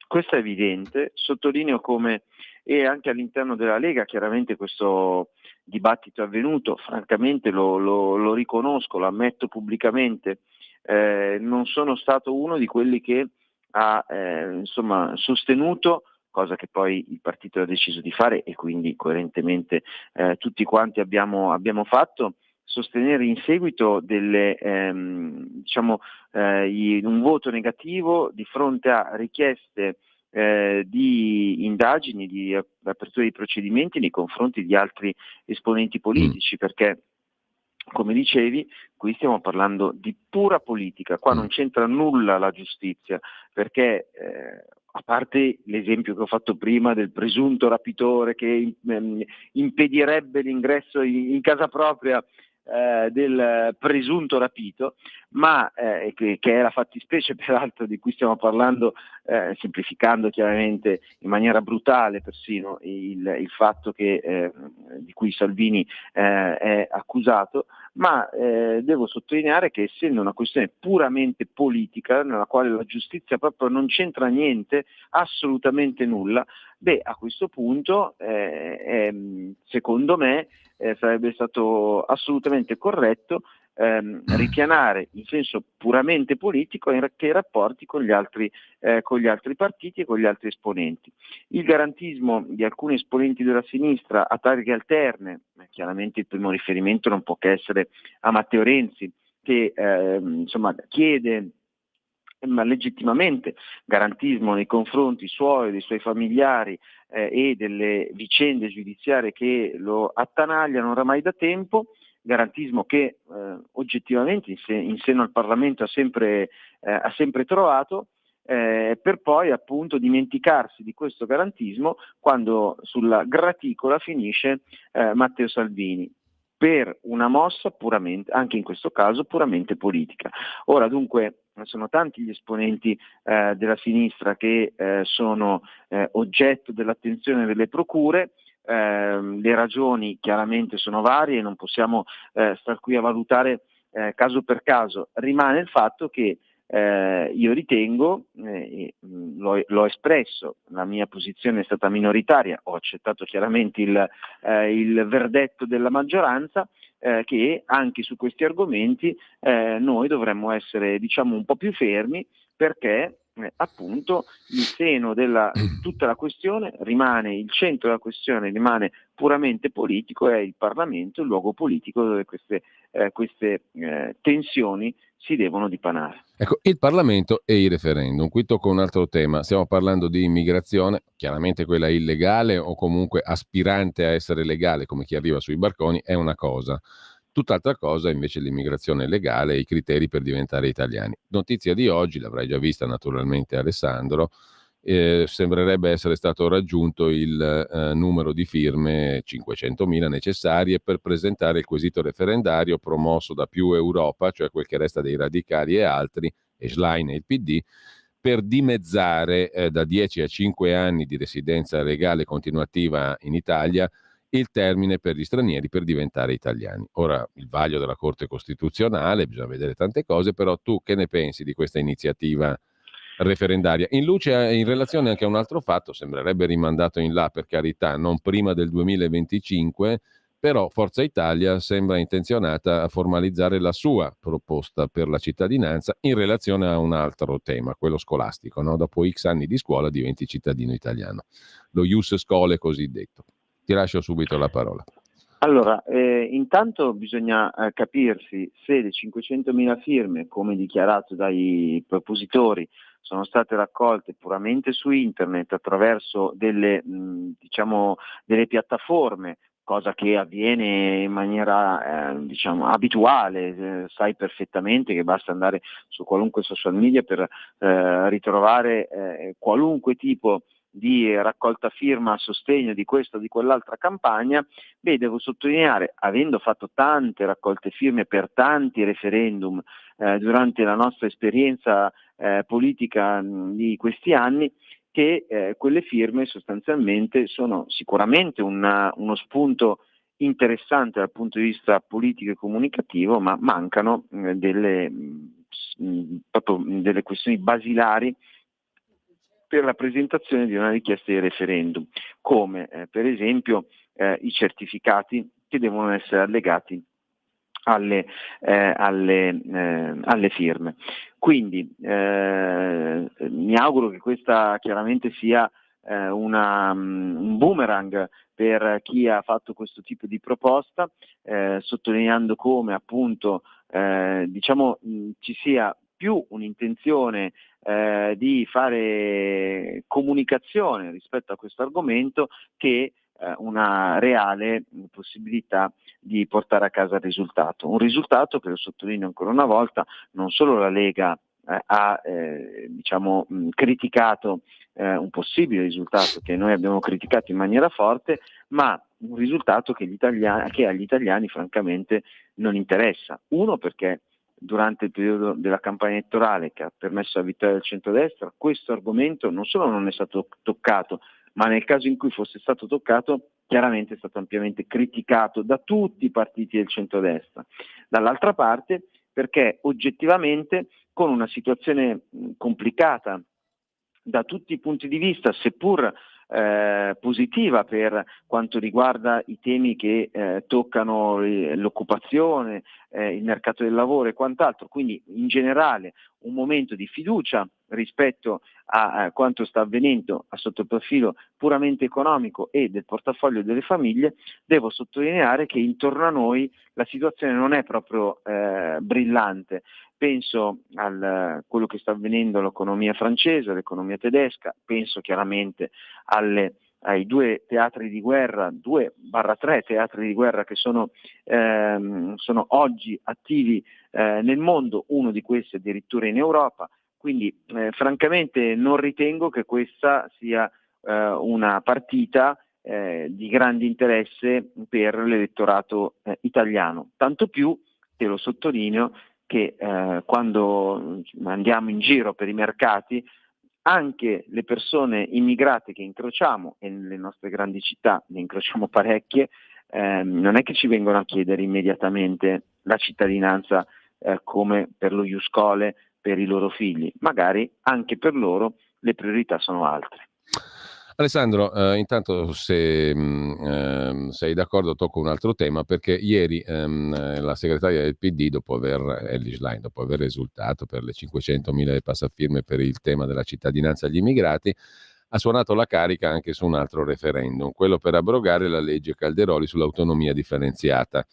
Questo è evidente, sottolineo come, e anche all'interno della Lega chiaramente questo dibattito è avvenuto, francamente lo riconosco, lo ammetto pubblicamente, non sono stato uno di quelli che ha sostenuto, cosa che poi il partito ha deciso di fare e quindi coerentemente tutti quanti abbiamo fatto, sostenere in seguito un voto negativo di fronte a richieste di indagini, di apertura di procedimenti nei confronti di altri esponenti politici, perché come dicevi, qui stiamo parlando di pura politica, qua non c'entra nulla la giustizia, perché a parte l'esempio che ho fatto prima del presunto rapitore che impedirebbe l'ingresso in casa propria del presunto rapito, ma che è la fattispecie peraltro di cui stiamo parlando, semplificando chiaramente in maniera brutale persino il fatto che di cui Salvini è accusato, ma devo sottolineare che essendo una questione puramente politica, nella quale la giustizia proprio non c'entra niente, assolutamente nulla, a questo punto secondo me sarebbe stato assolutamente corretto ripianare in senso puramente politico anche i rapporti con gli altri partiti e con gli altri esponenti. Il garantismo di alcuni esponenti della sinistra a targhe alterne, chiaramente il primo riferimento non può che essere a Matteo Renzi, che chiede ma legittimamente garantismo nei confronti suoi, dei suoi familiari e delle vicende giudiziarie che lo attanagliano oramai da tempo, garantismo che oggettivamente in seno al Parlamento ha sempre trovato, per poi appunto dimenticarsi di questo garantismo quando sulla graticola finisce Matteo Salvini, per una mossa puramente, anche in questo caso, puramente politica. Ora dunque sono tanti gli esponenti della sinistra che sono oggetto dell'attenzione delle procure, le ragioni chiaramente sono varie, non possiamo star qui a valutare caso per caso, rimane il fatto che io ritengo, l'ho espresso, la mia posizione è stata minoritaria, ho accettato chiaramente il verdetto della maggioranza, che anche su questi argomenti noi dovremmo essere un po' più fermi, perché appunto il seno della tutta la questione rimane, il centro della questione rimane puramente politico, è il Parlamento il luogo politico dove queste tensioni si devono dipanare. Ecco, il Parlamento e i referendum. Qui tocco un altro tema. Stiamo parlando di immigrazione, chiaramente quella illegale o comunque aspirante a essere legale, come chi arriva sui barconi, è una cosa. Tutt'altra cosa invece l'immigrazione legale e i criteri per diventare italiani. Notizia di oggi, l'avrai già vista naturalmente Alessandro, sembrerebbe essere stato raggiunto il numero di firme 500.000 necessarie per presentare il quesito referendario promosso da Più Europa, cioè quel che resta dei radicali e altri, e Schlein e il PD, per dimezzare da 10 a 5 anni di residenza legale continuativa in Italia il termine per gli stranieri per diventare italiani. Ora, il vaglio della Corte Costituzionale, bisogna vedere tante cose, però tu che ne pensi di questa iniziativa referendaria. In relazione anche a un altro fatto, sembrerebbe rimandato in là, per carità, non prima del 2025, però Forza Italia sembra intenzionata a formalizzare la sua proposta per la cittadinanza in relazione a un altro tema, quello scolastico, no? Dopo X anni di scuola diventi cittadino italiano, lo ius scholae cosiddetto. Ti lascio subito la parola. Allora, intanto bisogna capirsi se le 500.000 firme, come dichiarato dai propositori, sono state raccolte puramente su internet attraverso delle piattaforme, cosa che avviene in maniera abituale. Sai perfettamente che basta andare su qualunque social media per ritrovare qualunque tipo di raccolta firma a sostegno di questa o di quell'altra campagna. Devo sottolineare, avendo fatto tante raccolte firme per tanti referendum durante la nostra esperienza politica di questi anni, che quelle firme sostanzialmente sono sicuramente uno spunto interessante dal punto di vista politico e comunicativo, ma mancano delle questioni basilari per la presentazione di una richiesta di referendum, come per esempio i certificati che devono essere allegati alle firme. Quindi mi auguro che questa chiaramente sia un boomerang per chi ha fatto questo tipo di proposta, sottolineando come appunto ci sia più un'intenzione di fare comunicazione rispetto a questo argomento che una reale possibilità di portare a casa il risultato. Un risultato che, lo sottolineo ancora una volta, non solo la Lega ha criticato un possibile risultato che noi abbiamo criticato in maniera forte, ma un risultato che agli italiani francamente non interessa. Uno, perché durante il periodo della campagna elettorale che ha permesso la vittoria del centrodestra, questo argomento non solo non è stato toccato, ma nel caso in cui fosse stato toccato, chiaramente è stato ampiamente criticato da tutti i partiti del centrodestra. Dall'altra parte, perché oggettivamente, con una situazione complicata da tutti i punti di vista, seppur positiva per quanto riguarda i temi che toccano l'occupazione, il mercato del lavoro e quant'altro, quindi in generale un momento di fiducia rispetto a quanto sta avvenendo sotto il profilo puramente economico e del portafoglio delle famiglie, devo sottolineare che intorno a noi la situazione non è proprio brillante. Penso a quello che sta avvenendo all'economia francese, all'economia tedesca, penso chiaramente ai 2 teatri di guerra, 2/3 teatri di guerra che sono oggi attivi nel mondo, uno di questi addirittura in Europa. Quindi francamente non ritengo che questa sia una partita di grande interesse per l'elettorato italiano, tanto più, te lo sottolineo, che quando andiamo in giro per i mercati, anche le persone immigrate che incrociamo, e nelle nostre grandi città ne incrociamo parecchie, non è che ci vengono a chiedere immediatamente la cittadinanza come per lo ius scholae per i loro figli, magari anche per loro le priorità sono altre. Alessandro, intanto se sei d'accordo tocco un altro tema, perché ieri la segretaria del PD, Elly Schlein, dopo aver esultato per le 500.000 passafirme per il tema della cittadinanza agli immigrati, ha suonato la carica anche su un altro referendum, quello per abrogare la legge Calderoli sull'autonomia differenziata.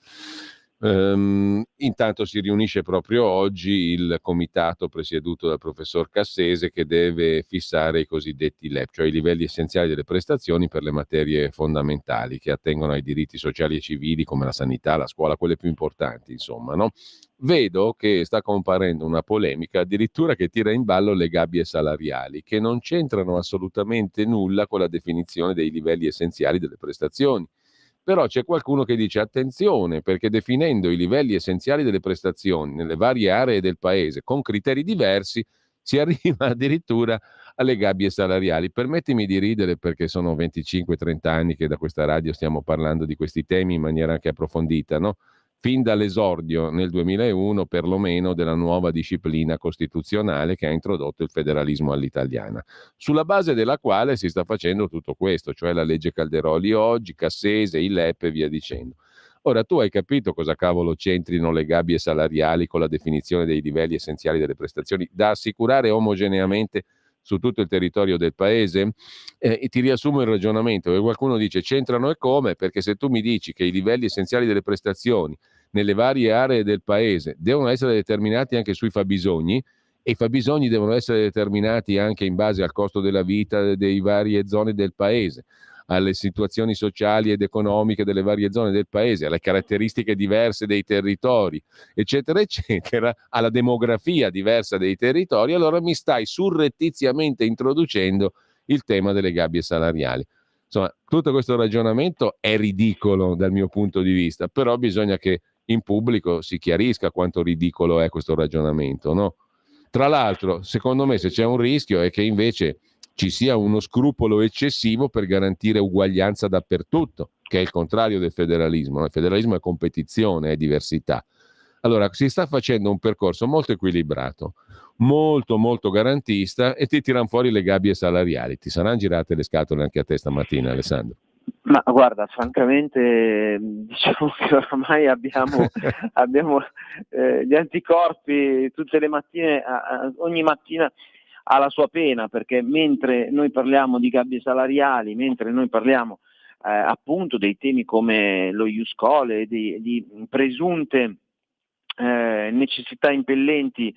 Intanto si riunisce proprio oggi il comitato presieduto dal professor Cassese, che deve fissare i cosiddetti LEP, cioè i livelli essenziali delle prestazioni per le materie fondamentali che attengono ai diritti sociali e civili come la sanità, la scuola, quelle più importanti, insomma, no? Vedo che sta comparendo una polemica addirittura che tira in ballo le gabbie salariali, che non c'entrano assolutamente nulla con la definizione dei livelli essenziali delle prestazioni. Però c'è qualcuno che dice attenzione, perché definendo i livelli essenziali delle prestazioni nelle varie aree del paese con criteri diversi si arriva addirittura alle gabbie salariali. Permettimi di ridere, perché sono 25-30 anni che da questa radio stiamo parlando di questi temi in maniera anche approfondita, no? fin dall'esordio nel 2001 perlomeno della nuova disciplina costituzionale che ha introdotto il federalismo all'italiana, sulla base della quale si sta facendo tutto questo, cioè la legge Calderoli oggi, Cassese, i LEP e via dicendo. Ora, tu hai capito cosa cavolo c'entrino le gabbie salariali con la definizione dei livelli essenziali delle prestazioni da assicurare omogeneamente su tutto il territorio del paese? E ti riassumo il ragionamento, che qualcuno dice c'entrano e come, perché se tu mi dici che i livelli essenziali delle prestazioni nelle varie aree del paese devono essere determinati anche sui fabbisogni, e i fabbisogni devono essere determinati anche in base al costo della vita delle varie zone del paese, alle situazioni sociali ed economiche delle varie zone del paese, alle caratteristiche diverse dei territori, eccetera, eccetera, alla demografia diversa dei territori, allora mi stai surrettiziamente introducendo il tema delle gabbie salariali. Insomma, tutto questo ragionamento è ridicolo dal mio punto di vista, però bisogna che in pubblico si chiarisca quanto ridicolo è questo ragionamento, no? Tra l'altro, secondo me, se c'è un rischio è che invece ci sia uno scrupolo eccessivo per garantire uguaglianza dappertutto, che è il contrario del federalismo. Il federalismo è competizione, è diversità. Allora, si sta facendo un percorso molto equilibrato, molto molto garantista, e ti tirano fuori le gabbie salariali. Ti saranno girate le scatole anche a te stamattina, Alessandro? Ma guarda, francamente, diciamo che oramai abbiamo gli anticorpi tutte le mattine, ogni mattina ha la sua pena, perché mentre noi parliamo di gabbie salariali, mentre noi parliamo appunto dei temi come lo ius scholae, di presunte necessità impellenti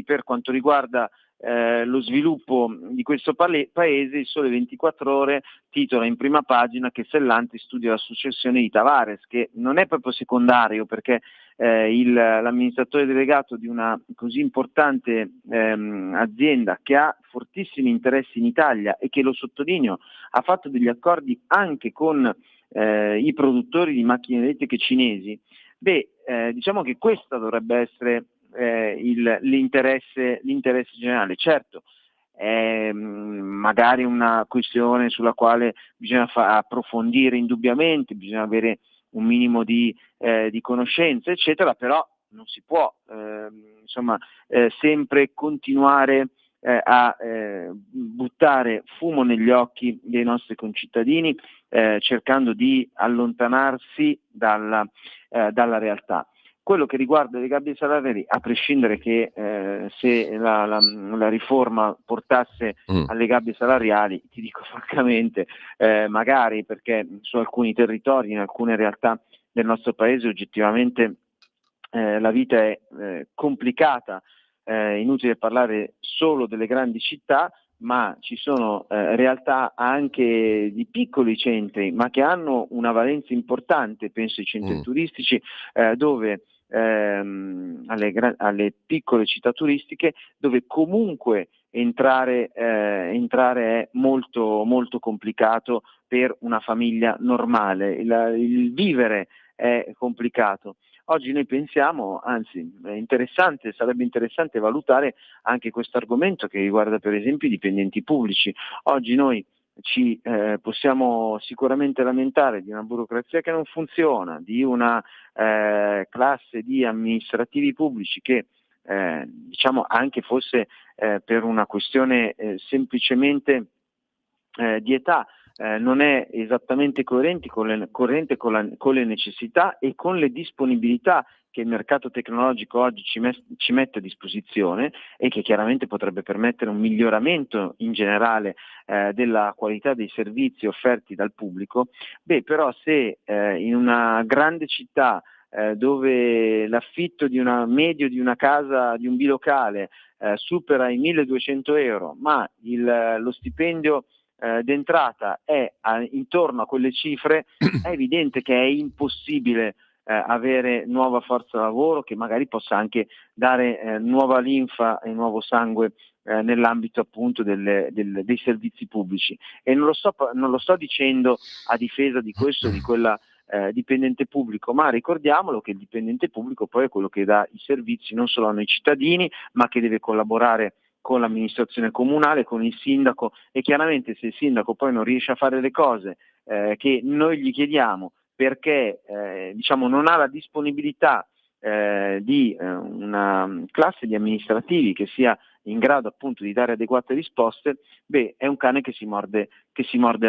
per quanto riguarda lo sviluppo di questo paese, il Sole 24 Ore titola in prima pagina che Stellantis studia la successione di Tavares, che non è proprio secondario, perché l'amministratore delegato di una così importante azienda che ha fortissimi interessi in Italia e che, lo sottolineo, ha fatto degli accordi anche con i produttori di macchine elettriche cinesi, diciamo che questa dovrebbe essere l'interesse generale. Certo, è magari una questione sulla quale bisogna approfondire indubbiamente, bisogna avere un minimo di conoscenze, eccetera, però non si può sempre continuare a buttare fumo negli occhi dei nostri concittadini, cercando di allontanarsi dalla realtà. Quello che riguarda le gabbie salariali, a prescindere che se la riforma portasse alle gabbie salariali, ti dico francamente, magari, perché su alcuni territori, in alcune realtà del nostro paese, oggettivamente la vita è complicata, inutile parlare solo delle grandi città, ma ci sono realtà anche di piccoli centri, ma che hanno una valenza importante, penso ai centri turistici, dove alle piccole città turistiche, dove comunque entrare è molto, molto complicato per una famiglia normale, il vivere è complicato. Oggi noi pensiamo, anzi sarebbe interessante valutare anche questo argomento che riguarda per esempio i dipendenti pubblici. Oggi noi ci possiamo sicuramente lamentare di una burocrazia che non funziona, di una classe di amministrativi pubblici che diciamo anche fosse per una questione semplicemente di età, non è esattamente coerente con le necessità e con le disponibilità che il mercato tecnologico oggi ci mette a disposizione, e che chiaramente potrebbe permettere un miglioramento in generale della qualità dei servizi offerti dal pubblico. Però se in una grande città dove l'affitto medio di una casa, di un bilocale, supera i 1.200 euro, ma lo stipendio d'entrata è intorno a quelle cifre, è evidente che è impossibile avere nuova forza lavoro che magari possa anche dare nuova linfa e nuovo sangue nell'ambito appunto dei servizi pubblici. E non lo sto dicendo a difesa di questo o di quella dipendente pubblico, ma ricordiamolo che il dipendente pubblico poi è quello che dà i servizi non solo a noi cittadini, ma che deve collaborare con l'amministrazione comunale, con il sindaco, e chiaramente se il sindaco poi non riesce a fare le cose che noi gli chiediamo perché diciamo non ha la disponibilità di una classe di amministrativi che sia in grado appunto di dare adeguate risposte, è un cane che si morde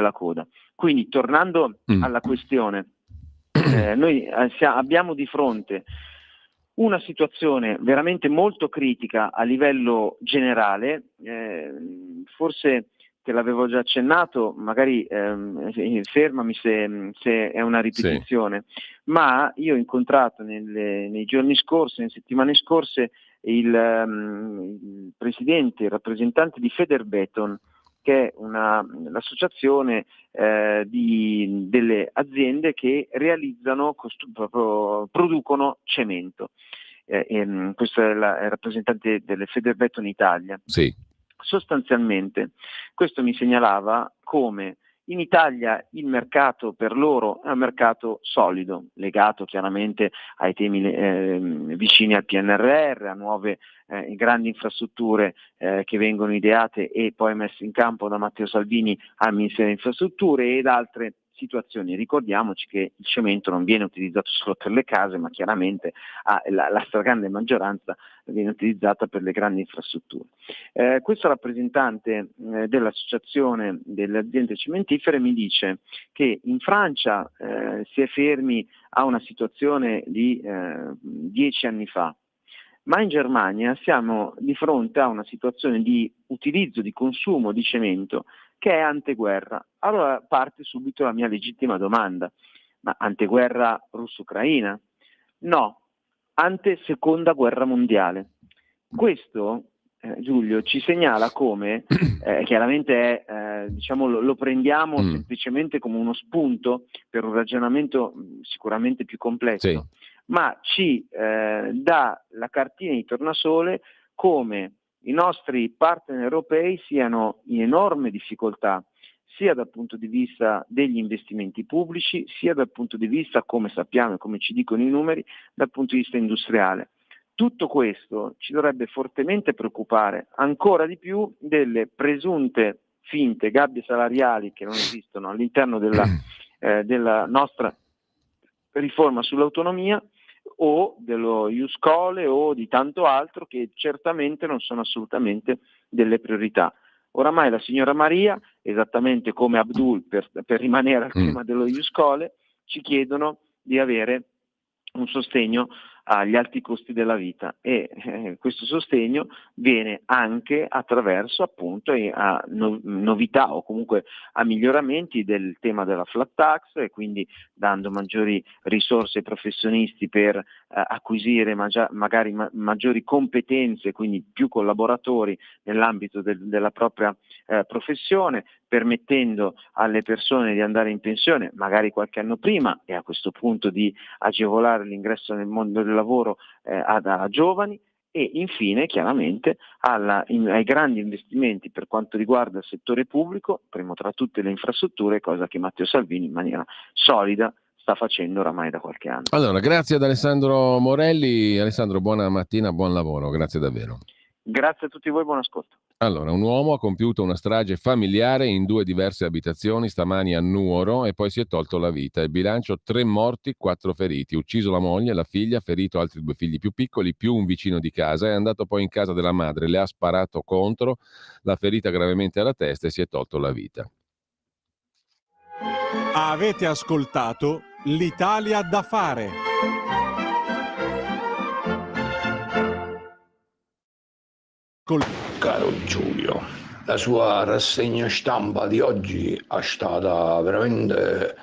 la coda. Quindi tornando alla questione, noi abbiamo di fronte una situazione veramente molto critica a livello generale, forse te l'avevo già accennato, magari fermami se è una ripetizione, ma io ho incontrato nei giorni scorsi, nelle settimane scorse, il presidente, il rappresentante di Federbeton, che è l'associazione delle aziende che realizzano, producono cemento. Questo è il rappresentante delle Federbeton Italia. Sì. Sostanzialmente questo mi segnalava come in Italia il mercato per loro è un mercato solido, legato chiaramente ai temi vicini al PNRR, a nuove grandi infrastrutture che vengono ideate e poi messe in campo da Matteo Salvini al Ministero delle Infrastrutture ed altre situazioni. Ricordiamoci che il cemento non viene utilizzato solo per le case, ma chiaramente la stragrande maggioranza viene utilizzata per le grandi infrastrutture. Questo rappresentante dell'associazione delle aziende cementifere mi dice che in Francia si è fermi a una situazione di 10 anni fa, ma in Germania siamo di fronte a una situazione di utilizzo, di consumo di cemento che è anteguerra. Allora parte subito la mia legittima domanda: ma anteguerra russo-ucraina? No, ante seconda guerra mondiale. Questo, Giulio, ci segnala come, chiaramente diciamo lo prendiamo semplicemente come uno spunto per un ragionamento sicuramente più complesso, ma ci dà la cartina di tornasole come i nostri partner europei siano in enorme difficoltà, sia dal punto di vista degli investimenti pubblici, sia dal punto di vista, come sappiamo e come ci dicono i numeri, dal punto di vista industriale. Tutto questo ci dovrebbe fortemente preoccupare ancora di più delle presunte finte gabbie salariali che non esistono all'interno della nostra riforma sull'autonomia, o dello Ius Scholae o di tanto altro che certamente non sono assolutamente delle priorità. Oramai la signora Maria, esattamente come Abdul, per rimanere al tema dello Ius Scholae, ci chiedono di avere un sostegno agli alti costi della vita e questo sostegno viene anche attraverso appunto a novità o comunque a miglioramenti del tema della flat tax, e quindi dando maggiori risorse ai professionisti per acquisire magari maggiori competenze, quindi più collaboratori nell'ambito della propria professione, permettendo alle persone di andare in pensione magari qualche anno prima e a questo punto di agevolare l'ingresso nel mondo del lavoro a giovani, e infine chiaramente ai grandi investimenti per quanto riguarda il settore pubblico, primo tra tutte le infrastrutture, cosa che Matteo Salvini in maniera solida sta facendo oramai da qualche anno. Allora, grazie ad Alessandro Morelli. Alessandro, buona mattina, buon lavoro, grazie davvero. Grazie a tutti voi, buon ascolto. Allora, un uomo ha compiuto una strage familiare in 2 diverse abitazioni stamani a Nuoro e poi si è tolto la vita. Il bilancio: 3 morti, 4 feriti. Ucciso la moglie, la figlia, ferito altri 2 figli più piccoli, più un vicino di casa. È andato poi in casa della madre, le ha sparato contro, l'ha ferita gravemente alla testa e si è tolto la vita. Avete ascoltato l'Italia da fare. Caro Giulio, la sua rassegna stampa di oggi è stata veramente